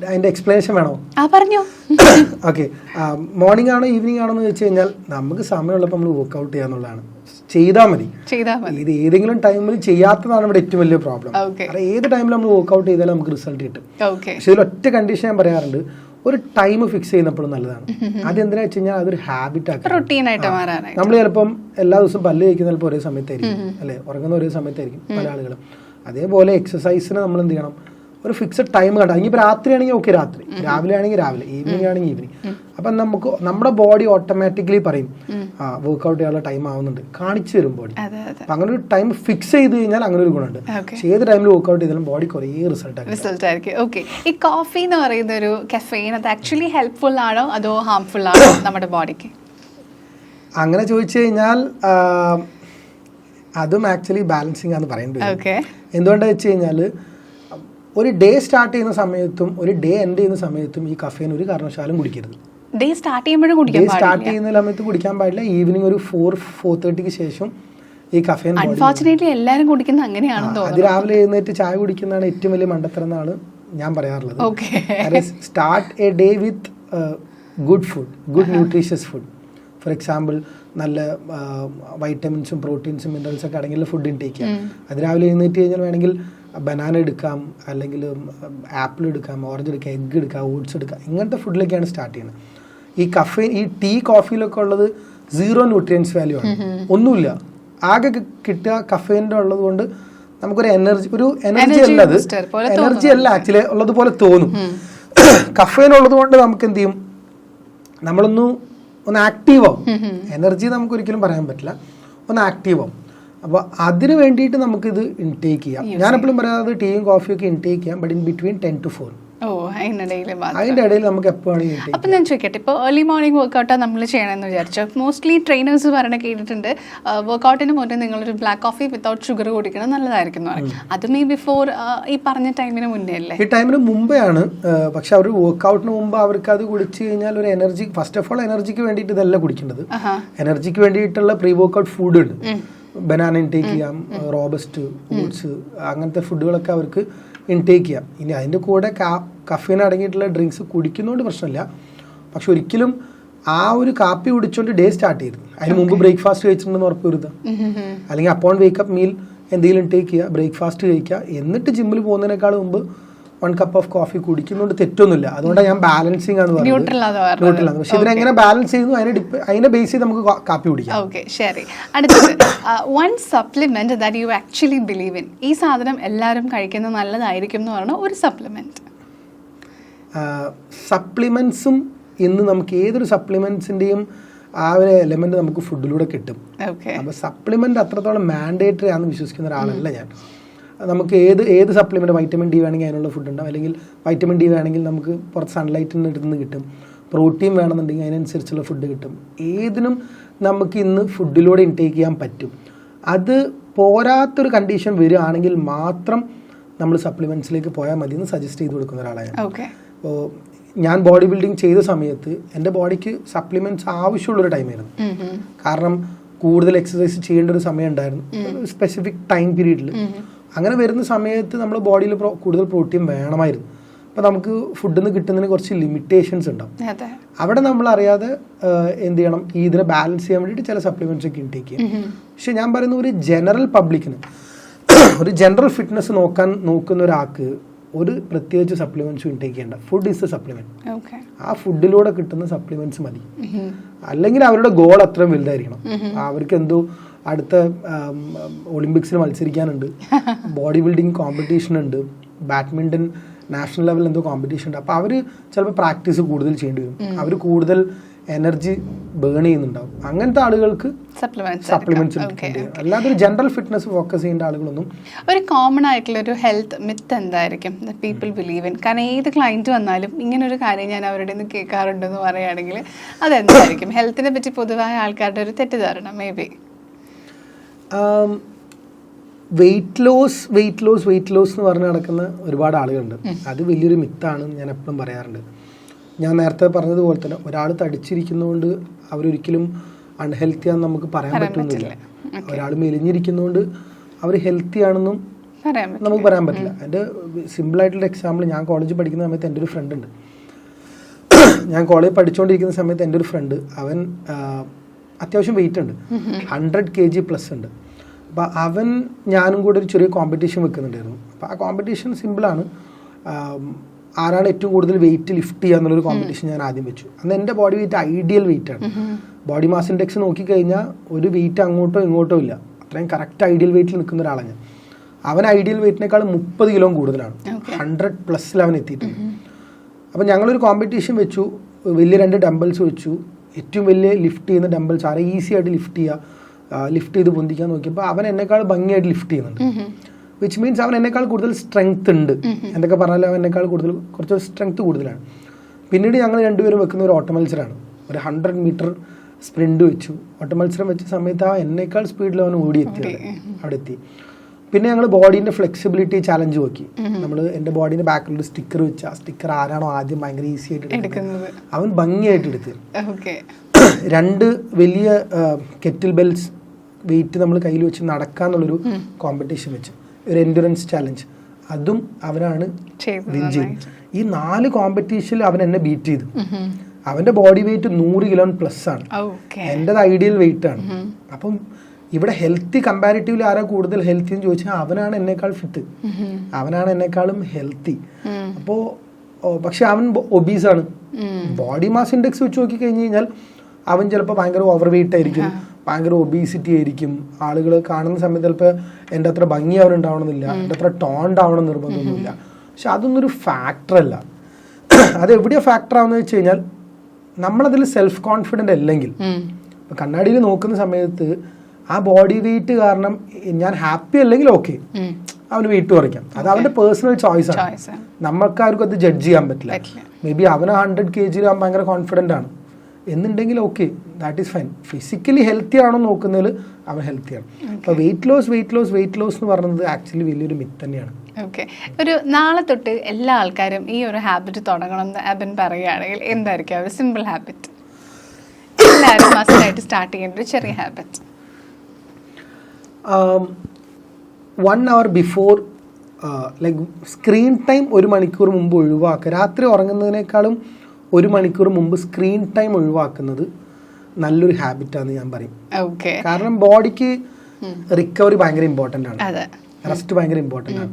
അതിന്റെ എക്സ്പ്ലനേഷൻ വേണോ? പറഞ്ഞോ. ഓക്കെ, മോർണിംഗ് ആണോ ഈവനിങ് ആണോ എന്ന് വെച്ച് കഴിഞ്ഞാൽ നമുക്ക് സമയമുള്ളപ്പോൾ നമ്മൾ വർക്ക്ഔട്ട് ചെയ്യാന്നുള്ളതാണ്. ചെയ്താൽ മതി. ഇത് ഏതെങ്കിലും ടൈമിൽ ചെയ്യാത്തതാണ് ഇവിടെ ഏറ്റവും വലിയ പ്രോബ്ലം. ഏത് ടൈമിൽ നമ്മൾ വർക്ക്ഔട്ട് ചെയ്താലും നമുക്ക് റിസൾട്ട് കിട്ടും. പക്ഷെ ഇതിൽ ഒറ്റ കണ്ടീഷൻ ഞാൻ പറയാറുണ്ട്, ഒരു ടൈം ഫിക്സ് ചെയ്യുന്നപ്പോഴും നല്ലതാണ്. അതെന്തിനാ വെച്ച് കഴിഞ്ഞാൽ അതൊരു ഹാബിറ്റ് ആക്കി. നമ്മൾ ചിലപ്പം എല്ലാ ദിവസവും പല്ല് കഴിക്കുന്ന ചിലപ്പോൾ ഒരേ സമയത്തായിരിക്കും, അല്ലെ, ഉറങ്ങുന്ന ഒരേ സമയത്തായിരിക്കും പല ആളുകളും. അതേപോലെ എക്സസൈസിന് നമ്മൾ എന്ത് ചെയ്യണം, ഒരു ഫിക്സഡ് ടൈം കണ്ട. ഇനിയിപ്പോൾ രാത്രി ആണെങ്കിൽ ഓക്കെ, രാത്രി, രാവിലെ ആണെങ്കിൽ രാവിലെ, ഈവനിങ് ആണെങ്കിൽ ഈവനിങ്. അപ്പം നമുക്ക് നമ്മുടെ ബോഡി ഓട്ടോമാറ്റിക്കലി പറയും വർക്ക്ഔട്ട് ചെയ്യാനുള്ള ടൈം ആവുന്നുണ്ട്, കാണിച്ചു തരും ബോഡി. അപ്പം അങ്ങനെ ഒരു ടൈം ഫിക്സ് ചെയ്ത് കഴിഞ്ഞാൽ അങ്ങനെ ഒരു ഗുണമുണ്ട്. പക്ഷേ ഏത് ടൈമിൽ വർക്ക്ഔട്ട് ചെയ്താലും ബോഡി കുറേ റിസൾട്ട് ആയിരിക്കും. ഓക്കെ, ഈ കോഫി എന്ന് പറയുന്ന ഒരു കഫെയിൻ, അത് ആക്ച്വലി ഹെൽപ്ഫുൾ ആണോ അതോ ഹാർംഫുൾ ആണോ നമ്മുടെ ബോഡിക്ക്? അങ്ങനെ ചോദിച്ചു കഴിഞ്ഞാൽ അതും ആക്ച്വലി ബാലൻസിങ് ആണെന്ന് പറയേണ്ടത്. എന്തുകൊണ്ടാണെന്ന് വെച്ച് കഴിഞ്ഞാൽ ഒരു ഡേ സ്റ്റാർട്ട് ചെയ്യുന്ന സമയത്തും ഒരു ഡേ എൻഡ് ചെയ്യുന്ന സമയത്തും ഈ കഫേൻ ഒരു കാരണവശാലും കുടിക്കരുത്. ഡേ സ്റ്റാർട്ട് ചെയ്യുന്ന സമയത്ത് കുടിക്കാൻ പാടില്ല. ഈവനിങ് ഒരു 4-4:30 ശേഷം ഈ കഫേൻ അൺഫോർച്ചുനേറ്റ്ലി എല്ലാവരും കുടിക്കുന്നത് അങ്ങനെയാണെന്ന് തോന്നുന്നു. അത് രാവിലെ എഴുന്നേറ്റ് ചായ കുടിക്കുന്നതാണ് ഏറ്റവും വലിയ മണ്ടത്തരം എന്നാണ് ഞാൻ പറയാറുള്ളത്. Start A day with good food, good nutritious food. For example, നല്ല വൈറ്റമിൻസും പ്രോട്ടീൻസും മിനറൽസും ഒക്കെ അടങ്ങിയുള്ള ഫുഡ് ഇൻടേക്ക് ചെയ്യാം. അത് രാവിലെ എഴുന്നേറ്റ് കഴിഞ്ഞാൽ വേണമെങ്കിൽ ബനാന എടുക്കാം, അല്ലെങ്കിൽ ആപ്പിൾ എടുക്കാം, ഓറഞ്ച് എടുക്കാം, എഗ്ഗ് എടുക്കാം, ഓട്സ് എടുക്കാം. ഇങ്ങനത്തെ ഫുഡിലൊക്കെയാണ് സ്റ്റാർട്ട് ചെയ്യുന്നത്. ഈ കഫേൻ, ഈ ടീ കോഫിയിലൊക്കെ ഉള്ളത് 0 ന്യൂട്രിയൻസ് വാല്യൂ ആണ്, ഒന്നുമില്ല. ആകെ കിട്ടുക കഫേൻ്റെ ഉള്ളത് കൊണ്ട് നമുക്കൊരു എനർജി അല്ല ആക്ച്വലി ഉള്ളതുപോലെ തോന്നും. കഫേൻ ഉള്ളത് കൊണ്ട് നമുക്ക് എന്ത് ചെയ്യും, നമ്മളൊന്ന് ആക്റ്റീവ് ആവും. എനർജി നമുക്ക് ഒരിക്കലും പറയാൻ പറ്റില്ല, ഒന്ന് ആക്റ്റീവ് ആവും. അപ്പോൾ അതിന് വേണ്ടിയിട്ട് നമുക്കിത് ഇൻടേക്ക് ചെയ്യാം. ഞാൻ എപ്പോഴും പറയാതെ ടീയും കോഫിയൊക്കെ ഇൻടേക്ക് ചെയ്യാം, ബട്ട് ഇൻ ബിറ്റ്വീൻ 10 to 4. അതിന്റെ ഇടയിൽ നമുക്ക് എപ്പോഴാണ്. അപ്പം ഞാൻ ചോദിക്കട്ടെ, ഇപ്പോൾ ഏർലി മോർണിംഗ് വർക്ക്ഔട്ടാണ് നമ്മൾ ചെയ്യണമെന്ന് വിചാരിച്ചു. മോസ്റ്റ്ലി ട്രെയിനേഴ്സ് പറഞ്ഞ കേട്ടിട്ടുണ്ട് വർക്ക്ഔട്ടിന് മുന്നേ നിങ്ങളൊരു ബ്ലാക്ക് കോഫി വിത്തൗട്ട് ഷുഗർ കുടിക്കണം നല്ലതായിരിക്കും. അത് മേ ബിഫോർ ഈ പറഞ്ഞ ടൈമിന് മുന്നേ അല്ലേ? ഈ ടൈമിന് മുമ്പേ ആണ്. പക്ഷെ അവർ വർക്ക്ഔട്ടിന് മുമ്പ് അവർക്ക് അത് കുടിച്ചു കഴിഞ്ഞാൽ ഒരു എനർജി, ഫസ്റ്റ് ഓഫ് ഓൾ എനർജിക്ക് വേണ്ടിയിട്ട് ഇതല്ല കുടിക്കേണ്ടത്. എനർജിക്ക് വേണ്ടിയിട്ടുള്ള പ്രീ വർക്ക്ഔട്ട് ഫുഡ് ഉണ്ട്. ബനാന ഇൻടേക്ക് ചെയ്യാം, റോബസ്റ്റ്, ഓട്സ്, അങ്ങനത്തെ ഫുഡുകളൊക്കെ അവർക്ക് ഇൻടേക്ക് ചെയ്യാം. ഇനി അതിൻ്റെ കൂടെ കഫീൻ അടങ്ങിയിട്ടുള്ള ഡ്രിങ്ക്സ് കുടിക്കുന്നതുകൊണ്ട് പ്രശ്നമില്ല. പക്ഷെ ഒരിക്കലും ആ ഒരു കാപ്പി കുടിച്ചുകൊണ്ട് ഡേ സ്റ്റാർട്ട് ചെയ്യരുത്. അതിന് മുമ്പ് ബ്രേക്ക്ഫാസ്റ്റ് കഴിച്ചിട്ടുണ്ടെന്ന് ഉറപ്പ് വരുത്തുക, അല്ലെങ്കിൽ അപ്പോൺ വേക്കപ്പ് മീൽ എന്തെങ്കിലും ഇൻടേക്ക് ചെയ്യുക, ബ്രേക്ക്ഫാസ്റ്റ് കഴിക്കുക. എന്നിട്ട് ജിമ്മിൽ പോകുന്നതിനേക്കാൾ മുമ്പ് 1 കപ്പ് ഓഫ് കോഫി കുടിക്കുന്നതുകൊണ്ട് തെറ്റൊന്നുമില്ല. അതുകൊണ്ടാണ് ഞാൻ ബാലൻസിങ് ആണ് പറയുന്നത്, ന്യൂട്രൽ ആണ്. പക്ഷെ ഇതിനെങ്ങനെ ബാലൻസ് ചെയ്യുന്നു അതിനെ ബേസ് ചെയ്ത് നമുക്ക് കാപ്പി കുടിക്കാം. ഓക്കെ, ശരി. അടുത്തത്, one supplement that you actually believe in, ഈ സാധനം എല്ലാവരും കഴിക്കുന്നത് നല്ലതായിരിക്കും എന്ന് പറയുന്ന ഒരു സപ്ലിമെന്റ്. സപ്ലിമെന്റ്സും ഇന്ന് നമുക്ക് ഏതൊരു സപ്ലിമെന്റ്സിന്റെയും ആ ഒരു എലമെന്റ് നമുക്ക് ഫുഡിലൂടെ കിട്ടും. അപ്പൊ സപ്ലിമെന്റ് അത്രത്തോളം മാൻഡേറ്ററി ആണെന്ന് വിശ്വസിക്കുന്ന ഒരാളല്ല ഞാൻ. നമുക്ക് ഏത് സപ്ലിമെന്റ്, വൈറ്റമിൻ ഡി വേണമെങ്കിൽ അതിനുള്ള ഫുഡ് ഉണ്ടാവും, അല്ലെങ്കിൽ വൈറ്റമിൻ ഡി വേണമെങ്കിൽ നമുക്ക് പുറത്ത് സൺലൈറ്റിൽ നിന്ന് കിട്ടും. പ്രോട്ടീൻ വേണമെന്നുണ്ടെങ്കിൽ അതിനനുസരിച്ചുള്ള ഫുഡ് കിട്ടും. ഏതിനും നമുക്ക് ഇന്ന് ഫുഡിലൂടെ ഇൻടേക്ക് ചെയ്യാൻ പറ്റും. അത് പോരാത്തൊരു കണ്ടീഷൻ വരികയാണെങ്കിൽ മാത്രം നമ്മൾ സപ്ലിമെന്റ്സിലേക്ക് പോയാൽ മതി എന്ന് സജസ്റ്റ് ചെയ്ത് കൊടുക്കുന്ന ഒരാളാണ്. അപ്പോൾ ഞാൻ ബോഡി ബിൽഡിങ് ചെയ്ത സമയത്ത് എൻ്റെ ബോഡിക്ക് സപ്ലിമെന്റ്സ് ആവശ്യമുള്ളൊരു ടൈമായിരുന്നു. കാരണം കൂടുതൽ എക്സസൈസ് ചെയ്യേണ്ട ഒരു സമയം ഉണ്ടായിരുന്നു, സ്പെസിഫിക് ടൈം പീരീഡിൽ. അങ്ങനെ വരുന്ന സമയത്ത് നമ്മുടെ ബോഡിയിൽ കൂടുതൽ പ്രോട്ടീൻ വേണമായിരുന്നു. അപ്പോൾ നമുക്ക് ഫുഡിൽ നിന്ന് കിട്ടുന്നതിന് കുറച്ച് ലിമിറ്റേഷൻസ് ഉണ്ടാവും. അവിടെ നമ്മൾ അറിയാതെ എന്ത് ചെയ്യണം, ഇതിനെ ബാലൻസ് ചെയ്യാൻ വേണ്ടിയിട്ട് ചില സപ്ലിമെന്റ്സ് ഒക്കെ ഇൻടേക്ക് ചെയ്യും. പക്ഷെ ഞാൻ പറയുന്ന ഒരു ജനറൽ പബ്ലിക്കിന്, ഒരു ജനറൽ ഫിറ്റ്നസ് നോക്കുന്ന ഒരാൾക്ക് ഒരു പ്രത്യേകിച്ച് സപ്ലിമെന്റ്സും ഇൻടേക്ക് ചെയ്യേണ്ട. Food is A supplement. ആ ഫുഡിലൂടെ കിട്ടുന്ന സപ്ലിമെന്റ്സ് മതി. അല്ലെങ്കിൽ അവരുടെ ഗോൾ അത്രയും വലുതായിരിക്കണം. അവർക്ക് എന്തോ അടുത്ത ഒളിമ്പിക്സിൽ മത്സരിക്കാനുണ്ട്, ബോഡി ബിൽഡിംഗ് കോമ്പറ്റീഷൻ ഉണ്ട്, ബാഡ്മിൻ്റൺ നാഷണൽ ലെവൽ എന്തോ കോമ്പറ്റീഷൻ ഉണ്ട്. അപ്പോൾ അവർ ചിലപ്പോൾ പ്രാക്ടീസ് കൂടുതൽ ചെയ്യേണ്ടി വരും, അവർ കൂടുതൽ എനർജി ബേൺ ചെയ്യുന്നുണ്ടാവും. അങ്ങനത്തെ ആളുകൾക്ക് സപ്ലിമെന്റ്സ് അല്ലാതെ ഒരു ജനറൽ ഫിറ്റ്നസ് ഫോക്കസ് ചെയ്യേണ്ട ആളുകളൊന്നും. ഒരു കോമൺ ആയിട്ടുള്ള ഒരു ഹെൽത്ത് മിത്ത് എന്തായിരിക്കും പീപ്പിൾ ബിലീവ് ഇൻ? കാരണം ഏത് ക്ലയൻറ്റ് വന്നാലും ഇങ്ങനൊരു കാര്യം ഞാൻ അവരുടെ നിന്ന് കേൾക്കാറുണ്ടെന്ന് പറയുകയാണെങ്കിൽ അതെന്തായിരിക്കും ഹെൽത്തിനെ പറ്റി പൊതുവായ ആൾക്കാരുടെ ഒരു തെറ്റിദ്ധാരണ? മേ ബി വെയിറ്റ് ലോസ് എന്ന് പറഞ്ഞ് നടക്കുന്ന ഒരുപാട് ആളുകളുണ്ട്. അത് വലിയൊരു മിത്താണ് ഞാൻ എപ്പോഴും പറയാറുണ്ട്. ഞാൻ നേരത്തെ പറഞ്ഞതുപോലെ തന്നെ ഒരാൾ തടിച്ചിരിക്കുന്നതുകൊണ്ട് അവരൊരിക്കലും അൺഹെൽത്തി ആണെന്ന് നമുക്ക് പറയാൻ പറ്റുന്നില്ല. ഒരാൾ മെലിഞ്ഞിരിക്കുന്നതുകൊണ്ട് അവർ ഹെൽത്തി ആണെന്നും നമുക്ക് പറയാൻ പറ്റില്ല. എൻ്റെ സിമ്പിളായിട്ടുള്ള എക്സാമ്പിൾ, ഞാൻ കോളേജിൽ പഠിക്കുന്ന സമയത്ത് എൻ്റെ ഒരു ഫ്രണ്ട് ഉണ്ട്. ഞാൻ കോളേജിൽ പഠിച്ചുകൊണ്ടിരിക്കുന്ന സമയത്ത് എൻ്റെ ഒരു ഫ്രണ്ട്, അവൻ അത്യാവശ്യം വെയിറ്റ് ഉണ്ട്, 100 kg പ്ലസ് ഉണ്ട്. അപ്പോൾ അവൻ ഞാനും കൂടെ ഒരു ചെറിയ കോമ്പറ്റീഷൻ വെക്കുന്നുണ്ടായിരുന്നു. അപ്പോൾ ആ കോമ്പറ്റീഷൻ സിമ്പിളാണ്, ആരാണ് ഏറ്റവും കൂടുതൽ വെയിറ്റ് ലിഫ്റ്റ് ചെയ്യുക എന്നുള്ളൊരു കോമ്പറ്റീഷൻ ഞാൻ ആദ്യം വെച്ചു. അന്ന് എൻ്റെ ബോഡി വെയിറ്റ് ഐഡിയൽ വെയിറ്റ് ആണ്. ബോഡി മാസ് ഇൻഡെക്സ് നോക്കിക്കഴിഞ്ഞാൽ ഒരു വെയിറ്റ് അങ്ങോട്ടോ ഇങ്ങോട്ടോ ഇല്ല, അത്രയും കറക്റ്റ് ഐഡിയൽ വെയിറ്റിൽ നിൽക്കുന്ന ഒരാളാണ് ഞാൻ. അവൻ ഐഡിയൽ വെയിറ്റിനേക്കാൾ 30 കിലോ കൂടുതലാണ്, 100+ അവൻ എത്തിയിട്ടുണ്ട്. അപ്പോൾ ഞങ്ങളൊരു കോമ്പറ്റീഷൻ വെച്ചു, വലിയ 2 ഡംബിൾസ് വെച്ചു. ഏറ്റവും വലിയ ലിഫ്റ്റ് ചെയ്യുന്ന ഡംബിൾസ് ആരെ ഈസി ആയിട്ട് ലിഫ്റ്റ് ചെയ്ത് പൊന്തിക്കാൻ നോക്കിയപ്പോൾ അവൻ എന്നെക്കാൾ ഭംഗിയായിട്ട് ലിഫ്റ്റ് ചെയ്യുന്നുണ്ട്. വിച്ച് മീൻസ് അവൻ എന്നെക്കാൾ കൂടുതൽ സ്ട്രെങ്ത് ഉണ്ട്. എന്തൊക്കെ പറഞ്ഞാലും അവൻ എന്നെക്കാൾ കുറച്ച് സ്ട്രെങ്ത് കൂടുതലാണ്. പിന്നീട് ഞങ്ങൾ രണ്ടുപേരും വെക്കുന്ന ഒരു ഓട്ട മത്സരമാണ്. ഒരു 100 മീറ്റർ സ്പ്രിന്റ് വെച്ചു. ഓട്ട മത്സരം വെച്ച സമയത്ത് ആ എന്നേക്കാൾ സ്പീഡിൽ അവൻ അവിടെ എത്തി. പിന്നെ ഞങ്ങൾ ബോഡീൻ്റെ ഫ്ലെക്സിബിലിറ്റി ചാലഞ്ച് നോക്കി. നമ്മൾ എൻ്റെ ബോഡീൻ്റെ ബാക്കിലൊരു സ്റ്റിക്കർ വെച്ച് ആ സ്റ്റിക്കർ ആരാണോ ആദ്യം ഭയങ്കര ഈസി ആയിട്ട് എടുക്കുന്നത് അവൻ ഭംഗിയായിട്ട് എടുത്ത്. 2 വലിയ കെറ്റിൽ ബെൽസ് വെയിറ്റ് നമ്മൾ കയ്യിൽ വെച്ച് നടക്കാന്നുള്ളൊരു കോമ്പറ്റീഷൻ വെച്ച്, ഒരു എൻഡുറൻസ് ചാലഞ്ച്, അതും അവനാണ് വിൻ ചെയ്തത്. ഈ 4 കോമ്പറ്റീഷനിൽ അവൻ എന്നെ ബീറ്റ് ചെയ്തു. അവന്റെ ബോഡി വെയിറ്റ് 100 കിലോ പ്ലസ് ആണ്, എൻ്റെത് ഐഡിയൽ വെയിറ്റ് ആണ്. അപ്പം ഇവിടെ ഹെൽത്തി കമ്പാരിറ്റീവ്ലി ആരാ കൂടുതൽ ഹെൽത്തി എന്ന് ചോദിച്ചാൽ അവനാണ് എന്നെക്കാൾ ഫിറ്റ്, അവനാണ് എന്നെക്കാളും ഹെൽത്തി. അപ്പോൾ പക്ഷെ അവൻ ഒബീസാണ്. ബോഡി മാസ് ഇൻഡെക്സ് വെച്ച് നോക്കി കഴിഞ്ഞ് കഴിഞ്ഞാൽ അവൻ ചിലപ്പോൾ ഭയങ്കര ഓവർ വെയിറ്റ് ആയിരിക്കും, ഭയങ്കര ഒബീസിറ്റി ആയിരിക്കും. ആളുകൾ കാണുന്ന സമയത്ത് ചിലപ്പോൾ എൻ്റെ അത്ര ഭംഗി അവനുണ്ടാവണമെന്നില്ല, എൻ്റെ അത്ര ടോൺഡ് ആവണം നിർബന്ധമൊന്നുമില്ല. പക്ഷെ അതൊന്നും ഒരു ഫാക്ടറല്ല. അത് എവിടെയാണ് ഫാക്ടർ ആവുന്നത് വെച്ച് കഴിഞ്ഞാൽ നമ്മളതിൽ സെൽഫ് കോൺഫിഡൻ്റ് അല്ലെങ്കിൽ, ഇപ്പം കണ്ണാടിയിൽ നോക്കുന്ന സമയത്ത് ആ ബോഡി വെയിറ്റ് കാരണം ഞാൻ ഹാപ്പി അല്ലെങ്കിൽ ഓക്കെ അവന് വെയിറ്റ് കുറയ്ക്കാം, അത് അവൻ്റെ പേഴ്സണൽ ചോയ്സ് ആണ്. നമ്മൾക്കാർക്കും അത് ജഡ്ജ് ചെയ്യാൻ പറ്റില്ല. മേ ബി അവന് 100 kg അവൻ ഭയങ്കര കോൺഫിഡൻ്റ് ആണ് എന്നുണ്ടെങ്കിൽ okay, that is fine. Physically healthy ആണോ നോക്കുന്നതിൽ അവൻ ഹെൽത്തിയാണ്. അപ്പോൾ വെയിറ്റ് ലോസ് എന്ന് പറയുന്നത് ആക്ച്വലി വലിയൊരു മിത്ത് തന്നെയാണ്. ഓക്കെ, ഒരു നാളെ തൊട്ട് എല്ലാ ആൾക്കാരും ഈ ഒരു ഹാബിറ്റ് തുടങ്ങണം എന്ന് അബൻ പറയുകയാണെങ്കിൽ എന്തായിരിക്കും ഒരു സിമ്പിൾ ഹാബിറ്റ് എല്ലാവരും മസ്റ്റായിട്ട് സ്റ്റാർട്ട് ചെയ്യേണ്ട ഒരു ചെറിയ habit? 1 hour before like screen time 1 മണിക്കൂർ മുമ്പ് ഒഴിവാക്കുക. രാത്രി ഉറങ്ങുന്നതിനേക്കാളും 1 മണിക്കൂർ മുമ്പ് സ്ക്രീൻ ടൈം ഒഴിവാക്കുന്നത് നല്ലൊരു ഹാബിറ്റാന്ന് ഞാൻ പറയും. കാരണം ബോഡിക്ക് റിക്കവറി ഭയങ്കര ഇമ്പോർട്ടൻ്റ് ആണ്, റെസ്റ്റ് ഭയങ്കര ഇമ്പോർട്ടൻ്റ് ആണ്.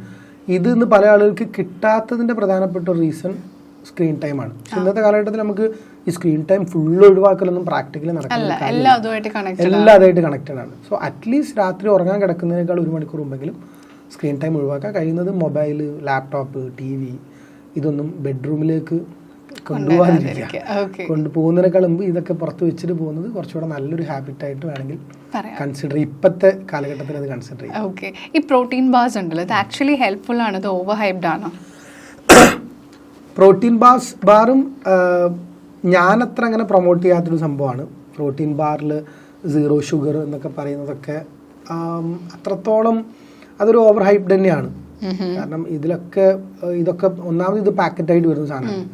ഇന്ന് പല ആളുകൾക്ക് കിട്ടാത്തതിൻ്റെ പ്രധാനപ്പെട്ട ഒരു റീസൺ സ്ക്രീൻ ടൈമാണ്. പക്ഷെ ഇന്നത്തെ കാലഘട്ടത്തിൽ നമുക്ക് ഈ സ്ക്രീൻ ടൈം ഫുള്ള് ഒഴിവാക്കലൊന്നും പ്രാക്ടിക്കലി നടക്കില്ല, എല്ലാം അതുമായിട്ട് കണക്റ്റഡ് ആണ്. സോ അറ്റ്ലീസ്റ്റ് രാത്രി ഉറങ്ങാൻ കിടക്കുന്നതിനേക്കാൾ 1 മണിക്കൂർ മുമ്പെങ്കിലും സ്ക്രീൻ ടൈം ഒഴിവാക്കാൻ കഴിയുന്നത് മൊബൈൽ, ലാപ്ടോപ്പ്, TV ഇതൊന്നും ബെഡ്റൂമിലേക്ക് കൊണ്ടുപോകുന്നതിനേക്കാൾ മുമ്പ് ഇതൊക്കെ പുറത്ത് വെച്ചിട്ട് പോകുന്നത് കുറച്ചുകൂടെ നല്ലൊരു ഹാബിറ്റായിട്ട് വേണമെങ്കിൽ കൺസിഡർ ഇപ്പോഴത്തെ കാലഘട്ടത്തിൽ അത് കൺസിഡർ ചെയ്യാം. ഓക്കെ, ഈ പ്രോട്ടീൻ ബാർസ് ഉണ്ടല്ലോ, ഇത് ആക്ച്വലി ഹെൽപ്ഫുൾ ആണ്, ഇത് ഓവർ ഹൈപ്ഡ് ആണോ? പ്രോട്ടീൻ ബാറും ഞാനത്ര അങ്ങനെ പ്രൊമോട്ട് ചെയ്യാത്തൊരു സംഭവമാണ്. പ്രോട്ടീൻ ബാറിൽ 0 ഷുഗർ എന്നൊക്കെ പറയുന്നതൊക്കെ അത്രത്തോളം അതൊരു ഓവർ ഹൈപ്ഡ് തന്നെയാണ്. കാരണം ഇതൊക്കെ ഒന്നാമത് ഇത് പാക്കറ്റായിട്ട് വരുന്ന സാധനമാണ്,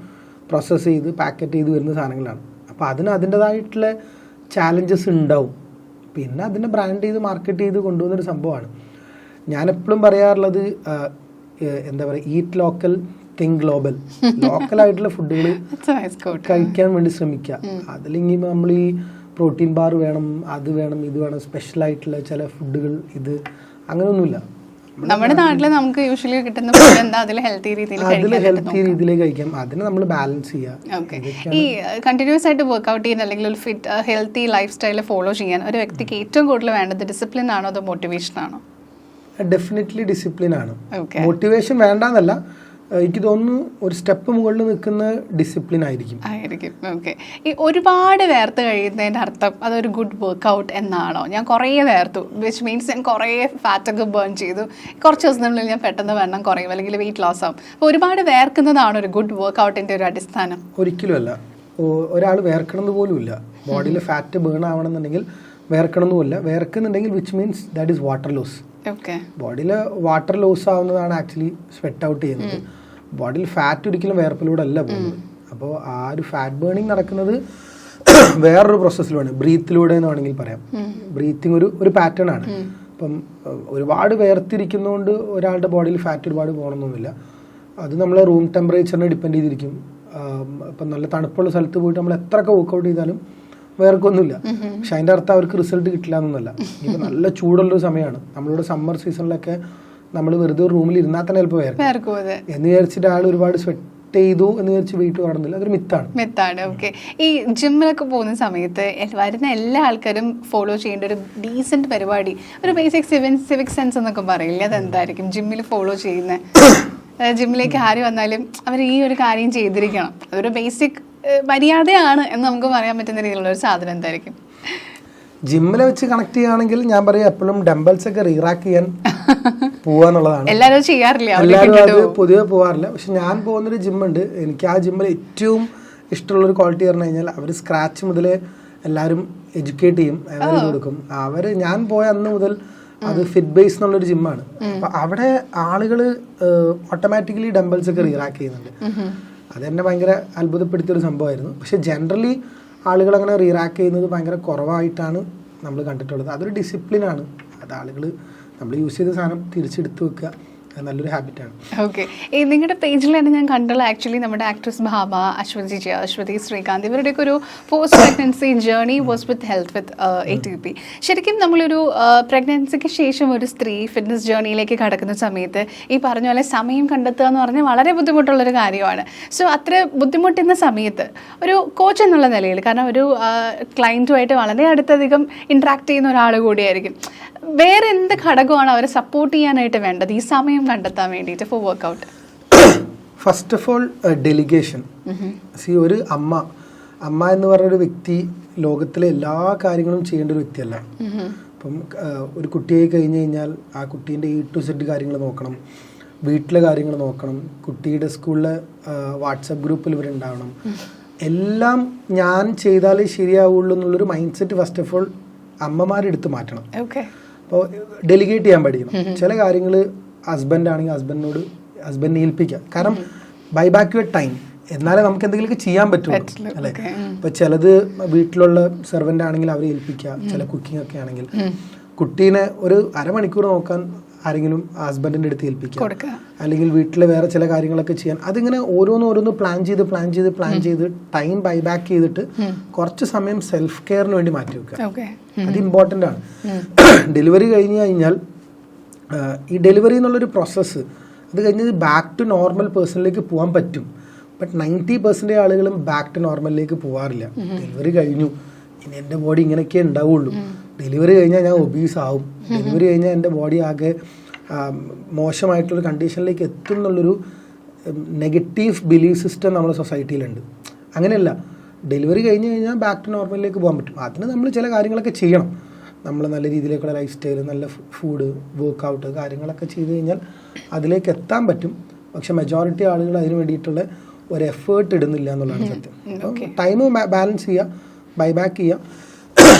പ്രോസസ്സ് ചെയ്ത് പാക്കറ്റ് ചെയ്ത് വരുന്ന സാധനങ്ങളാണ്. അപ്പോൾ അതിന് അതിൻ്റെതായിട്ടുള്ള ചാലഞ്ചസ് ഉണ്ടാവും. പിന്നെ അതിനെ ബ്രാൻഡ് ചെയ്ത് മാർക്കറ്റ് ചെയ്ത് കൊണ്ടുപോകുന്നൊരു സംഭവമാണ്. ഞാനെപ്പോഴും പറയാറുള്ളത് എന്താ പറയുക, ഈറ്റ് ലോക്കൽ തിങ്ക് ഗ്ലോബൽ. ലോക്കലായിട്ടുള്ള ഫുഡുകൾ കഴിക്കാൻ വേണ്ടി ശ്രമിക്കുക. അതിലെങ്കിൽ നമ്മൾ ഈ പ്രോട്ടീൻ ബാർ വേണം, അത് വേണം, ഇത് വേണം, സ്പെഷ്യലായിട്ടുള്ള ചില ഫുഡുകൾ ഇത് അങ്ങനെയൊന്നുമില്ല. നമ്മുടെ നാട്ടിൽ നമുക്ക് യൂഷ്വലി കിട്ടുന്ന ഫുഡ് എന്താ അതിൽ ഹെൽത്തി രീതിയിലേക്ക് കഴിക്കാം. അതിന് നമ്മൾ ബാലൻസ് ചെയ്യുക. ഈ കണ്ടിന്യൂസ് ആയിട്ട് വർക്ക്ഔട്ട് ചെയ്യുന്ന അല്ലെങ്കിൽ ഒരു ഹെൽത്തി ലൈഫ് സ്റ്റൈൽ ഫോളോ ചെയ്യാൻ ഒരു വ്യക്തിക്ക് ഏറ്റവും കൂടുതൽ വേണ്ടത് ഡിസിപ്ലിൻ ആണോ അതോ മോട്ടിവേഷൻ ആണോ? ഡെഫിനറ്റ്ലി ഡിസിപ്ലിൻ ആണ്. മോട്ടിവേഷൻ വേണ്ടെന്നല്ല, എനിക്ക് തോന്നുന്നു ഒരു സ്റ്റെപ്പ് മുകളിൽ നിൽക്കുന്ന ഡിസിപ്ലിൻ ആയിരിക്കും. ഓക്കെ. ഈ ഒരുപാട് വേർത്ത് കഴിയുന്നതിൻ്റെ അർത്ഥം അതൊരു ഗുഡ് വർക്ക്ഔട്ട് എന്നാണോ? ഞാൻ കുറേ വേർത്തു, വിച്ച് മീൻസ് ഞാൻ കുറേ ഫാറ്റൊക്കെ ബേൺ ചെയ്തു, കുറച്ച് ദിവസത്തിനുള്ളിൽ ഞാൻ പെട്ടെന്ന് വണ്ണം കുറയും അല്ലെങ്കിൽ വെയിറ്റ് ലോസ് ആവും. അപ്പോൾ ഒരുപാട് വേർക്കുന്നതാണ് ഒരു ഗുഡ് വർക്ക്ഔട്ടിൻ്റെ ഒരു അടിസ്ഥാനം? ഒരിക്കലും അല്ല. ഒരാൾ വേർക്കണമെന്ന് പോലും ഇല്ല. ബോഡിയിൽ ഫാറ്റ് ബേൺ ആവണമെന്നുണ്ടെങ്കിൽ വേർക്കണമെന്നുമില്ല. വേർക്കുന്നുണ്ടെങ്കിൽ which means that is water loss. ബോഡിയിൽ വാട്ടർ ലോസ് ആവുന്നതാണ് ആക്ച്വലി സ്വെറ്റ് ഔട്ട് ചെയ്യുന്നത്. ബോഡിയിൽ ഫാറ്റ് ഒരിക്കലും വേർപ്പിലൂടെ അല്ല പോകുന്നത്. അപ്പോൾ ആ ഒരു ഫാറ്റ് ബേണിങ് നടക്കുന്നത് വേറൊരു പ്രോസസ്സിലൂടെ, ബ്രീത്തിലൂടെ എന്ന് വേണമെങ്കിൽ പറയാം. ബ്രീത്തിങ് ഒരു പാറ്റേൺ ആണ്. അപ്പം ഒരുപാട് വേർതിരിക്കുന്നതുകൊണ്ട് ഒരാളുടെ ബോഡിയിൽ ഫാറ്റ് ഒരുപാട് പോകണമെന്നൊന്നുമില്ല. അത് നമ്മളെ റൂം ടെമ്പറേച്ചറിനെ ഡിപ്പെൻഡ് ചെയ്തിരിക്കും. ഇപ്പം നല്ല തണുപ്പുള്ള സ്ഥലത്ത് പോയിട്ട് നമ്മൾ എത്രയൊക്കെ വർക്കൗട്ട് ചെയ്താലും വേർക്കൊന്നുമില്ല. പക്ഷെ അതിൻ്റെ അർത്ഥം അവർക്ക് റിസൾട്ട് കിട്ടില്ല എന്നൊന്നുമല്ല. ഇപ്പം നല്ല ചൂടുള്ളൊരു സമയമാണ്. നമ്മളുടെ സമ്മർ സീസണിലൊക്കെ നമ്മൾ വെറുതെ റൂമിൽ ഇരുന്നാൽ തന്നെ ചിലപ്പോൾ വേർക്കും എന്ന് വിചാരിച്ചിട്ട് ആൾ ഒരുപാട് സ്വെറ്റ് ചെയ്തു എന്ന് വിചാരിച്ച് വെയിറ്റ് കാണുന്നില്ല. അതൊരു മിത്താണ്. ഓക്കെ. ഈ ജിമ്മിലൊക്കെ പോകുന്ന സമയത്ത് വരുന്ന എല്ലാ ആൾക്കാരും ഫോളോ ചെയ്യേണ്ട ഒരു ഡീസെന്റ് പരിപാടി, ഒരു ബേസിക് സിവിക് സെൻസ് എന്നൊക്കെ പറയില്ലേ, അതെന്തായിരിക്കും ജിമ്മിൽ ഫോളോ ചെയ്യുന്നത്? ജിമ്മിലേക്ക് ആര് വന്നാലും അവർ ഈ ഒരു കാര്യം ചെയ്തിരിക്കണം, അതൊരു ബേസിക് മര്യാദയാണ് എന്ന് നമുക്ക് പറയാൻ പറ്റുന്ന രീതിയിലുള്ള ഒരു സാധനം എന്തായിരിക്കും? ജിമ്മിലെ വെച്ച് കണക്ട് ചെയ്യുകയാണെങ്കിൽ ഞാൻ പറയാം, എപ്പോഴും ഡംബൽസ് ഒക്കെ റീറാക്ക് ചെയ്യാൻ പോവാന്നുള്ളതാണ്. എല്ലാവരും ചെയ്യാറില്ല, എല്ലാവരും അത് പൊതുവെ പോകാറില്ല. പക്ഷെ ഞാൻ പോകുന്നൊരു ജിമ്മുണ്ട്. എനിക്ക് ആ ജിമ്മിൽ ഏറ്റവും ഇഷ്ടമുള്ളൊരു ക്വാളിറ്റി പറഞ്ഞു കഴിഞ്ഞാൽ അവർ സ്ക്രാച്ച് മുതൽ എല്ലാവരും എഡ്യൂക്കേറ്റ് ചെയ്യും, അവര് കൊടുക്കും. ഞാൻ പോയ അന്ന് മുതൽ അത് ഫിറ്റ് ബേസ് എന്നുള്ളൊരു ജിമ്മാണ്. അപ്പൊ അവിടെ ആളുകൾ ഓട്ടോമാറ്റിക്കലി ഡംബൽസ് ഒക്കെ റീറാക്ക് ചെയ്യുന്നുണ്ട്. അതെന്നെ ഭയങ്കര അത്ഭുതപ്പെടുത്തിയൊരു സംഭവമായിരുന്നു. പക്ഷെ ജനറലി ആളുകൾ അങ്ങനെ റീറാക്ക് ചെയ്യുന്നത് ഭയങ്കര കുറവായിട്ടാണ് നമ്മൾ കണ്ടിട്ടുള്ളത്. അതൊരു ഡിസിപ്ലിനാണ്. അത് ആളുകൾ നമ്മൾ യൂസ് ചെയ്ത സാധനം തിരിച്ചെടുത്ത് വെക്കുക, അത് നല്ലൊരു ഹാബിറ്റാണ്. ഓക്കെ. ഈ നിങ്ങളുടെ പേജിൽ തന്നെ ഞാൻ കണ്ടുള്ള ആക്ച്വലി നമ്മുടെ ആക്ട്രസ് ഭാമ, അശ്വതി ശ്രീകാന്ത് ഇവരുടെയൊക്കെ ഒരു post pregnancy journey was with health with ATP. ശരിക്കും നമ്മളൊരു പ്രഗ്നൻസിക്ക് ശേഷം ഒരു സ്ത്രീ ഫിറ്റ്നസ് ജേർണിയിലേക്ക് കടക്കുന്ന സമയത്ത് ഈ പറഞ്ഞ പോലെ സമയം കണ്ടെത്തുക എന്ന് പറഞ്ഞാൽ വളരെ ബുദ്ധിമുട്ടുള്ളൊരു കാര്യമാണ്. സോ അത്ര ബുദ്ധിമുട്ടുന്ന സമയത്ത് ഒരു കോച്ച് എന്നുള്ള നിലയിൽ, കാരണം ഒരു ക്ലയൻറ്റുമായിട്ട് വളരെ അടുത്തധികം ഇൻട്രാക്ട് ചെയ്യുന്ന ഒരാൾ കൂടിയായിരിക്കും, വേറെ എന്ത് ഘടകമാണ് അവരെ സപ്പോർട്ട് ചെയ്യാനായിട്ട് വേണ്ടത് ഈ സമയം കണ്ടെത്താൻ വേണ്ടിയിട്ട് for workout? First of all delegation. ഒരു അമ്മ എന്ന് പറഞ്ഞൊരു വ്യക്തി ലോകത്തിലെ എല്ലാ കാര്യങ്ങളും ചെയ്യേണ്ട ഒരു വ്യക്തിയല്ല. ഇപ്പം ഒരു കുട്ടിയായി കഴിഞ്ഞ് കഴിഞ്ഞാൽ ആ കുട്ടീൻ്റെ A to Z കാര്യങ്ങൾ നോക്കണം, വീട്ടിലെ കാര്യങ്ങൾ നോക്കണം, കുട്ടിയുടെ സ്കൂളിലെ വാട്സപ്പ് ഗ്രൂപ്പിൽ ഇവരുണ്ടാവണം, എല്ലാം ഞാൻ ചെയ്താലേ ശരിയാവുള്ളൂ എന്നുള്ളൊരു mind set first of all അമ്മമാരെടുത്ത് മാറ്റണം. അപ്പോൾ ഡെലിഗേറ്റ് ചെയ്യാൻ പഠിക്കണം. ചില കാര്യങ്ങൾ ഹസ്ബൻഡ് ആണെങ്കിൽ ഹസ്ബൻഡിനെ ഏൽപ്പിക്കാം. കാരണം ബൈ ബാക്ക് യുവർ ടൈം, എന്നാലേ നമുക്ക് എന്തെങ്കിലുമൊക്കെ ചെയ്യാൻ പറ്റുള്ളൂ അല്ലേ. ഇപ്പം ചിലത് വീട്ടിലുള്ള സെർവൻ്റ് ആണെങ്കിൽ അവരെ ഏൽപ്പിക്കുക. ചില കുക്കിംഗ് ഒക്കെ ആണെങ്കിൽ കുട്ടീനെ ഒരു അരമണിക്കൂർ നോക്കാൻ ആരെങ്കിലും ഹസ്ബൻഡിൻ്റെ അടുത്ത് ഏൽപ്പിക്കുക, അല്ലെങ്കിൽ വീട്ടിലെ വേറെ ചില കാര്യങ്ങളൊക്കെ ചെയ്യാൻ. അതിങ്ങനെ ഓരോന്ന് പ്ലാൻ ചെയ്ത് ടൈം ബൈ ബാക്ക് ചെയ്തിട്ട് കുറച്ച് സമയം സെൽഫ് കെയറിന് വേണ്ടി മാറ്റി വെക്കുക. അത് ഇമ്പോർട്ടൻ്റ് ആണ്. ഡെലിവറി കഴിഞ്ഞ് കഴിഞ്ഞാൽ ഈ ഡെലിവറി എന്നുള്ളൊരു പ്രോസസ്സ് അത് കഴിഞ്ഞ് ബാക്ക് ടു നോർമൽ പേഴ്സണിലേക്ക് പോകാൻ പറ്റും. ബട്ട് 90% ആളുകളും ബാക്ക് ടു നോർമലിലേക്ക് പോകാറില്ല. ഡെലിവറി കഴിഞ്ഞു, ഇനി എൻ്റെ ബോഡി ഇങ്ങനെയൊക്കെ ഉണ്ടാവുള്ളൂ, ഡെലിവറി കഴിഞ്ഞാൽ ഞാൻ ഒബീസ് ആവും, ഡെലിവറി കഴിഞ്ഞാൽ എൻ്റെ ബോഡി ആകെ മോശമായിട്ടുള്ള കണ്ടീഷനിലേക്ക് എത്തും എന്നുള്ളൊരു നെഗറ്റീവ് ബിലീഫ് സിസ്റ്റം നമ്മുടെ സൊസൈറ്റിയിലുണ്ട്. അങ്ങനെയല്ല, ഡെലിവറി കഴിഞ്ഞ് കഴിഞ്ഞാൽ ബാക്ക് ടു നോർമലിലേക്ക് പോകാൻ പറ്റും. അതിന് നമ്മൾ ചില കാര്യങ്ങളൊക്കെ ചെയ്യണം. നമ്മൾ നല്ല രീതിയിലേക്കുള്ള ലൈഫ് സ്റ്റൈൽ, നല്ല ഫുഡ്, വർക്കൗട്ട് കാര്യങ്ങളൊക്കെ ചെയ്ത് കഴിഞ്ഞാൽ അതിലേക്ക് എത്താൻ പറ്റും. പക്ഷെ മെജോറിറ്റി ആളുകൾ അതിന് വേണ്ടിയിട്ടുള്ള ഒരു എഫേർട്ട് ഇടുന്നില്ല എന്നുള്ളതാണ് സത്യം. ടൈം ബാലൻസ് ചെയ്യുക, ബൈ ബാക്ക് ചെയ്യുക,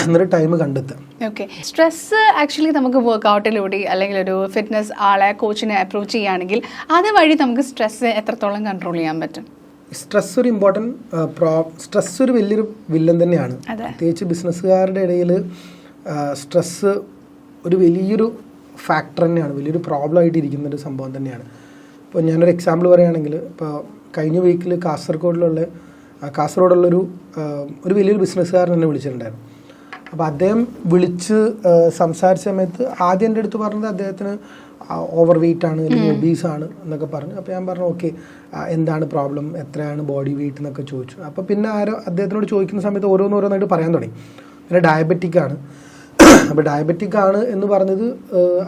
എന്നൊരു ടൈം കണ്ടെത്തുക. ഓക്കെ. സ്ട്രെസ് ആക്ച്വലി നമുക്ക് വർക്കൗട്ടിലൂടെ അല്ലെങ്കിൽ ഒരു ഫിറ്റ്നസ് ആളെ കോച്ചിനെ അപ്രോച്ച് ചെയ്യുകയാണെങ്കിൽ അതുവഴി നമുക്ക് സ്ട്രെസ് എത്രത്തോളം കൺട്രോൾ ചെയ്യാൻ പറ്റും? സ്ട്രെസ് ഒരു സ്ട്രെസ് ഒരു വലിയൊരു വില്ലൻ തന്നെയാണ്. പ്രത്യേകിച്ച് ബിസിനസ്സുകാരുടെ ഇടയിൽ സ്ട്രെസ് ഒരു വലിയൊരു ഫാക്ടർ തന്നെയാണ്, വലിയൊരു പ്രോബ്ലം ആയിട്ട് ഇരിക്കുന്നൊരു സംഭവം തന്നെയാണ്. ഇപ്പോൾ ഞാനൊരു എക്സാമ്പിൾ പറയുകയാണെങ്കിൽ, ഇപ്പോൾ കഴിഞ്ഞ വീക്കിൽ കാസർഗോഡുള്ളൊരു വലിയൊരു ബിസിനസ്സുകാരൻ എന്നെ വിളിച്ചിട്ടുണ്ടായിരുന്നു. അപ്പോൾ അദ്ദേഹം വിളിച്ച് സംസാരിച്ച സമയത്ത് ആദ്യം എൻ്റെ അടുത്ത് പറഞ്ഞത് അദ്ദേഹത്തിന് ഓവർ വെയിറ്റ് ആണ് അല്ലെങ്കിൽ ഒബീസ് ആണ് എന്നൊക്കെ പറഞ്ഞു. അപ്പോൾ ഞാൻ പറഞ്ഞു ഓക്കെ എന്താണ് പ്രോബ്ലം, എത്രയാണ് ബോഡി വെയിറ്റ് എന്നൊക്കെ ചോദിച്ചു. അപ്പോൾ പിന്നെ അദ്ദേഹത്തിനോട് ചോദിക്കുന്ന സമയത്ത് ഓരോന്നോരോന്നായിട്ട് പറയാൻ തുടങ്ങി. പിന്നെ ഡയബറ്റിക് ആണ്. അപ്പോൾ ഡയബറ്റിക് ആണ് എന്ന് പറഞ്ഞത്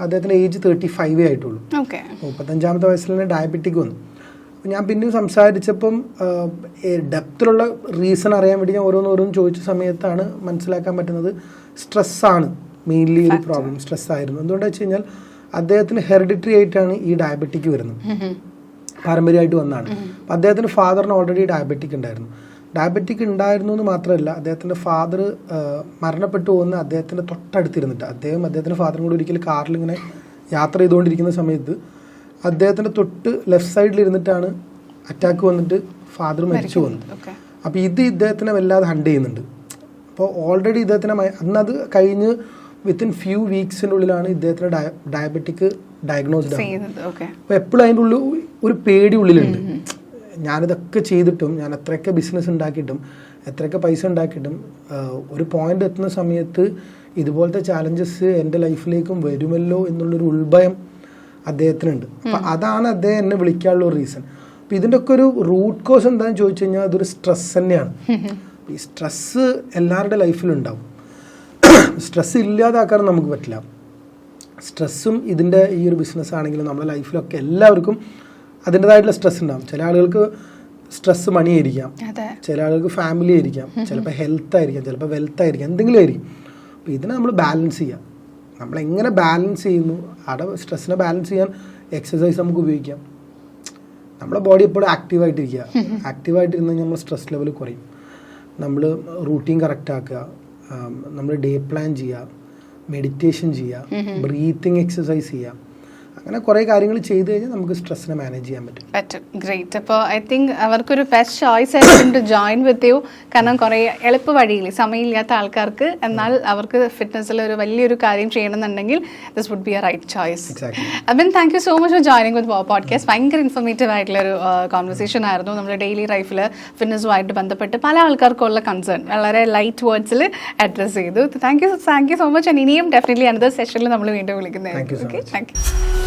അദ്ദേഹത്തിൻ്റെ ഏജ് 35 ആയിട്ടുള്ളൂ. 35-ാമത്തെ വയസ്സിൽ തന്നെ ഡയബറ്റിക് വന്നു. അപ്പോൾ ഞാൻ പിന്നെയും സംസാരിച്ചപ്പം ഡെപ്തിലുള്ള റീസൺ അറിയാൻ വേണ്ടി ഞാൻ ഓരോന്നോരോന്ന് ചോദിച്ച സമയത്താണ് മനസ്സിലാക്കാൻ പറ്റുന്നത് സ്ട്രെസ്സാണ് മെയിൻലി ഒരു പ്രോബ്ലം. സ്ട്രെസ്സായിരുന്നു. എന്തുകൊണ്ടാണെന്ന് വെച്ച് കഴിഞ്ഞാൽ അദ്ദേഹത്തിന് ഹെറിഡിറ്ററി ആയിട്ടാണ് ഈ ഡയബറ്റിക് വരുന്നത്, പാരമ്പര്യമായിട്ട് വന്നതാണ്. അപ്പം അദ്ദേഹത്തിൻ്റെ ഫാദറിന് ഓൾറെഡി ഡയബറ്റിക് ഉണ്ടായിരുന്നു. ഡയബറ്റിക് ഉണ്ടായിരുന്നു എന്ന് മാത്രമല്ല, അദ്ദേഹത്തിൻ്റെ ഫാദർ മരണപ്പെട്ടു പോകുന്ന അദ്ദേഹത്തിൻ്റെ തൊട്ടടുത്തിരുന്നിട്ട്, അദ്ദേഹത്തിൻ്റെ ഫാദറും കൂടി ഒരിക്കലും കാറിൽ ഇങ്ങനെ യാത്ര ചെയ്തുകൊണ്ടിരിക്കുന്ന സമയത്ത് അദ്ദേഹത്തിൻ്റെ തൊട്ട് ലെഫ്റ്റ് സൈഡിൽ ഇരുന്നിട്ടാണ് അറ്റാക്ക് വന്നിട്ട് ഫാദർ മരിച്ചു പോകുന്നത്. അപ്പോൾ ഇത് ഇദ്ദേഹത്തിനെ വല്ലാതെ ഹണ്ട് ചെയ്യുന്നുണ്ട്. അപ്പോൾ ഓൾറെഡി ഇദ്ദേഹത്തിനെ അന്നത് കഴിഞ്ഞ് വിത്തിൻ ഫ്യൂ വീക്സിൻ്റെ ഉള്ളിലാണ് ഇദ്ദേഹത്തിന് ഡയബറ്റിക് ഡയഗ്നോസ്ഡ് ആവുന്നത്. അപ്പോൾ എപ്പോഴും അതിൻ്റെ ഉള്ളിൽ ഒരു പേടി ഉള്ളിലുണ്ട്. ഞാനിതൊക്കെ ചെയ്തിട്ടും, ഞാൻ എത്രയൊക്കെ ബിസിനസ് ഉണ്ടാക്കിയിട്ടും എത്രയൊക്കെ പൈസ ഉണ്ടാക്കിയിട്ടും ഒരു പോയിന്റ് എത്തുന്ന സമയത്ത് ഇതുപോലത്തെ ചാലഞ്ചസ് എൻ്റെ ലൈഫിലേക്കും വരുമല്ലോ എന്നുള്ളൊരു ഉൾഭയം അദ്ദേഹത്തിനുണ്ട്. അപ്പം അതാണ് അദ്ദേഹം എന്നെ വിളിക്കാനുള്ള ഒരു റീസൺ. അപ്പം ഇതിൻ്റെ ഒക്കെ ഒരു റൂട്ട് കോസ് എന്താണെന്ന് ചോദിച്ചു കഴിഞ്ഞാൽ അതൊരു സ്ട്രെസ് തന്നെയാണ്. ഈ സ്ട്രെസ്സ് എല്ലാവരുടെ ലൈഫിലുണ്ടാവും. സ്ട്രെസ് ഇല്ലാതാക്കാൻ നമുക്ക് പറ്റില്ല. സ്ട്രെസ്സും ഇതിൻ്റെ ഈ ഒരു ബിസിനസ് ആണെങ്കിലും നമ്മുടെ ലൈഫിലൊക്കെ എല്ലാവർക്കും അതിൻ്റെതായിട്ടുള്ള സ്ട്രെസ് ഉണ്ടാകും. ചില ആളുകൾക്ക് സ്ട്രെസ് മണി ആയിരിക്കാം, ചില ആളുകൾക്ക് ഫാമിലി ആയിരിക്കാം, ചിലപ്പോൾ ഹെൽത്ത് ആയിരിക്കാം, ചിലപ്പോൾ വെൽത്ത് ആയിരിക്കാം, എന്തെങ്കിലും ആയിരിക്കും. അപ്പോൾ ഇതിനെ നമ്മൾ ബാലൻസ് ചെയ്യാം. നമ്മളെങ്ങനെ ബാലൻസ് ചെയ്യുന്നു, അവിടെ സ്ട്രെസ്സിനെ ബാലൻസ് ചെയ്യാൻ എക്സസൈസ് നമുക്ക് ഉപയോഗിക്കാം. നമ്മുടെ ബോഡി എപ്പോഴും ആക്റ്റീവായിട്ടിരിക്കുക. ആക്റ്റീവായിട്ടിരുന്ന് കഴിഞ്ഞാൽ നമ്മൾ സ്ട്രെസ് ലെവൽ കുറയും. നമ്മൾ റൂട്ടീൻ കറക്റ്റ് ആക്കുക, നമ്മൾ ഡേ പ്ലാൻ ചെയ്യുക, മെഡിറ്റേഷൻ ചെയ്യുക, ബ്രീത്തിങ് എക്സസൈസ് ചെയ്യുക. അങ്ങനെ കുറേ കാര്യങ്ങൾ ചെയ്ത് കഴിഞ്ഞാൽ നമുക്ക് സ്ട്രെസ്സിനെ മാനേജ് ചെയ്യാൻ പറ്റും. ഗ്രേറ്റ്. അപ്പോൾ ഐ തിങ്ക് അവർക്കൊരു ബെസ്റ്റ് ചോയ്സ് ആയിരിക്കും ടു ജോയിൻ വിത്ത് യു. കാരണം കുറേ എളുപ്പ വഴിയിൽ സമയമില്ലാത്ത ആൾക്കാർക്ക് എന്നാൽ അവർക്ക് ഫിറ്റ്നസ്സിൽ ഒരു വലിയൊരു കാര്യം ചെയ്യണമെന്നുണ്ടെങ്കിൽ this would be a right choice. Abin, thank you so much for joining with podcast. ഭയങ്കര ഇൻഫോർമേറ്റീവ് ആയിട്ടുള്ളൊരു കോൺവെർസേഷൻ ആയിരുന്നു. നമ്മുടെ ഡെയിലി ലൈഫിൽ ഫിറ്റ്നസ്സുമായിട്ട് ബന്ധപ്പെട്ട് പല ആൾക്കാർക്കുള്ള കൺസേൺ വളരെ ലൈറ്റ് വേർഡ്സിൽ അഡ്രസ്സ് ചെയ്തു. Thank you so much. ഇനിയും ഡെഫിനറ്റ്ലി അനദർ സെഷനിൽ നമ്മൾ വീണ്ടും വിളിക്കുന്നതായിരിക്കും. Okay, thank you.